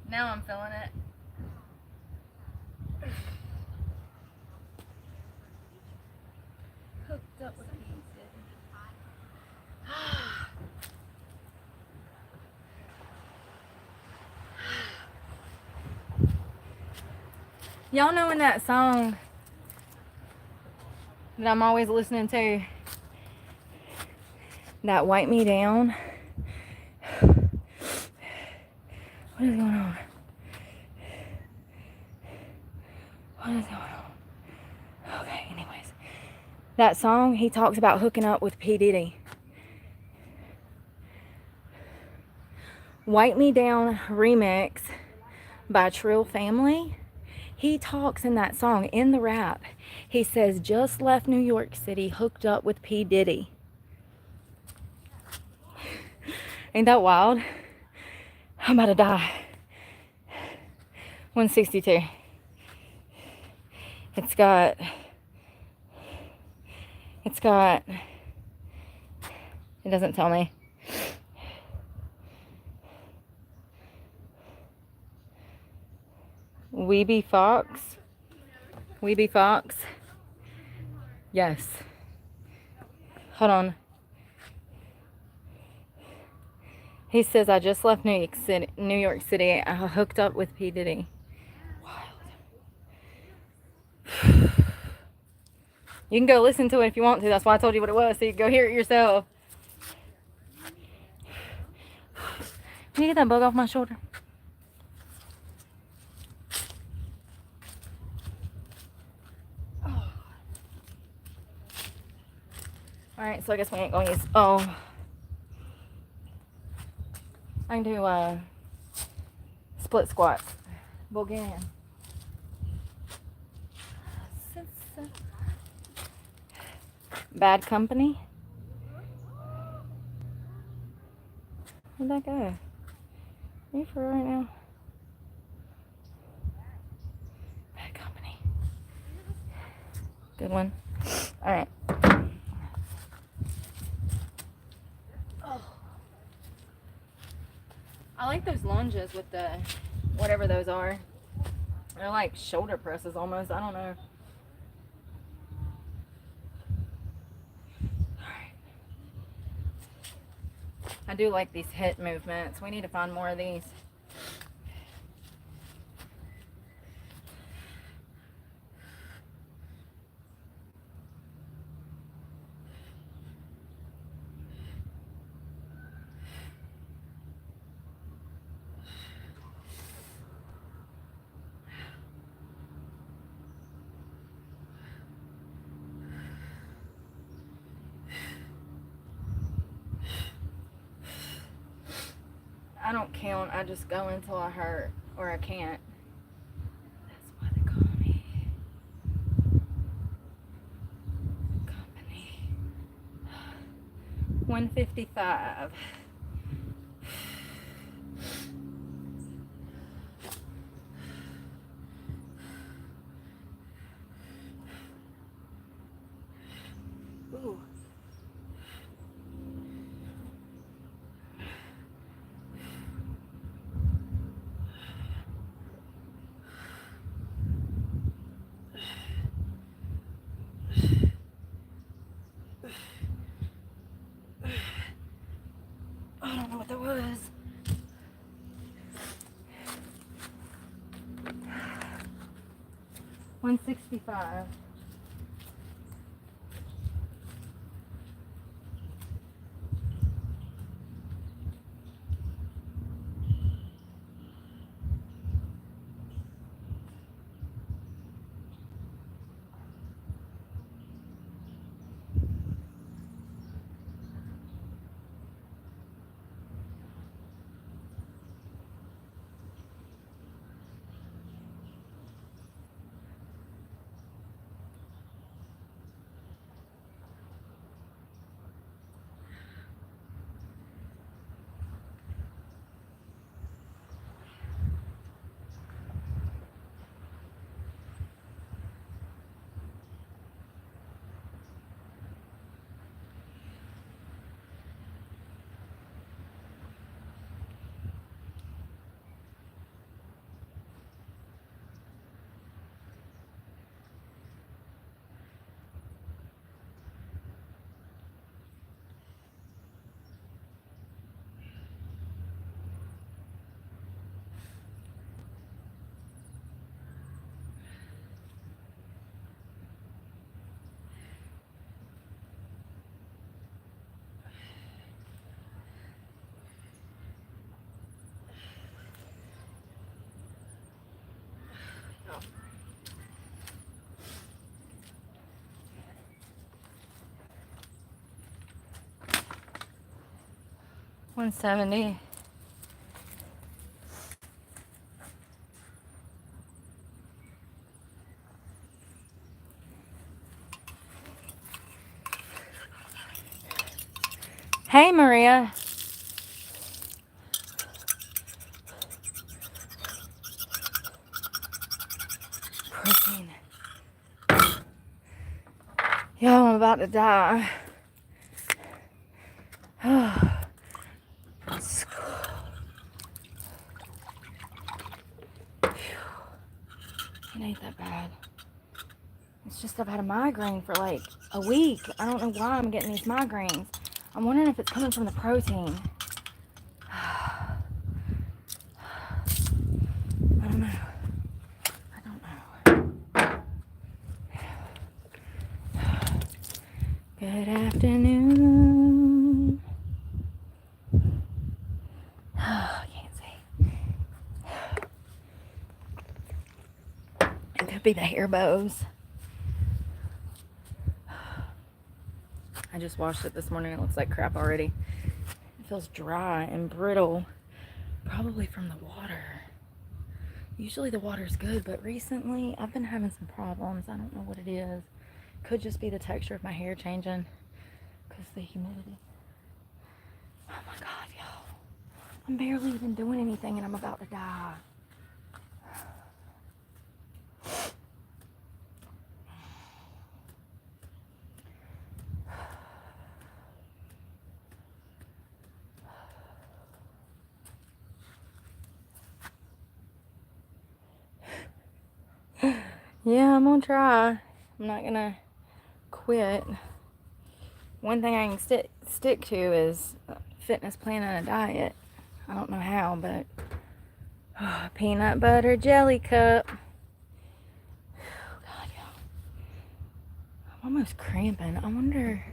Now I'm feeling it. Hooked up with Y'all know in that song that I'm always listening to, that Wipe Me Down? What is going on? What is going on? Okay, anyways. That song, he talks about hooking up with P. Diddy. Wipe Me Down remix by Trill Family. He talks in that song, in the rap, he says, just left New York City, hooked up with P. Diddy. Ain't that wild? I'm about to die. 162. It's got, it doesn't tell me. Weeby Fox. Yes. Hold on. He says, I just left New York City. I hooked up with P. Diddy. Wild. You can go listen to it if you want to. That's why I told you what it was, so you can go hear it yourself. Can you get that bug off my shoulder? Oh. Alright, so I guess we ain't going to use... Oh. I can do split squats. Bulgarian. Bad company? Where'd that go? Are you for right now? Bad company. Good one. Alright. Oh. I like those lunges with the whatever those are. They're like shoulder presses almost. I don't know. I do like these hip movements. We need to find more of these. I don't count. I just go until I hurt or I can't. That's why they call me company. 155. Ooh. I don't know what that was. $165. $170. Hey, Maria. Protein. Yo, I'm about to die. It ain't that bad. It's just I've had a migraine for like a week. I don't know why I'm getting these migraines. I'm wondering if it's coming from the protein. I don't know. I don't know. afternoon. Oh, I can't see. It could be the hair bows. I just washed it this morning. It looks like crap already. It feels dry and brittle. Probably from the water. Usually the water's good, but recently I've been having some problems. I don't know what it is. Could just be the texture of my hair changing because of the humidity. Oh my God, y'all. I'm barely even doing anything and I'm about to die. Yeah, I'm gonna try. I'm not gonna quit. One thing I can stick to is a fitness plan and a diet. I don't know how, but peanut butter jelly cup. Oh God, y'all. I'm almost cramping. I wonder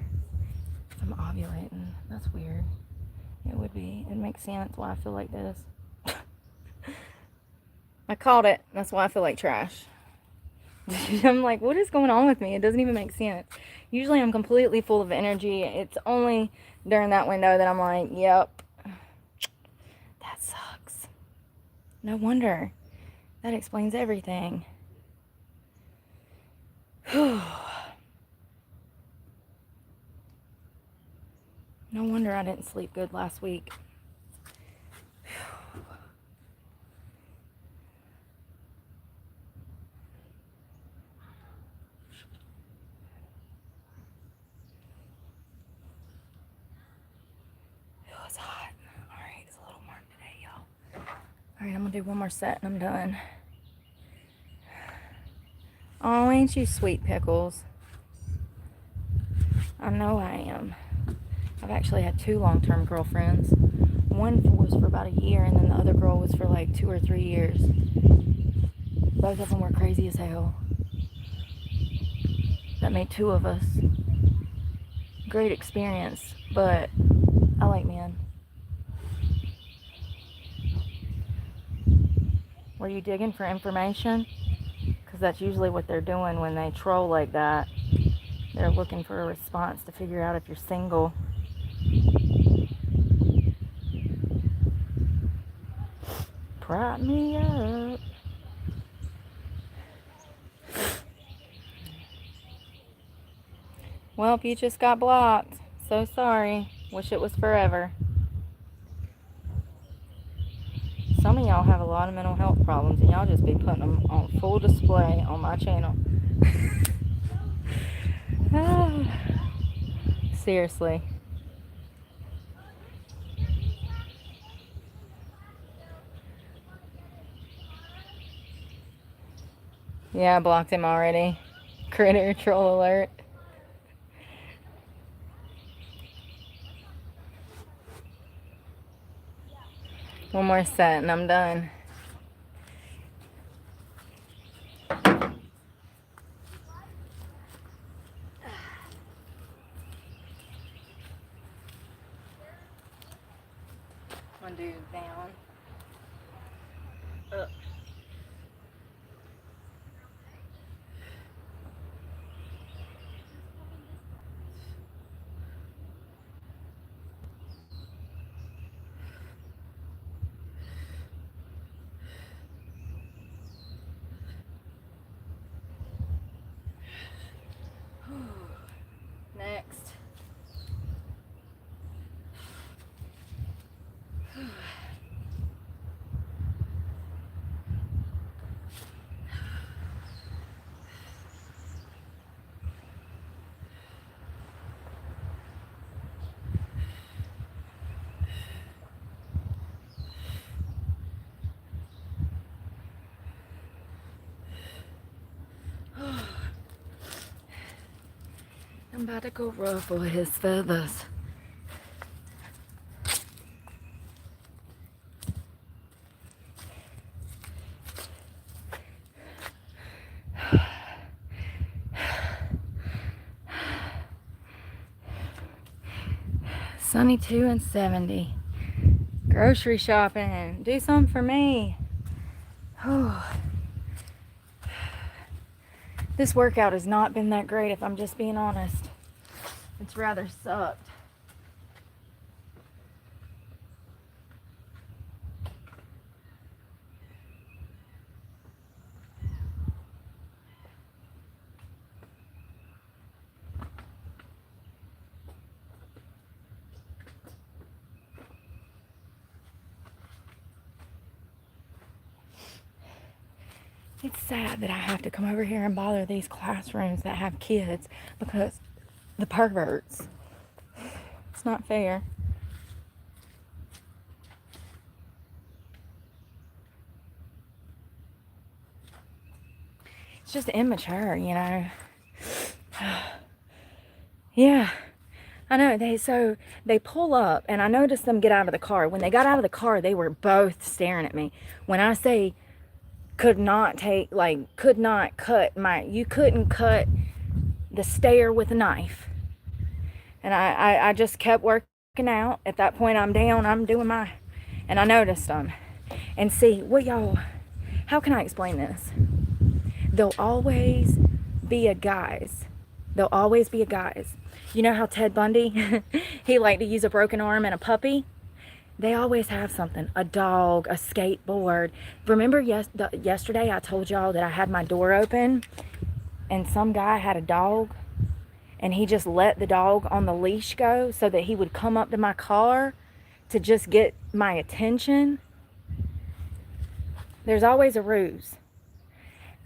if I'm ovulating. That's weird. It would be. It makes sense why I feel like this. I called it. That's why I feel like trash. I'm like, what is going on with me? It doesn't even make sense. Usually I'm completely full of energy. It's only during that window that I'm like, yep, that sucks. No wonder. That explains everything. No wonder I didn't sleep good last week. It's hot. Alright, it's a little warm today, y'all. Alright, I'm gonna do one more set and I'm done. Oh, ain't you sweet pickles? I know I am. I've actually had 2 long-term girlfriends. One was for about a year, and then the other girl was for like 2 or 3 years. Both of them were crazy as hell. That made 2 of us. Great experience, but I like men. Were you digging for information? Because that's usually what they're doing when they troll like that. They're looking for a response to figure out if you're single. Prop me up. Well, you just got blocked. So sorry. Wish it was forever. Some of y'all have a lot of mental health problems, and y'all just be putting them on full display on my channel. Seriously. Yeah, I blocked him already. Critter troll alert. One more set and I'm done. One dude down. Up. Next. I'm about to go ruffle his feathers. Sunny 2 and 70. Grocery shopping. Do something for me. Whew. This workout has not been that great, if I'm just being honest. It's rather sucked. It's sad that I have to come over here and bother these classrooms that have kids because the perverts. It's not fair. It's just immature, you know. Yeah, I know. They pull up, and I noticed them get out of the car. When they got out of the car, they were both staring at me. When I say you couldn't cut the stare with a knife. And I just kept working out. At that point, I'm down, I'm doing and I noticed them. And see, how can I explain this? There'll always be a guise. There'll always be a guise. You know how Ted Bundy, he liked to use a broken arm and a puppy? They always have something. A dog, a skateboard. Remember yesterday I told y'all that I had my door open and some guy had a dog and he just let the dog on the leash go so that he would come up to my car to just get my attention? There's always a ruse.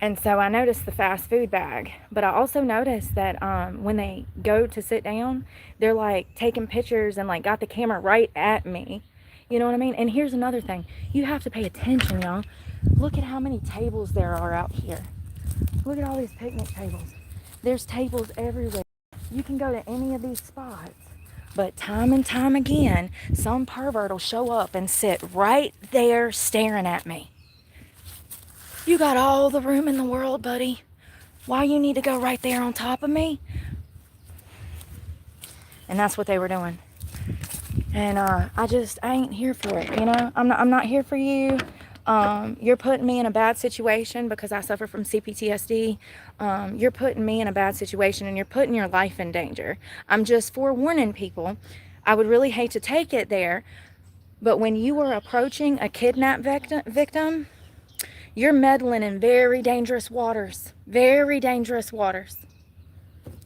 And so I noticed the fast food bag, but I also noticed that when they go to sit down, they're like taking pictures and like got the camera right at me. You know what I mean? And here's another thing. You have to pay attention, y'all. Look at how many tables there are out here. Look at all these picnic tables. There's tables everywhere. You can go to any of these spots. But time and time again, some pervert will show up and sit right there staring at me. You got all the room in the world, buddy. Why you need to go right there on top of me? And that's what they were doing. And I ain't here for it, you know? I'm not here for you. You're putting me in a bad situation because I suffer from CPTSD. You're putting me in a bad situation and you're putting your life in danger. I'm just forewarning people. I would really hate to take it there, but when you are approaching a kidnap victim, you're meddling in very dangerous waters. Very dangerous waters.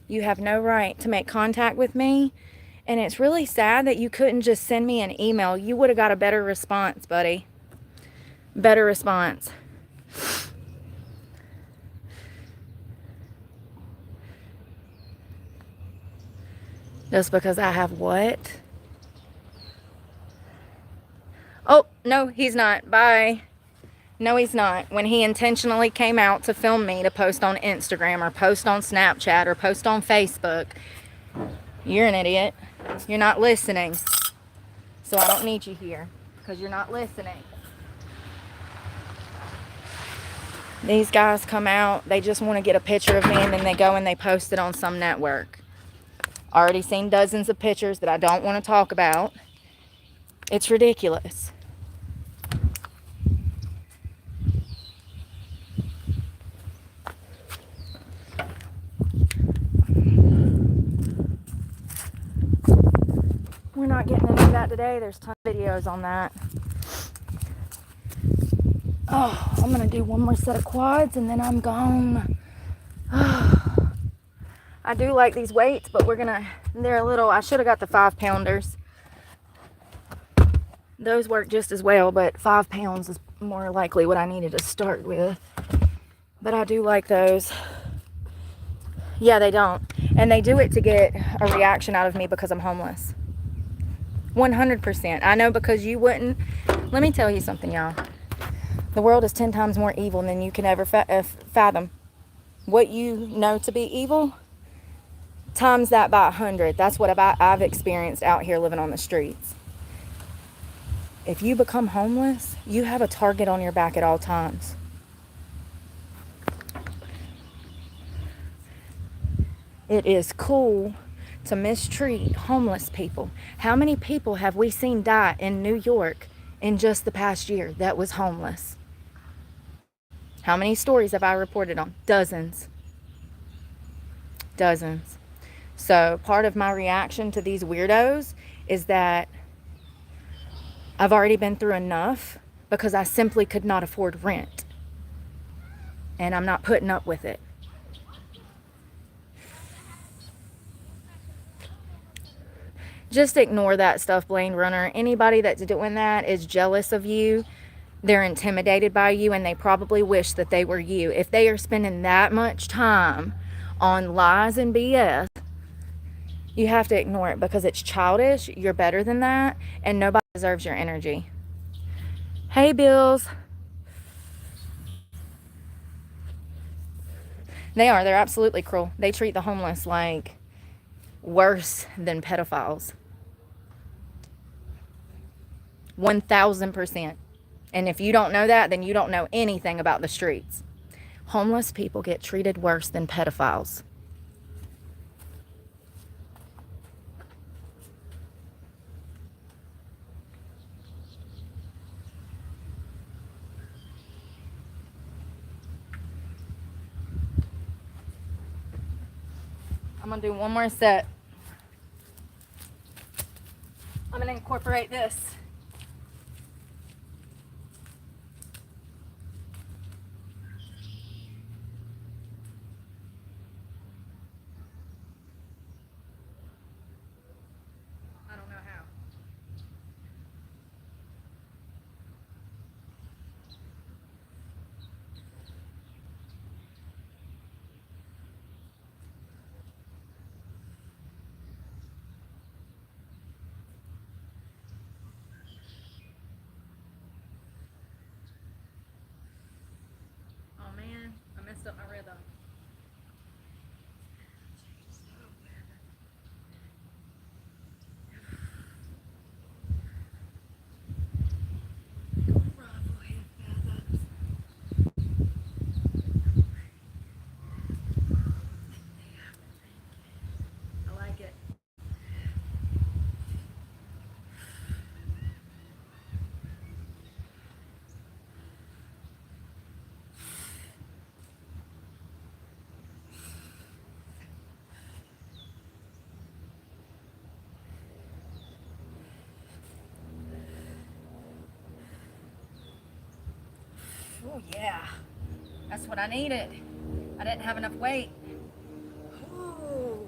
You have no right to make contact with me. And it's really sad that you couldn't just send me an email. You would have got a better response, buddy. Better response. Just because I have what? Oh, no, he's not. Bye. No, he's not. When he intentionally came out to film me to post on Instagram or post on Snapchat or post on Facebook, you're an idiot. You're not listening. So I don't need you here because you're not listening. These guys come out, they just want to get a picture of me and then they go and they post it on some network. Already seen dozens of pictures that I don't want to talk about. It's ridiculous. We're not getting into that today. There's tons of videos on that. Oh, I'm going to do one more set of quads and then I'm gone. Oh, I do like these weights, but they're a little, I should have got the 5-pounders. Those work just as well, but 5 pounds is more likely what I needed to start with. But I do like those. Yeah, they don't. And they do it to get a reaction out of me because I'm homeless. 100%. I know because you wouldn't. Let me tell you something, y'all. The world is 10 times more evil than you can ever fathom. What you know to be evil, times that by 100. That's what I've experienced out here living on the streets. If you become homeless, you have a target on your back at all times. It is cool to mistreat homeless people. How many people have we seen die in New York in just the past year that was homeless? How many stories have I reported on? Dozens. Dozens. So part of my reaction to these weirdos is that I've already been through enough because I simply could not afford rent. And I'm not putting up with it. Just ignore that stuff, Blade Runner. Anybody that's doing that is jealous of you. They're intimidated by you, and they probably wish that they were you. If they are spending that much time on lies and BS, you have to ignore it because it's childish. You're better than that, and nobody deserves your energy. Hey, Bills. They're absolutely cruel. They treat the homeless like worse than pedophiles. 1000%. And if you don't know that, then you don't know anything about the streets. Homeless people get treated worse than pedophiles. I'm gonna do one more set. I'm gonna incorporate this. I don't know how. Oh man, I messed up my rhythm. I like it. Oh yeah, that's what I needed. I didn't have enough weight. Ooh.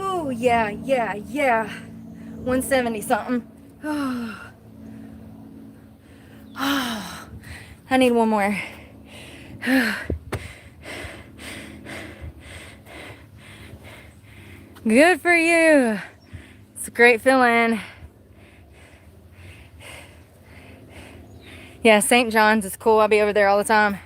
Oh yeah, yeah, yeah. 170 something. I need one more. Good for you. It's a great feeling. Yeah, St. John's is cool. I'll be over there all the time.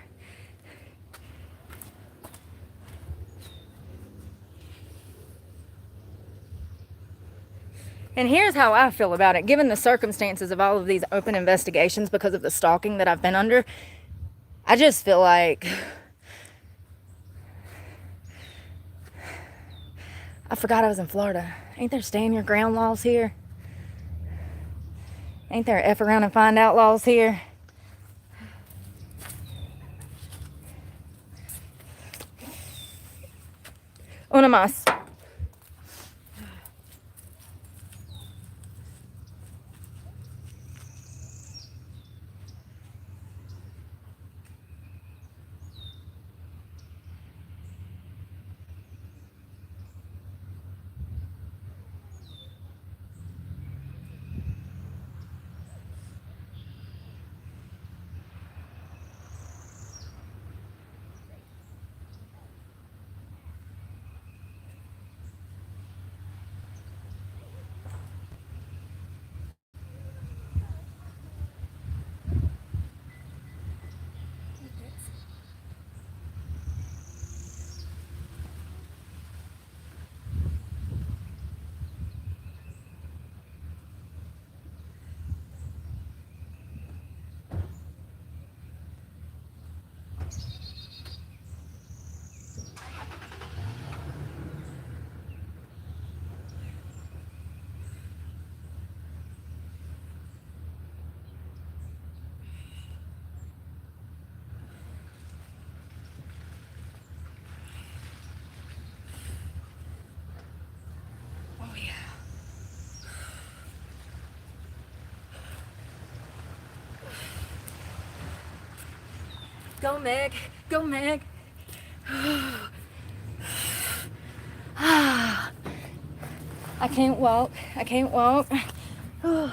And here's how I feel about it. Given the circumstances of all of these open investigations because of the stalking that I've been under, I just feel like I forgot I was in Florida. Ain't there stand your ground laws here? Ain't there F around and find out laws here? Una más. Go, Meg. Go, Meg. I can't walk. I can't walk. Oh,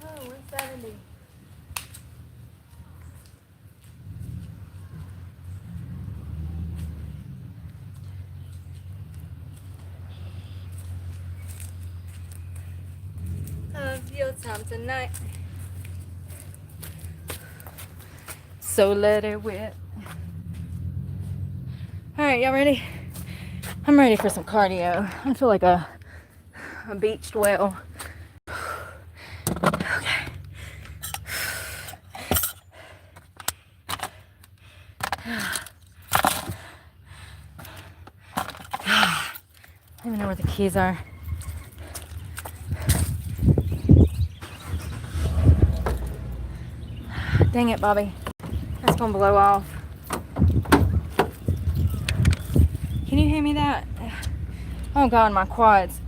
170. Of your time tonight. So let it whip. Alright, y'all ready? I'm ready for some cardio. I feel like a beached whale. Okay. I don't even know where the keys are. Dang it, Bobby. That's gonna blow off. Can you hand me that? Oh God, my quads.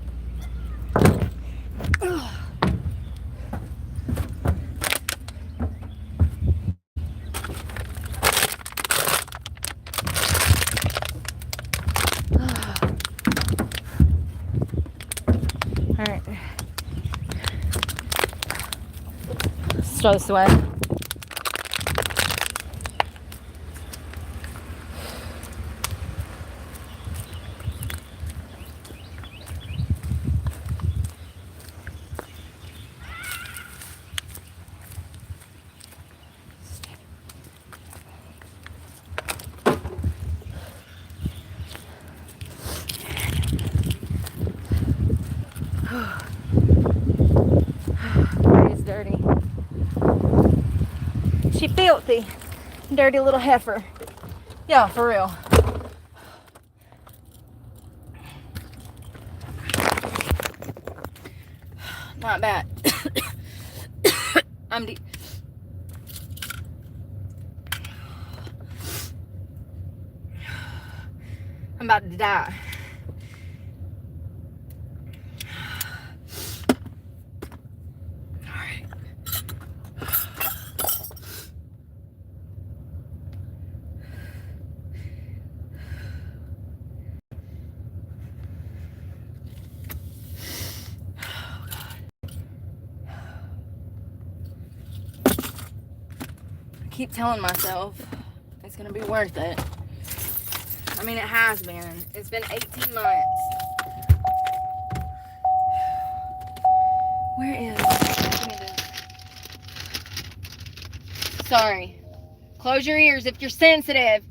Alright. Let's throw this away. It's dirty. She filthy. Dirty little heifer. Yeah, for real. Not bad. I'm about to die. Alright. I keep telling myself it's gonna be worth it. I mean, it has been. It's been 18 months. Where is... Give me this. Sorry. Close your ears if you're sensitive.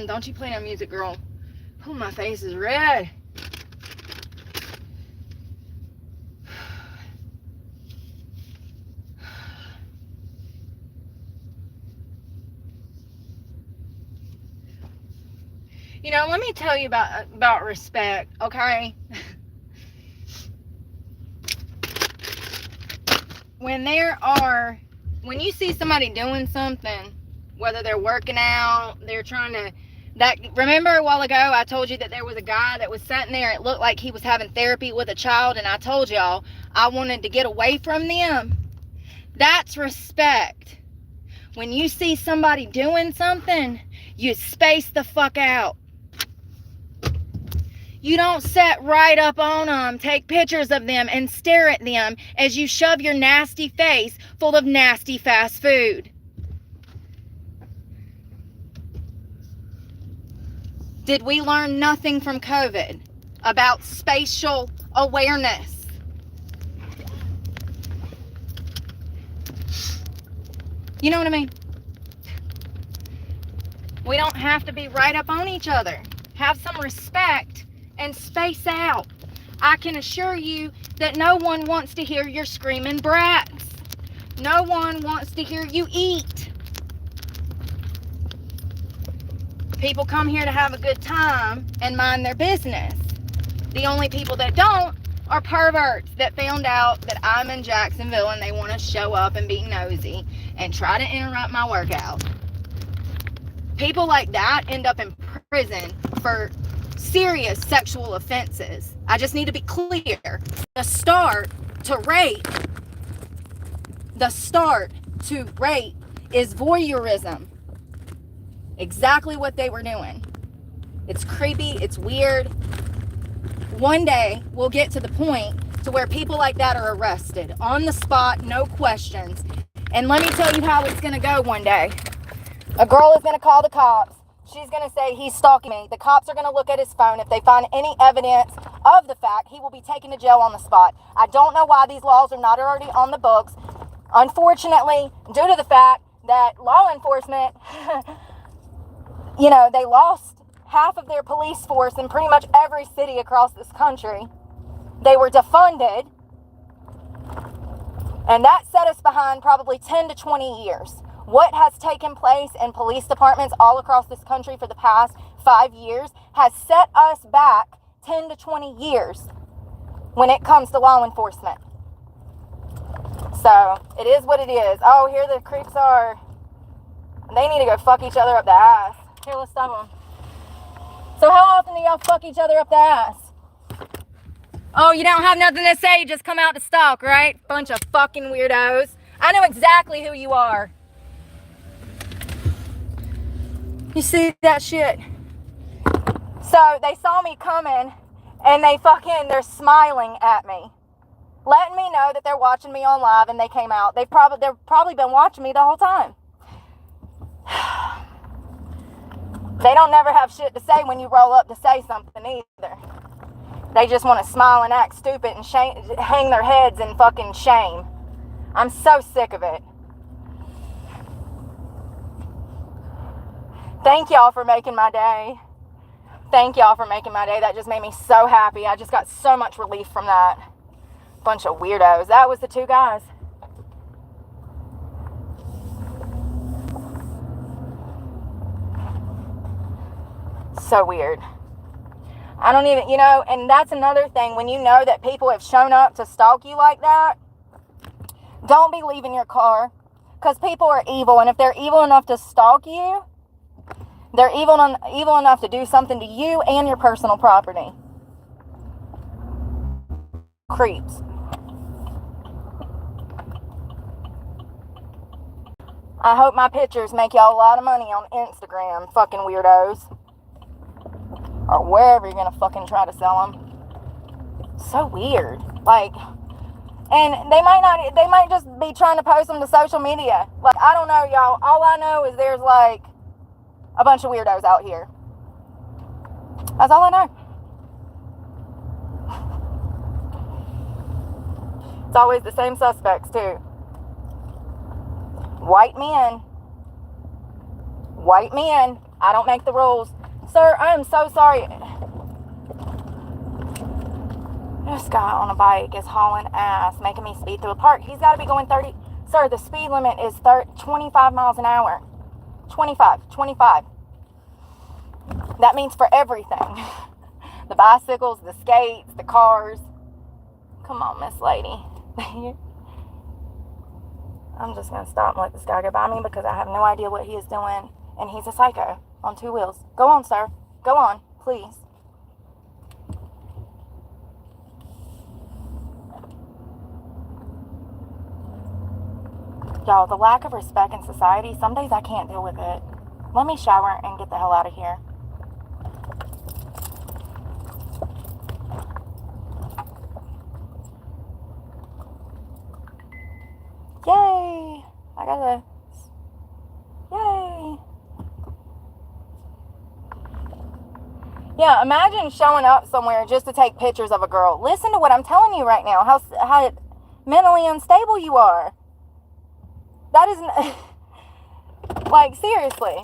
Don't you play no music, girl. Oh, my face is red. You know, let me tell you about respect, okay? When you see somebody doing something, whether they're working out, they're trying to, remember a while ago I told you that there was a guy that was sitting there, it looked like he was having therapy with a child, and I told y'all I wanted to get away from them. That's respect. When you see somebody doing something, you space the fuck out. You don't sit right up on them, take pictures of them, and stare at them as you shove your nasty face full of nasty fast food. Did we learn nothing from COVID about spatial awareness? You know what I mean? We don't have to be right up on each other. Have some respect and space out. I can assure you that no one wants to hear your screaming brats. No one wants to hear you eat. People come here to have a good time and mind their business. The only people that don't are perverts that found out that I'm in Jacksonville and they want to show up and be nosy and try to interrupt my workout. People like that end up in prison for serious sexual offenses. I just need to be clear. The start to rape is voyeurism. Exactly what they were doing. It's creepy. It's weird. One day, we'll get to the point to where people like that are arrested on the spot, no questions. And let me tell you how it's going to go one day. A girl is going to call the cops. She's going to say, he's stalking me. The cops are going to look at his phone. If they find any evidence of the fact, he will be taken to jail on the spot. I don't know why these laws are not already on the books. Unfortunately, due to the fact that law enforcement, they lost half of their police force in pretty much every city across this country. They were defunded. And that set us behind probably 10 to 20 years. What has taken place in police departments all across this country for the past 5 years has set us back 10 to 20 years when it comes to law enforcement. So, it is what it is. Oh, here the creeps are. They need to go fuck each other up the ass. Here, let's stop them. So how often do y'all fuck each other up the ass? Oh, you don't have nothing to say, you just come out to stalk, right? Bunch of fucking weirdos. I know exactly who you are. You see that shit? So they saw me coming and they're smiling at me. Letting me know that they're watching me on live and they came out. They've probably been watching me the whole time. They don't never have shit to say when you roll up to say something either. They just want to smile and act stupid and hang their heads in fucking shame. I'm so sick of it. Thank y'all for making my day. Thank y'all for making my day. That just made me so happy. I just got so much relief from that. Bunch of weirdos. That was the two guys. So weird. I don't even, and that's another thing. When you know that people have shown up to stalk you like that, don't be leaving your car. Because people are evil. And if they're evil enough to stalk you, they're evil enough to do something to you and your personal property. Creeps. I hope my pictures make y'all a lot of money on Instagram, fucking weirdos. Or wherever you're gonna fucking try to sell them. So weird. And they might just be trying to post them to social media. I don't know, y'all. All I know is there's a bunch of weirdos out here. That's all I know. It's always the same suspects too. White men. I don't make the rules. Sir, I am so sorry. This guy on a bike is hauling ass, making me speed through a park. He's got to be going 30. Sir, the speed limit is 25 miles an hour. 25. That means for everything. The bicycles, the skates, the cars. Come on, Miss Lady. I'm just going to stop and let this guy go by me because I have no idea what he is doing. And he's a psycho on 2 wheels. Go on, sir. Go on, please. Y'all, the lack of respect in society, some days I can't deal with it. Let me shower and get the hell out of here. Yay! Yay! Yeah, imagine showing up somewhere just to take pictures of a girl. Listen to what I'm telling you right now, how mentally unstable you are. That isn't... seriously.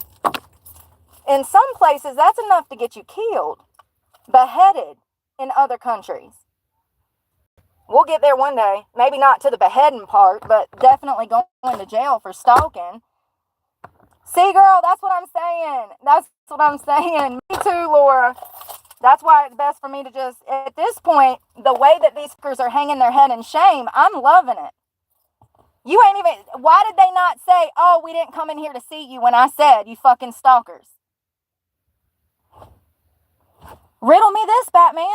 In some places, that's enough to get you killed. Beheaded in other countries. We'll get there one day. Maybe not to the beheading part, but definitely going to jail for stalking. See, girl, that's what I'm saying. Me too, Laura. That's why it's best for me to just, at this point, the way that these fuckers are hanging their head in shame, I'm loving it. You ain't even, why did they not say, oh, we didn't come in here to see you when I said, you fucking stalkers? Riddle me this, Batman.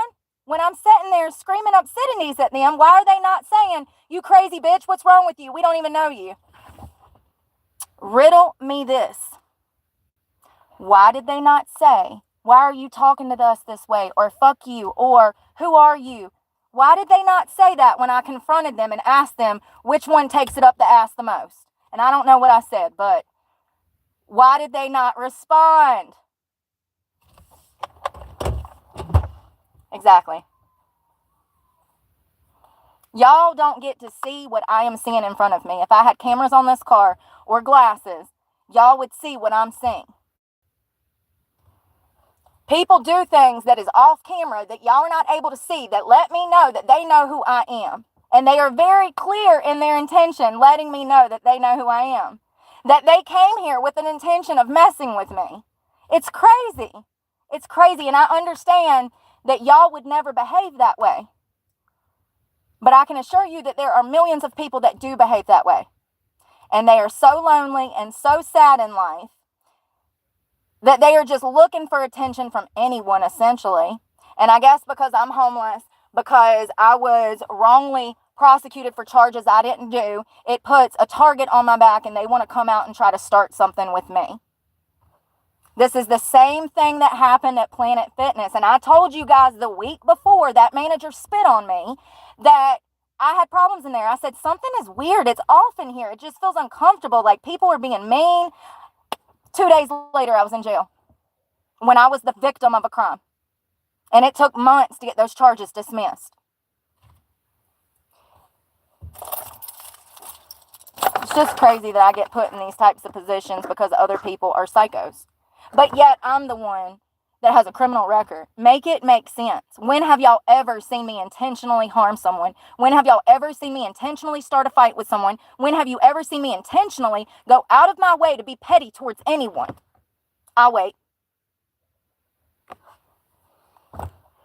When I'm sitting there screaming obscenities at them, why are they not saying, you crazy bitch, what's wrong with you? We don't even know you. Riddle me this. Why did they not say, why are you talking to us this way? Or fuck you, or who are you? Why did they not say that when I confronted them and asked them which one takes it up the ass the most? And I don't know what I said, but why did they not respond? Exactly. Y'all don't get to see what I am seeing in front of me. If I had cameras on this car or glasses, y'all would see what I'm seeing. People do things that is off camera that y'all are not able to see that let me know that they know who I am. And they are very clear in their intention, letting me know that they know who I am. That they came here with an intention of messing with me. It's crazy. It's crazy. And I understand that y'all would never behave that way. But I can assure you that there are millions of people that do behave that way. And they are so lonely and so sad in life that they are just looking for attention from anyone, essentially. And I guess because I'm homeless, because I was wrongly prosecuted for charges I didn't do, it puts a target on my back and they want to come out and try to start something with me. This is the same thing that happened at Planet Fitness. And I told you guys the week before that manager spit on me that I had problems in there. I said, something is weird. It's off in here. It just feels uncomfortable. Like people are being mean. 2 days later, I was in jail when I was the victim of a crime. And it took months to get those charges dismissed. It's just crazy that I get put in these types of positions because other people are psychos. But yet, I'm the one that has a criminal record. Make it make sense. When have y'all ever seen me intentionally harm someone? When have y'all ever seen me intentionally start a fight with someone? When have you ever seen me intentionally go out of my way to be petty towards anyone? I'll wait.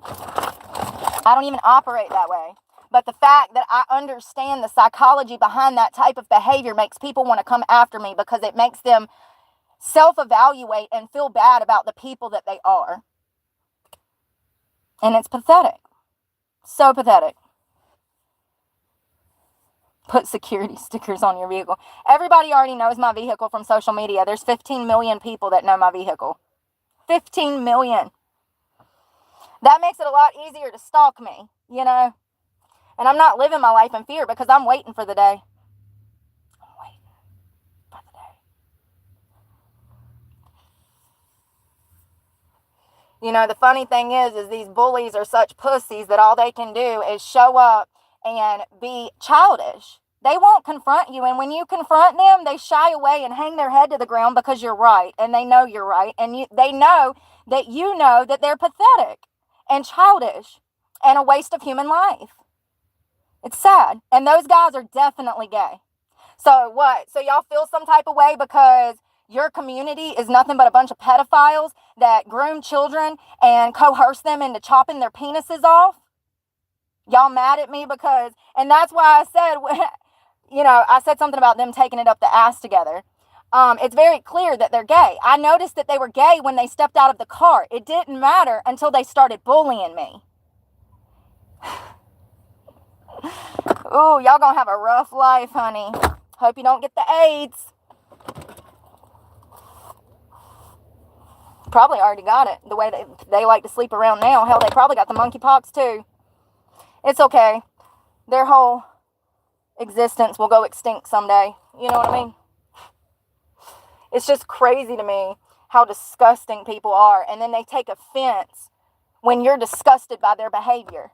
I don't even operate that way. But the fact that I understand the psychology behind that type of behavior makes people want to come after me because it makes them self-evaluate and feel bad about the people that they are. And it's pathetic. So pathetic. Put security stickers on your vehicle. Everybody already knows my vehicle from social media. There's 15 million people that know my vehicle. 15 million. That makes it a lot easier to stalk me, you know? And I'm not living my life in fear because I'm waiting for the day. I'm waiting for the day. You know, the funny thing is these bullies are such pussies that all they can do is show up and be childish. They won't confront you. And when you confront them, they shy away and hang their head to the ground because you're right. And they know you're right. And they know that they're pathetic and childish and a waste of human life. It's sad. And those guys are definitely gay. So what? So y'all feel some type of way because your community is nothing but a bunch of pedophiles that groom children and coerce them into chopping their penises off? Y'all mad at me because, and that's why I said, you know, I said something about them taking it up the ass together. It's very clear that they're gay. I noticed that they were gay when they stepped out of the car. It didn't matter until they started bullying me. Ooh, y'all gonna have a rough life, honey. Hope you don't get the AIDS. Probably already got it. The way they like to sleep around now. Hell, they probably got the monkeypox too. It's okay. Their whole existence will go extinct someday. You know what I mean? It's just crazy to me how disgusting people are. And then they take offense when you're disgusted by their behavior.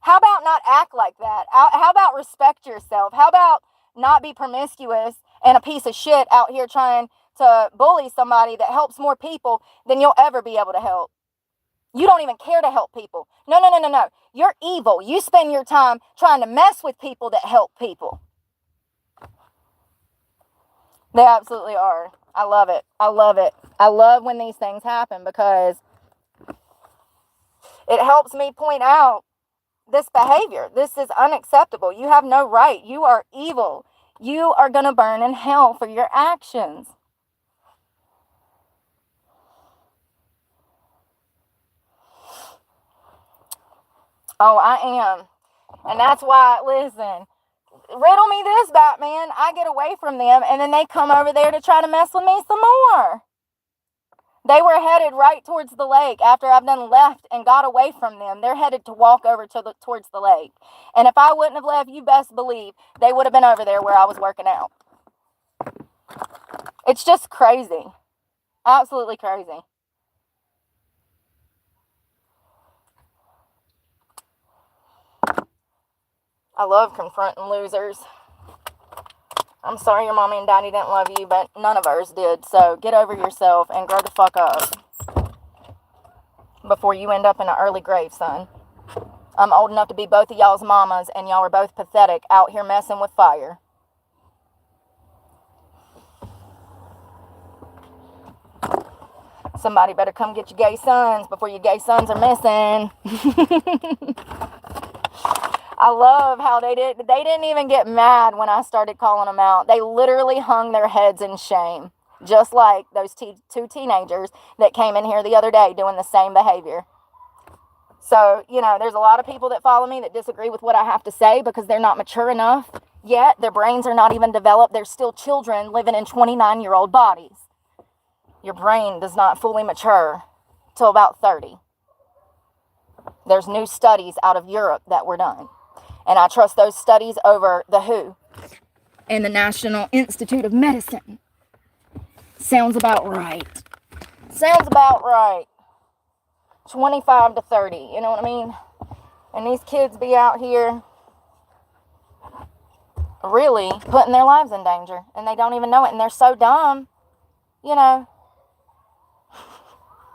How about not act like that? How about respect yourself? How about not be promiscuous and a piece of shit out here trying to bully somebody that helps more people than you'll ever be able to help? You don't even care to help people. No. You're evil. You spend your time trying to mess with people that help people. They absolutely are. I love it. I love it. I love when these things happen because it helps me point out this behavior. This is unacceptable. You have no right. You are evil. You are going to burn in hell for your actions. Oh, I am. And that's why, listen, riddle me this, Batman. I get away from them, and then they come over there to try to mess with me some more. They were headed right towards the lake after I've done left and got away from them. They're headed to walk over towards the lake. And if I wouldn't have left, you best believe they would have been over there where I was working out. It's just crazy. Absolutely crazy. I love confronting losers. I'm sorry your mommy and daddy didn't love you, but none of ours did. So get over yourself and grow the fuck up before you end up in an early grave, son. I'm old enough to be both of y'all's mamas, and y'all are both pathetic out here messing with fire. Somebody better come get your gay sons before your gay sons are missing. I love how they didn't even get mad when I started calling them out. They literally hung their heads in shame, just like those two teenagers that came in here the other day doing the same behavior. So, there's a lot of people that follow me that disagree with what I have to say because they're not mature enough yet. Their brains are not even developed. They're still children living in 29-year-old bodies. Your brain does not fully mature till about 30. There's new studies out of Europe that were done. And I trust those studies over the WHO and the National Institute of Medicine. Sounds about right. Sounds about right. 25 to 30, you know what I mean? And these kids be out here really putting their lives in danger. And they don't even know it. And they're so dumb.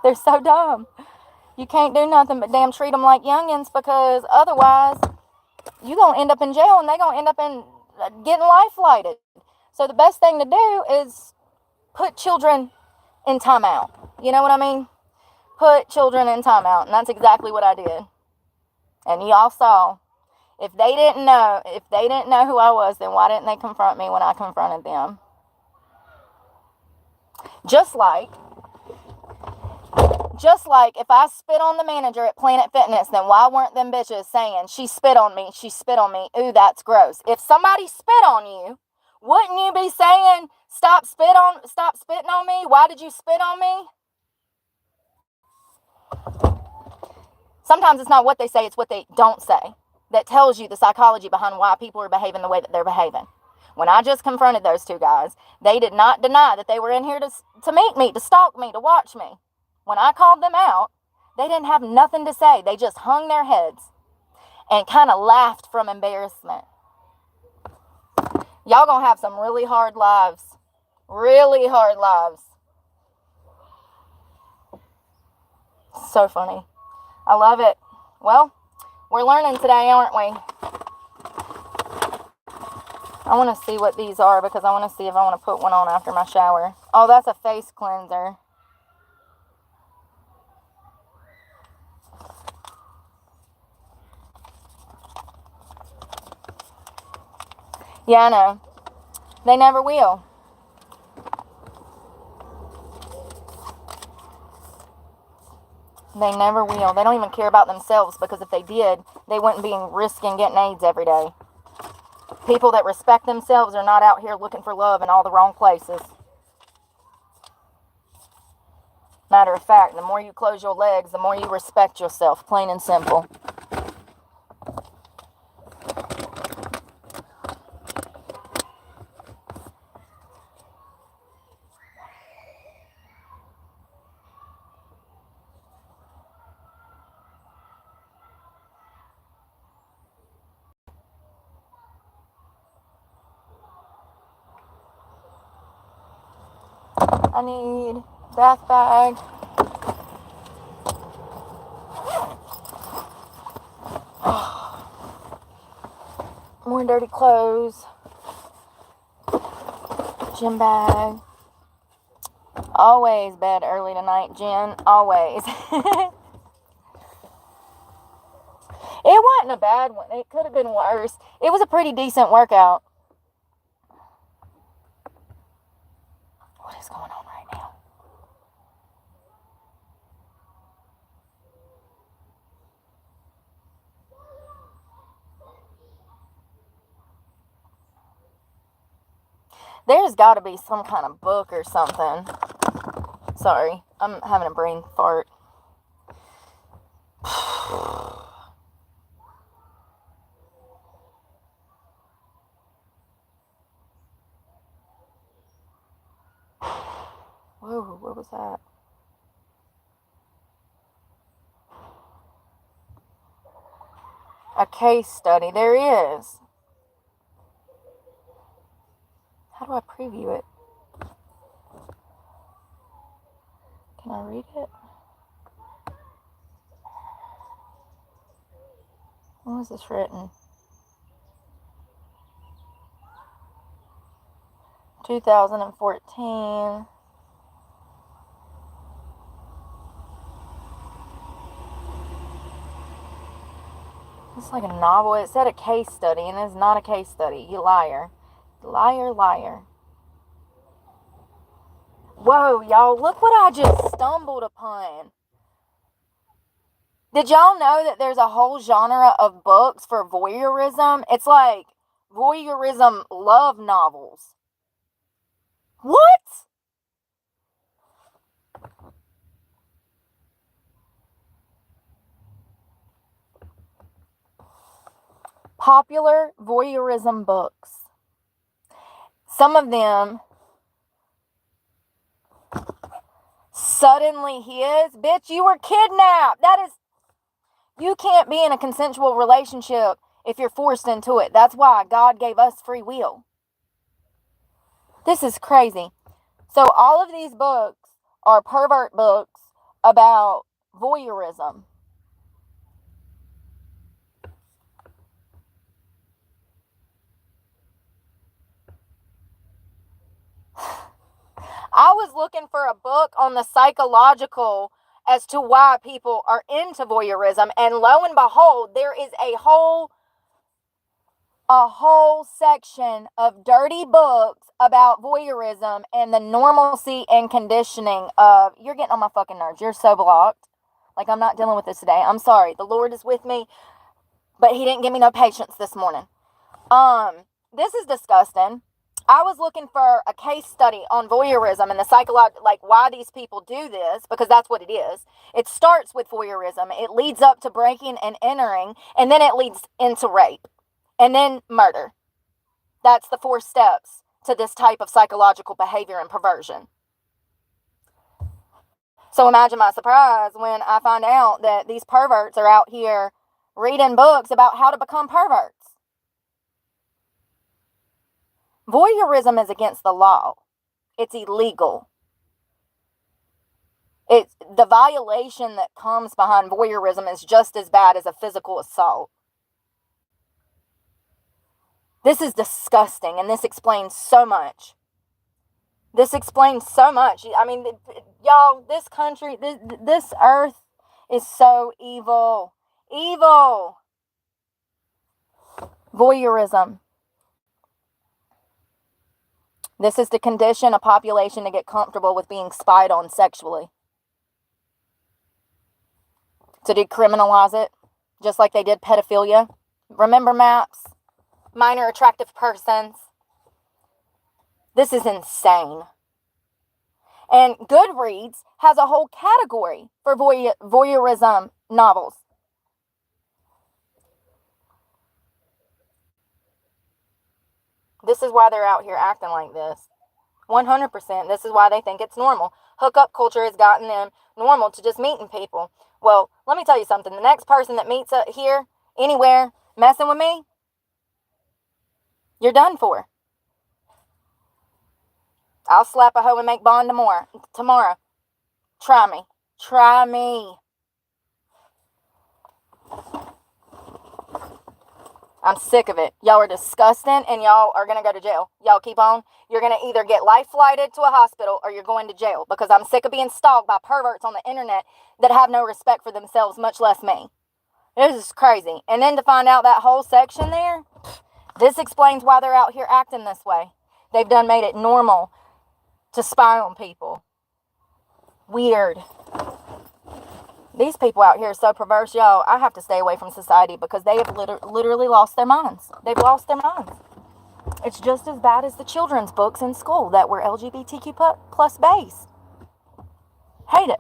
They're so dumb. You can't do nothing but damn treat them like youngins, because otherwise you're going to end up in jail and they're going to end up in getting life flighted. So the best thing to do is put children in timeout. You know what I mean? Put children in timeout. And that's exactly what I did. And y'all saw, if they didn't know who I was, then why didn't they confront me when I confronted them? Just like if I spit on the manager at Planet Fitness, then why weren't them bitches saying, she spit on me, ooh, that's gross. If somebody spit on you, wouldn't you be saying, stop spitting on me? Why did you spit on me? Sometimes it's not what they say, it's what they don't say that tells you the psychology behind why people are behaving the way that they're behaving. When I just confronted those two guys, they did not deny that they were in here to meet me, to stalk me, to watch me. When I called them out, they didn't have nothing to say. They just hung their heads and kind of laughed from embarrassment. Y'all gonna have some really hard lives. Really hard lives. So funny. I love it. Well, we're learning today, aren't we? I want to see what these are because I want to see if I want to put one on after my shower. Oh, that's a face cleanser. Yeah, I know. They never will. They never will. They don't even care about themselves, because if they did, they wouldn't be risking getting AIDS every day. People that respect themselves are not out here looking for love in all the wrong places. Matter of fact, the more you close your legs, the more you respect yourself, plain and simple. I need bath bag. More dirty clothes. Gym bag. Always bed early tonight, Jen. Always. It wasn't a bad one. It could have been worse. It was a pretty decent workout. is going on right now? There's got to be some kind of book or something. Sorry, I'm having a brain fart. Whoa, what was that? A case study. There is. How do I preview it? Can I read it? When was this written? 2014. It's like a novel. It said a case study, and it's not a case study. You liar. Liar, liar. Whoa, y'all, look what I just stumbled upon. Did y'all know that there's a whole genre of books for voyeurism? It's like voyeurism love novels. What? Popular voyeurism books. Some of them, Suddenly His. Bitch, you were kidnapped. You can't be in a consensual relationship if you're forced into it. That's why God gave us free will. This is crazy. So all of these books are pervert books about voyeurism. I was looking for a book on the psychological as to why people are into voyeurism, and lo and behold, there is a whole section of dirty books about voyeurism and the normalcy and conditioning of, you're getting on my fucking nerves. You're so blocked. Like, I'm not dealing with this today. I'm sorry. The Lord is with me, but he didn't give me no patience this morning. This is disgusting. I was looking for a case study on voyeurism and the psychological, like why these people do this, because that's what it is. It starts with voyeurism. It leads up to breaking and entering, and then it leads into rape, and then murder. That's the 4 steps to this type of psychological behavior and perversion. So imagine my surprise when I find out that these perverts are out here reading books about how to become perverts. Voyeurism is against the law. It's illegal. It's the violation that comes behind voyeurism is just as bad as a physical assault. This is disgusting, and this explains so much. This explains so much. I mean, y'all, this country, this earth is so evil. Evil. Voyeurism. This is to condition a population to get comfortable with being spied on sexually. To decriminalize it, just like they did pedophilia. Remember MAPS? Minor attractive persons. This is insane. And Goodreads has a whole category for voyeurism novels. This is why they're out here acting like this. 100%. This is why they think it's normal. Hookup culture has gotten them normal to just meeting people. Well, let me tell you something. The next person that meets up here, anywhere, messing with me, you're done for. I'll slap a hoe and make bond tomorrow. Try me. Try me. I'm sick of it. Y'all are disgusting, and y'all are going to go to jail. Y'all keep on. You're going to either get life flighted to a hospital or you're going to jail, because I'm sick of being stalked by perverts on the internet that have no respect for themselves, much less me. This is crazy. And then to find out that whole section there, this explains why they're out here acting this way. They've done made it normal to spy on people. Weird. These people out here are so perverse, y'all. I have to stay away from society because they have literally lost their minds. They've lost their minds. It's just as bad as the children's books in school that were LGBTQ plus based. Hate it.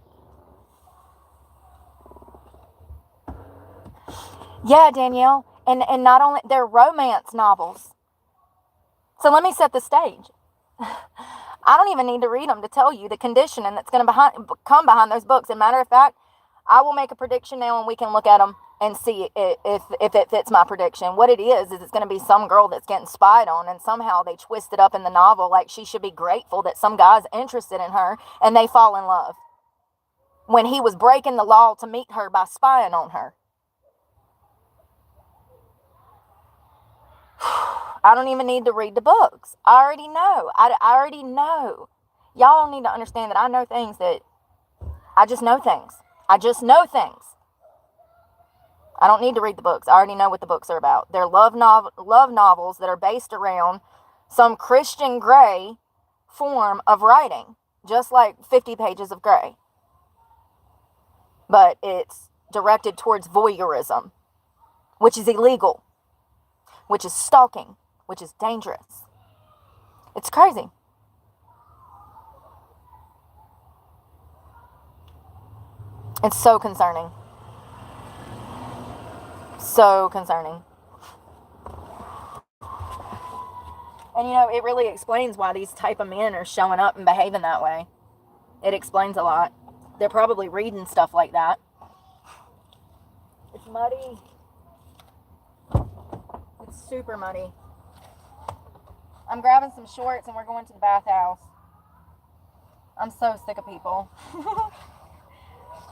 Yeah, Danielle. And not only, they're romance novels. So let me set the stage. I don't even need to read them to tell you the conditioning that's going to come behind those books. As a matter of fact, I will make a prediction now and we can look at them and see if it fits my prediction. What it is it's going to be some girl that's getting spied on, and somehow they twist it up in the novel like she should be grateful that some guy's interested in her and they fall in love when he was breaking the law to meet her by spying on her. I don't even need to read the books. I already know. I already know. Y'all don't need to understand that I know things that I just know things. I just know things. I don't need to read the books. I already know what the books are about. They're love novels that are based around some Christian Grey form of writing, just like 50 Pages of Grey. But it's directed towards voyeurism, which is illegal, which is stalking, which is dangerous. It's crazy. It's so concerning. So concerning. And you know, it really explains why these type of men are showing up and behaving that way. It explains a lot. They're probably reading stuff like that. It's muddy. It's super muddy. I'm grabbing some shorts and we're going to the bathhouse. I'm so sick of people.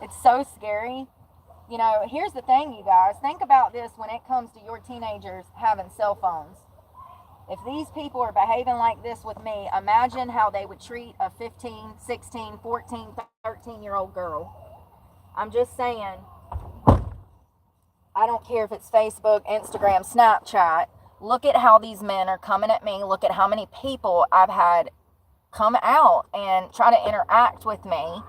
It's so scary. You know, here's the thing, you guys. Think about this when it comes to your teenagers having cell phones. If these people are behaving like this with me, imagine how they would treat a 15, 16, 14, 13-year-old girl. I'm just saying, I don't care if it's Facebook, Instagram, Snapchat. Look at how these men are coming at me. Look at how many people I've had come out and try to interact with me.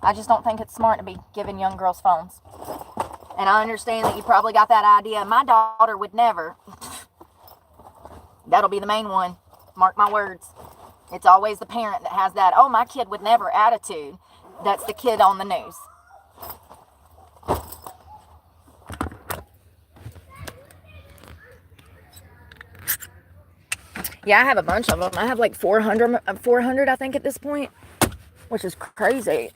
I just don't think it's smart to be giving young girls phones. And I understand that you probably got that idea. My daughter would never. That'll be the main one. Mark my words. It's always the parent that has that, oh, my kid would never attitude. That's the kid on the news. Yeah, I have a bunch of them. I have like 400 I think at this point, which is crazy.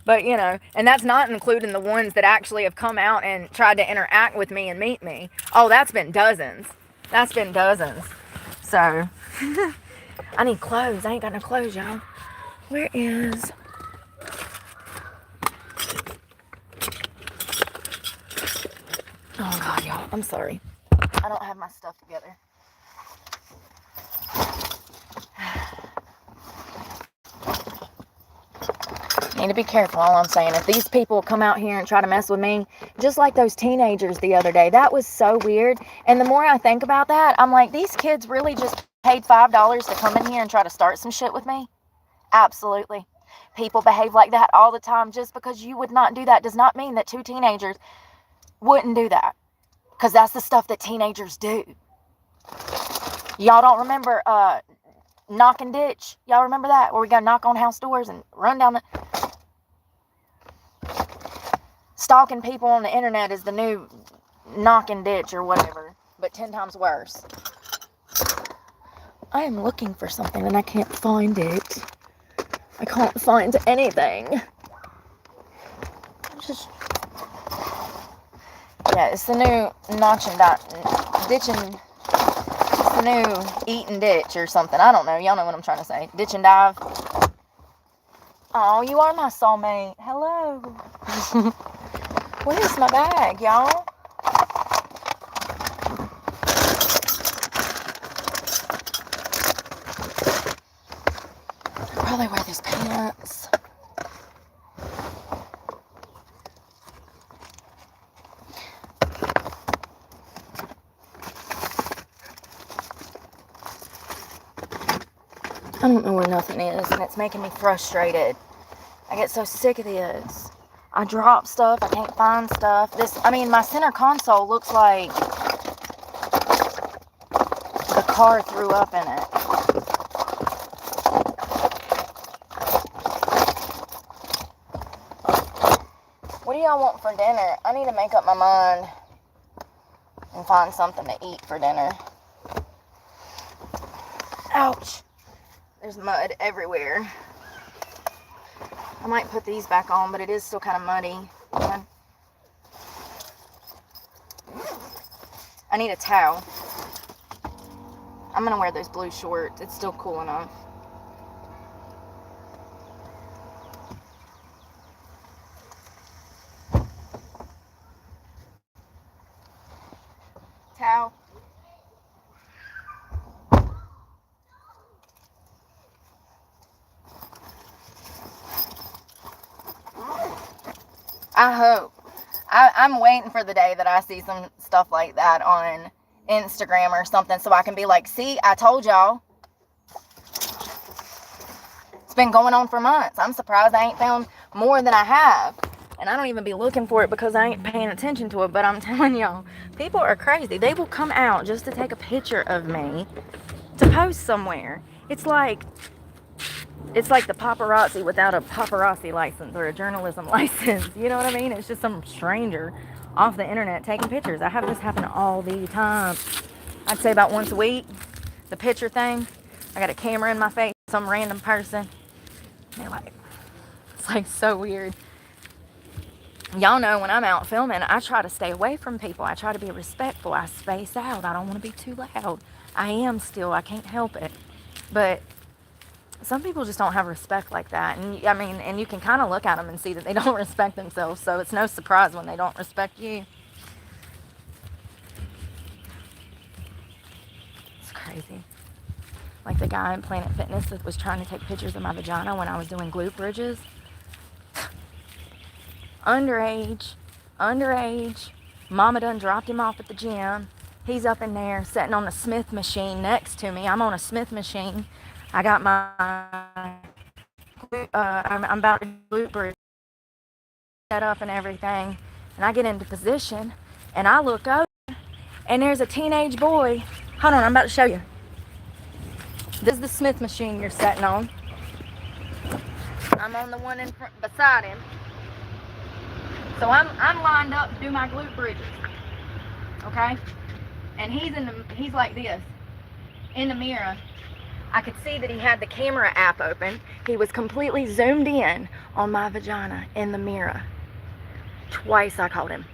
But, you know, and that's not including the ones that actually have come out and tried to interact with me and meet me. Oh, that's been dozens. That's been dozens. So, I need clothes. I ain't got no clothes, y'all. Where is... Oh, God, y'all. I'm sorry. I don't have my stuff together. Need to be careful, all I'm saying. If these people come out here and try to mess with me, just like those teenagers the other day, that was so weird. And the more I think about that, I'm like, these kids really just paid $5 to come in here and try to start some shit with me? Absolutely. People behave like that all the time. Just because you would not do that does not mean that two teenagers wouldn't do that. Because that's the stuff that teenagers do. Y'all don't remember knock and ditch? Y'all remember that? Where we go knock on house doors and run down the... Stalking people on the internet is the new knock and ditch or whatever, but 10 times worse. I am looking for something and I can't find it. I can't find anything. Yeah, it's the new notch and ditching. It's the new eat and ditch or something. I don't know. Y'all know what I'm trying to say. Ditch and dive. Oh, you are my soulmate. Hello. Where's my bag, y'all? I'll probably wear these pants. don't know where nothing is, and it's making me frustrated. I get so sick of this. I drop stuff. I can't find stuff. My center console looks like the car threw up in it. What do y'all want for dinner? I need to make up my mind and find something to eat for dinner. Ouch. There's mud everywhere. I might put these back on, but it is still kind of muddy. I need a towel. I'm going to wear those blue shorts. It's still cool enough. Towel. I hope. I'm waiting for the day that I see some stuff like that on Instagram or something so I can be like, see, I told y'all. It's been going on for months. I'm surprised I ain't found more than I have. And I don't even be looking for it because I ain't paying attention to it. But I'm telling y'all, people are crazy. They will come out just to take a picture of me to post somewhere. It's like the paparazzi without a paparazzi license or a journalism license. You know what I mean? It's just some stranger off the internet taking pictures. I have this happen all the time. I'd say about once a week. The picture thing. I got a camera in my face. Some random person. It's like so weird. Y'all know when I'm out filming, I try to stay away from people. I try to be respectful. I space out. I don't want to be too loud. I am still. I can't help it. But some people just don't have respect like that. And you can kind of look at them and see that they don't respect themselves. So it's no surprise when they don't respect you. It's crazy. Like the guy in Planet Fitness that was trying to take pictures of my vagina when I was doing glute bridges. Underage. Mama done dropped him off at the gym. He's up in there sitting on the Smith machine next to me. I'm on a Smith machine. I got my I'm about to glute bridge set up and everything. And I get into position and I look over and there's a teenage boy. Hold on, I'm about to show you. This is the Smith machine you're sitting on. I'm on the one in front beside him. So I'm lined up to do my glute bridges. Okay? And he's like this in the mirror. I could see that he had the camera app open. He was completely zoomed in on my vagina in the mirror. Twice I called him.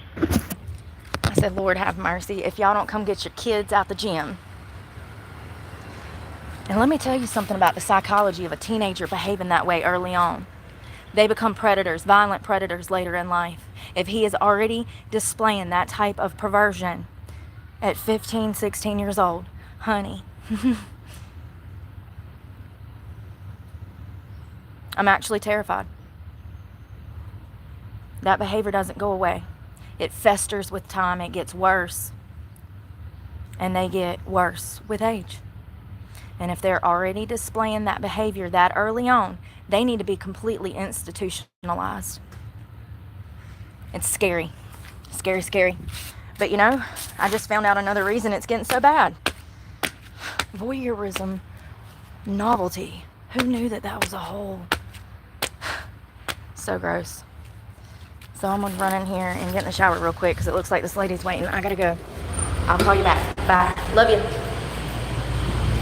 I said, Lord have mercy if y'all don't come get your kids out the gym. And let me tell you something about the psychology of a teenager behaving that way early on. They become predators, violent predators later in life. If he is already displaying that type of perversion at 15, 16 years old, honey. I'm actually terrified. That behavior doesn't go away. It festers with time. It gets worse. And they get worse with age. And if they're already displaying that behavior that early on, they need to be completely institutionalized. It's scary. Scary, scary. But you know, I just found out another reason it's getting so bad. Voyeurism. Novelty. Who knew that was a whole... So gross. So I'm gonna run in here and get in the shower real quick because it looks like this lady's waiting. I gotta go. I'll call you back. Bye. Love you.